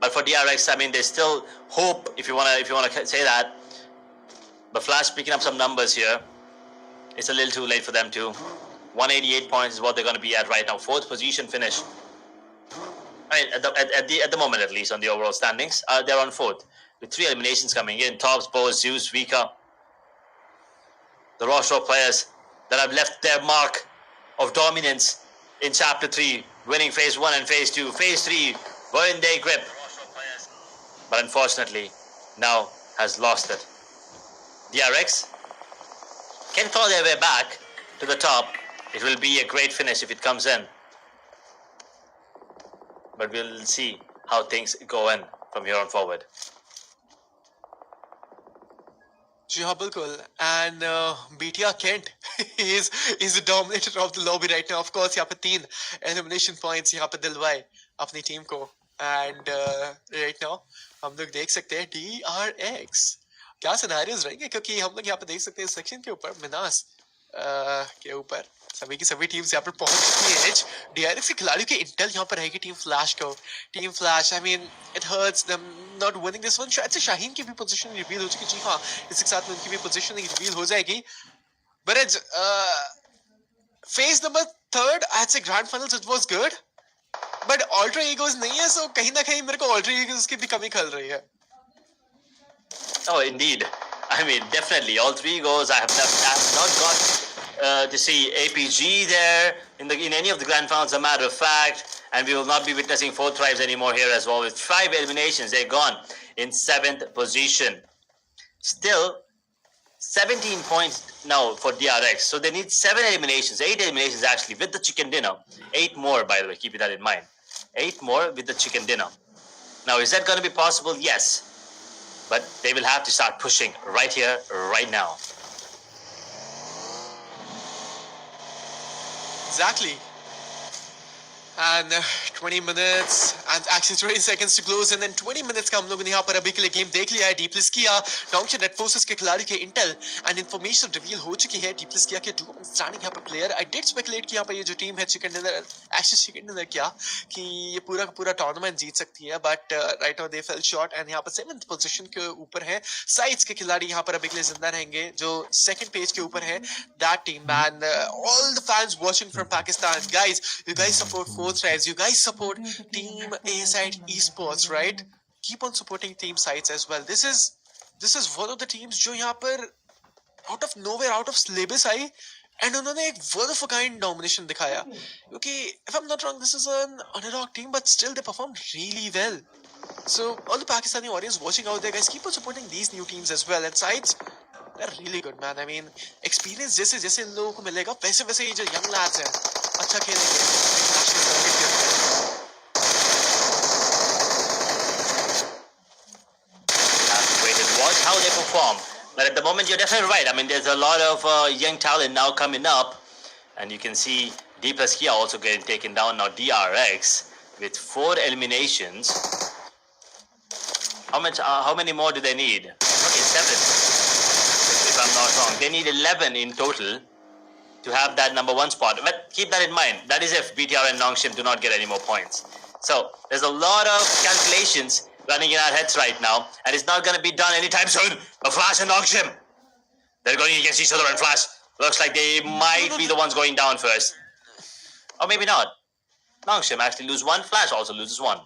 But for DRX, I mean, there's still hope if you wanna say that. But Flash picking up some numbers here. It's a little too late for them too. 188 points is what they're gonna be at right now. 4th position finish. I mean, at the moment at least on the overall standings, they're on 4th. With 3 eliminations coming in, Tops, Bose, Zeus, Vika, the roster of players that have left their mark of dominance in Chapter 3, winning Phase 1 and Phase 2. Phase 3 were in their grip, but unfortunately now has lost it. DRX can claw their way back to the top. It will be a great finish if it comes in, but we'll see how things go in from here on forward. जी हाँ बिल्कुल and BTR Kent is the dominator of the lobby right now of course यहाँ पे 3 elimination points यहाँ पे दिलवाए अपनी team को and right now हम लोग देख सकते हैं DRX क्या सिनेरियोज रहेंगे क्योंकि हम लोग यहाँ पे देख सकते हैं सेक्शन के ऊपर मिनास के ऊपर सभी की सभी टीम्स यहाँ पर पहुंच चुकी है DRX के खिलाड़ियों की इंटेल यहाँ पर रहेगी team flash I mean it hurts them not winning this one शायद से शाहीन की भी पोजीशन रिवील हो चुकी जी हाँ इसके साथ में उनकी भी पोजीशन रिवील हो जाएगी but it's phase number 3rd I'd say grand finals it was good but alter egos नहीं है so कहीं ना कहीं मेरे को alter egos की भी कमी खल रही है Oh, indeed. I mean, definitely. All 3 goals. I have not got to see APG there in any of the grand finals, as a matter of fact. And we will not be witnessing 4 tries anymore here as well. With 5 eliminations, they're gone in 7th position. Still, 17 points now for DRX. So they need 7 eliminations, 8 eliminations actually with the chicken dinner. 8 more, by the way, keep that in mind. 8 more with the chicken dinner. Now, is that going to be possible? Yes. But they will have to start pushing right here, right now. Exactly. And 20 minutes and actually 20 seconds to close and then 20 minutes का हम लोगों ने यहाँ पर अभी के लिए game देख लिया है डीप्लेस किया डोंगशे नेट फोर्सेस के खिलाड़ी के इंटेल एंड इंफॉर्मेशन रिवील हो चुकी है डीप्लेस किया के डू स्टैंडिंग यहाँ पर प्लेयर आई डिड स्पेकुलेट कि यहाँ पर ये जो टीम है chicken dinner actually chicken dinner क्या कि ये पूरा का पूरा टूर्नामेंट जीत सकती है but right now they fail short and यहाँ पर 7th पोजीशन के ऊपर है साइड्स के खिलाड़ी यहाँ पर अभी के लिए जिंदा रहेंगे जो 2nd पेज के ऊपर है that team and all the fans watching from Pakistan guys you guys support 4th Rise. You guys support Team A-Side Esports, right? Keep on supporting Team Sides as well. This is one of the teams जो यहाँ पर out of nowhere, out of syllabus I and उन्होंने एक one of a kind domination दिखाया. क्योंकि if I'm not wrong, this is an underdog team, but still they performed really well. So all the Pakistani audience watching out there, guys, keep on supporting these new teams as well. And Sides, they're really good, man. I mean, experience जैसे इन लोगों को मिलेगा, वैसे ये जो young lads हैं, अच्छा खेलेंगे. Wait and watch how they perform. But at the moment, you're definitely right. I mean, there's a lot of young talent now coming up, and you can see D plus Kia also getting taken down now. DRX with 4 eliminations. How many more do they need? Okay, 7. If I'm not wrong, they need 11 in total to have that number 1 spot. But keep that in mind. That is if BTR and Nongshim do not get any more points. So there's a lot of calculations running in our heads right now, and it's not going to be done anytime soon. But Flash and Nongshim, they're going against each other, and Flash looks like they might be the ones going down first. Or maybe not. Nongshim actually lose 1, Flash also loses 1.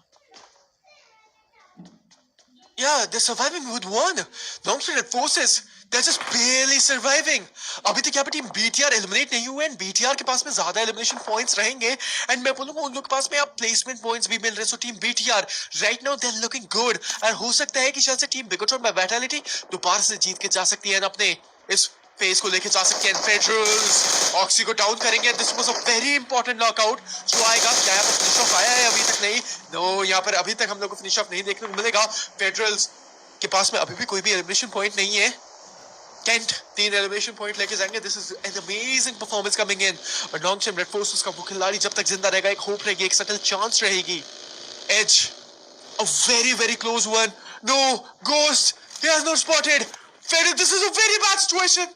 Yeah, they're surviving with 1. Nongshim forces, they're just barely surviving. अभी तक यहाँ पे team BTR eliminate नहीं हुए, and BTR के पास में ज़्यादा elimination points रहेंगे, and मैं बोलूँगा उन लोग के पास में अब placement points भी मिल रहे हैं. So team BTR right now they're looking good, and हो सकता है कि शायद से टीम Biggotron by Vitality दोबारा से जीत के जा सकती है, अपने इस फेस को लेके जा सकते हैं. फेडरल्स ऑक्सी को डाउन करेंगे. This was a very important knockout. जो आएगा क्या यहाँ पर फिनिश ऑफ आया है? अभी तक नहीं. नो, यहाँ पर अभी तक हम लोग को फिनिश ऑफ नहीं देखने को मिलेगा. फेडरल्स के पास में अभी भी कोई भी एलिमिनेशन पॉइंट नहीं है. Kent 3 एलिमिनेशन पॉइंट लेके जाएंगे. This is an amazing performance coming in. और नॉन्गशिम रेड फोर्सेस का वो खिलाड़ी जब तक जिंदा रहेगा, एक होप रहेगी, एक सटल चांस रहेगी. As a very close one. No, Ghost, he has not spotted. Federal, this is a very bad situation.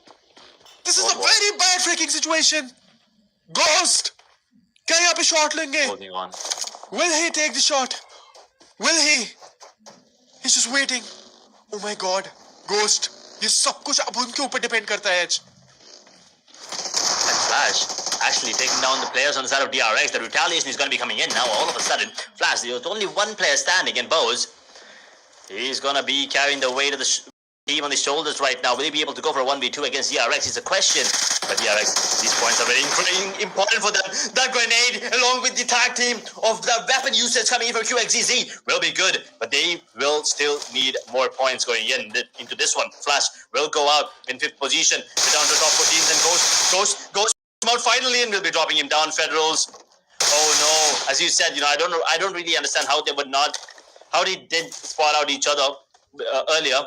This is a very bad freaking situation. Ghost, क्या यहाँ पे shot लेंगे? Holding on. Will he take the shot? Will he? He's just waiting. Oh my God, Ghost, ये सब कुछ अब उनके ऊपर depend करता है. And Flash actually taking down the players on the side of DRX. The retaliation is going to be coming in now. All of a sudden, Flash, there's only one player standing in Bose. He's going to be carrying the weight of the team on his shoulders right now. Will he be able to go for a 1v2 against DRX? It's a question. But DRX, these points are very important for them. That grenade, along with the tag team of the weapon usage coming in from QXZZ, will be good. But they will still need more points going into this one. Flash will go out in 5th position. We're down to the top 14s, and Ghost out finally, and we'll be dropping him down. Federals. Oh no! As you said, I don't really understand how they did spot out each other earlier.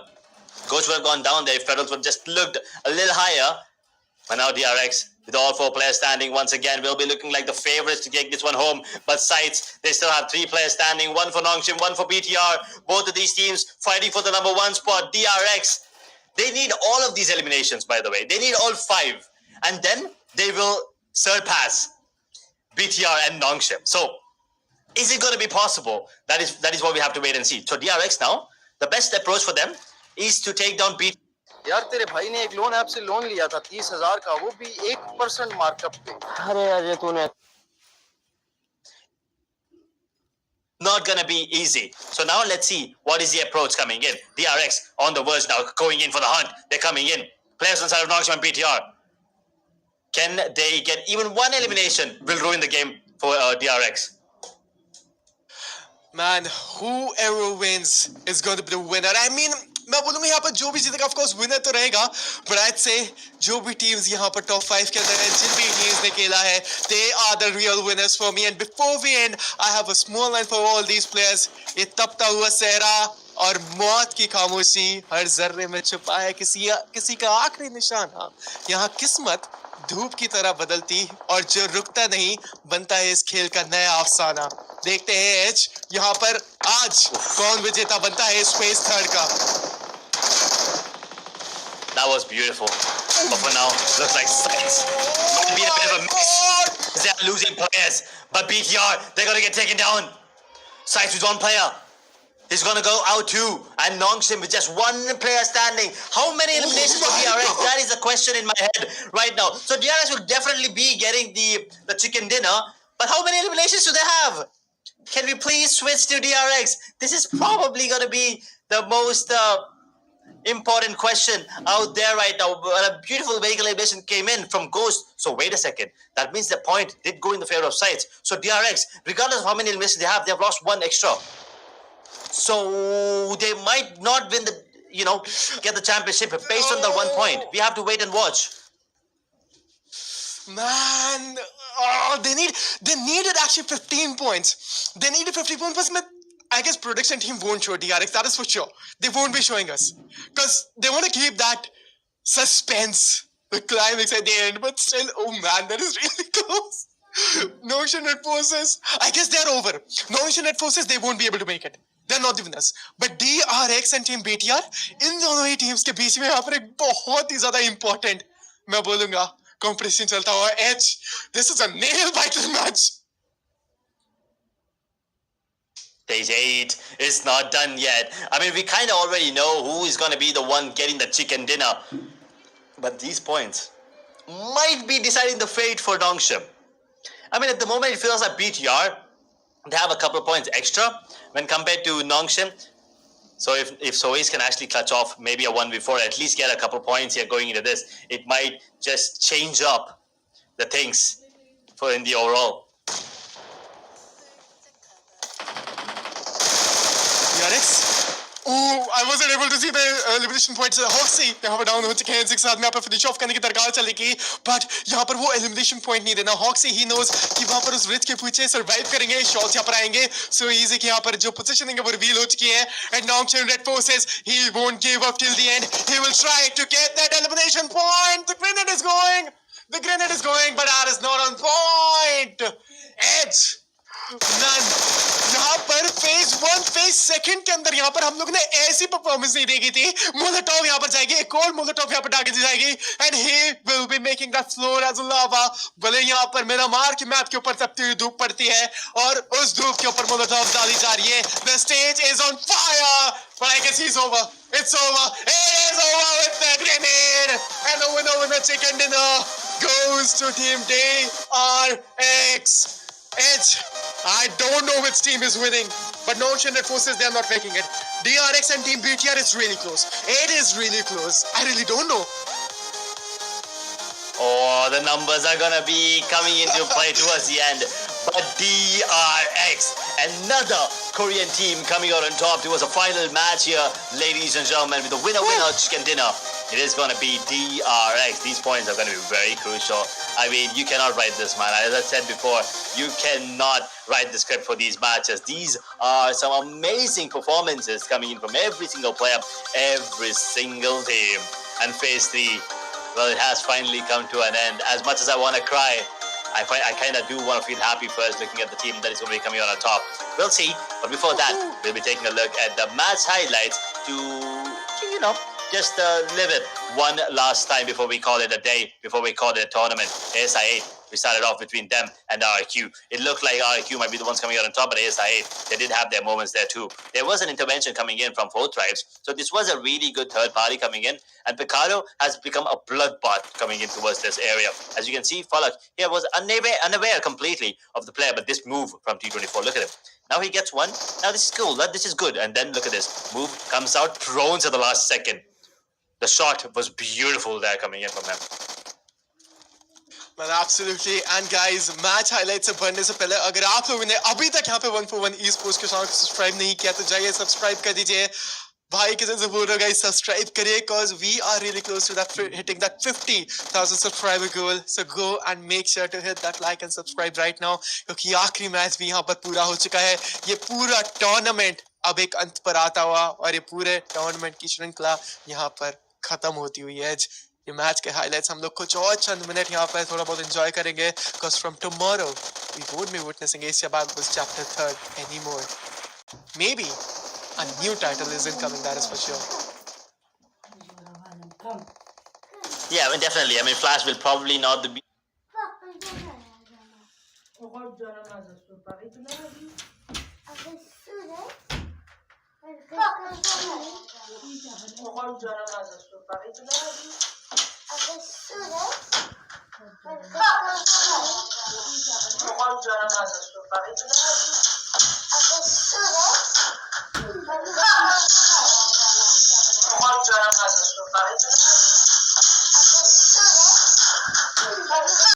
Ghost would have gone down there if Federals would have just looked a little higher. But now DRX, with all 4 players standing once again, will be looking like the favorites to take this one home. But Sights, they still have 3 players standing. 1 for Nongshim, 1 for BTR. Both of these teams fighting for the number 1 spot. DRX, they need all of these eliminations, by the way. They need all 5. And then they will surpass BTR and Nongshim. So, is it going to be possible? That is what we have to wait and see. So DRX now, the best approach for them is to take down BTR. यार तेरे भाई ने एक loan app से loan लिया था 30,000 का, वो भी 1% मार्कअप पे. अरे अजय तूने Not gonna be easy. So now let's see what is the approach coming in. DRX on the verge now, going in for the hunt. They're coming in. Players on side of Nongshim and BTR. Can they get even one elimination? Will ruin the game for DRX. Man, whoever wins is going to be the winner. I mean, मैं बोलूँगा यहाँ पर जो भी जीतेगा, of course, winner तो रहेगा. But I'd say जो भी teams यहाँ पर top 5 के अंदर हैं, जिन भी teams ने खेला है, they are the real winners for me. And before we end, I have a small line for all these players. ये तपता हुआ सहरा और मौत की खामोशी हर जर्रे में छुपा है किसी का आखिरी निशान. हाँ, यहाँ किस्मत धूप की तरह बदलती और जो रुकता नहीं बनता है इस खेल का नया अफसाना. देखते हैं एज यहाँ पर आज कौन विजेता बनता है स्पेस थर्ड का. That was beautiful. But for now, looks like Sights might be a bit of a mix. They're losing players. But BTR, they're going to get taken down. Sights with 1 player. He's going to go out too. And Nongshim with just 1 player standing. How many eliminations for DRX? That is the question in my head right now. So DRX will definitely be getting the chicken dinner. But how many eliminations do they have? Can we please switch to DRX? This is probably going to be the most important question out there right now. A beautiful vehicle elimination came in from Ghost. So wait a second. That means the point did go in the favor of Sights. So DRX, regardless of how many eliminations they have lost 1 extra. So they might not win get the championship based on that 1 point. We have to wait and watch. Man, they needed actually 15 points. They needed 50 points, but I guess production team won't show DRX. That is for sure. They won't be showing us because they want to keep that suspense, the climax at the end, but still, oh man, that is really close. Notion Red Forces, I guess they're over. Notion Red Forces, they won't be able to make it. They're not the winners. But DRX and Team BTR, इन दोनों ही teams के बीच में यहाँ पर एक बहुत ही ज़्यादा important, मैं बोलूँगा, competition चलता हुआ H. This is a nail-biting match. Stage 8 is not done yet. I mean, we kind of already know who is going to be the one getting the chicken dinner. But these points might be deciding the fate for Nongshim. I mean, at the moment, it feels like BTR, they have a couple of points extra when compared to Nongshim. So if Sois can actually clutch off maybe a 1v4, at least get a couple of points here going into this, it might just change up the things for in the overall. I wasn't able to see the elimination points. Hoxie यहाँ पर down हो चुके हैं, एक साथ में यहाँ पर फिनिश ऑफ करने की दरकार चलेगी, बट यहाँ पर वो एलिमिनेशन पॉइंट नहीं देना. Hoxie ही knows कि वहाँ पर उस रिच के पीछे सर्वाइव करेंगे, शॉट्स यहाँ पर आएंगे, सो इजी कि यहाँ पर जो पोजीशनिंग है वो रिवील हो चुकी है. And Nongshim Red Forces, he won't give up till the end. He will try to get that elimination point. The grenade is going. The grenade is going, but that is not on point. Edge. None. यहाँ पर phase 1 phase 2 के अंदर यहाँ पर हम लोग ने ऐसी परफॉर्मेंस नहीं देखी थी. मोलोटोव यहाँ पर जाएगी, एक और मोलोटोव यहाँ पर डाल दी जाएगी, and he will be making that floor as lava. भले यहाँ पर मेरा मार की मैप के ऊपर तपती हुई धूप पड़ती है और उस धूप के ऊपर मोलोटोव डाली जा रही है. The stage is on fire, but I guess he's over. It's over. It is over with the grenade, and the winner with the chicken dinner goes to Team DRX. I don't know which team is winning, but Notion Red Forces, they are not making it. DRX and Team BTR is really close. It is really close. I really don't know. Oh, the numbers are gonna be coming into play towards the end. But DRX, another Korean team coming out on top towards a final match here, ladies and gentlemen, with the winner chicken dinner. It is going to be DRX. These points are going to be very crucial. I mean, you cannot write this, man. As I said before, you cannot write the script for these matches. These are some amazing performances coming in from every single player, every single team. And phase 3, well, it has finally come to an end. As much as I want to cry, I kind of do want to feel happy first looking at the team that is going to be coming out on top. We'll see. But before that, we'll be taking a look at the match highlights to you know, just live it one last time before we call it a day, before we call it a tournament. ASI8, we started off between them and RQ. It looked like RQ might be the ones coming out on top, but ASI8, they did have their moments there too. There was an intervention coming in from both tribes, so this was a really good third party coming in, and Picardo has become a bloodbath coming in towards this area. As you can see, Falak here was unaware completely of the player, but this move from T24, look at him. Now he gets one. Now this is cool, this is good, and then look at this. Move comes out, drones at the last second. The shot was beautiful there coming in from him. Man, absolutely. And guys, match highlights से बढ़ने से पहले अगर आप लोगों ने अभी तक यहाँ पे 141 esports के चैनल को सब्सक्राइब नहीं किया तो जाइए सब्सक्राइब कर दीजिए. भाई किसी से बोल रहा guys सब्सक्राइब करिए because we are really close to that hitting that 50,000 subscriber goal. So go and make sure to hit that like and subscribe right now क्योंकि आखिरी मैच भी यहाँ पर पूरा हो चुका है. ये पूरा टूर्नामेंट अब एक अंत पर आता हुआ और ये पूरे टूर्नामेंट की श्रृंखला यहाँ पर खत्म होती हुई है. ये मैच के हाइलाइट्स हम लोग कुछ और चंद मिनट यहाँ पर थोड़ा बहुत एंजॉय करेंगे because from tomorrow we won't be witnessing Asia Battles Chapter 3rd anymore. Maybe a new title is incoming, that is for sure. Yeah, I mean, definitely. I mean, Flash will probably not be.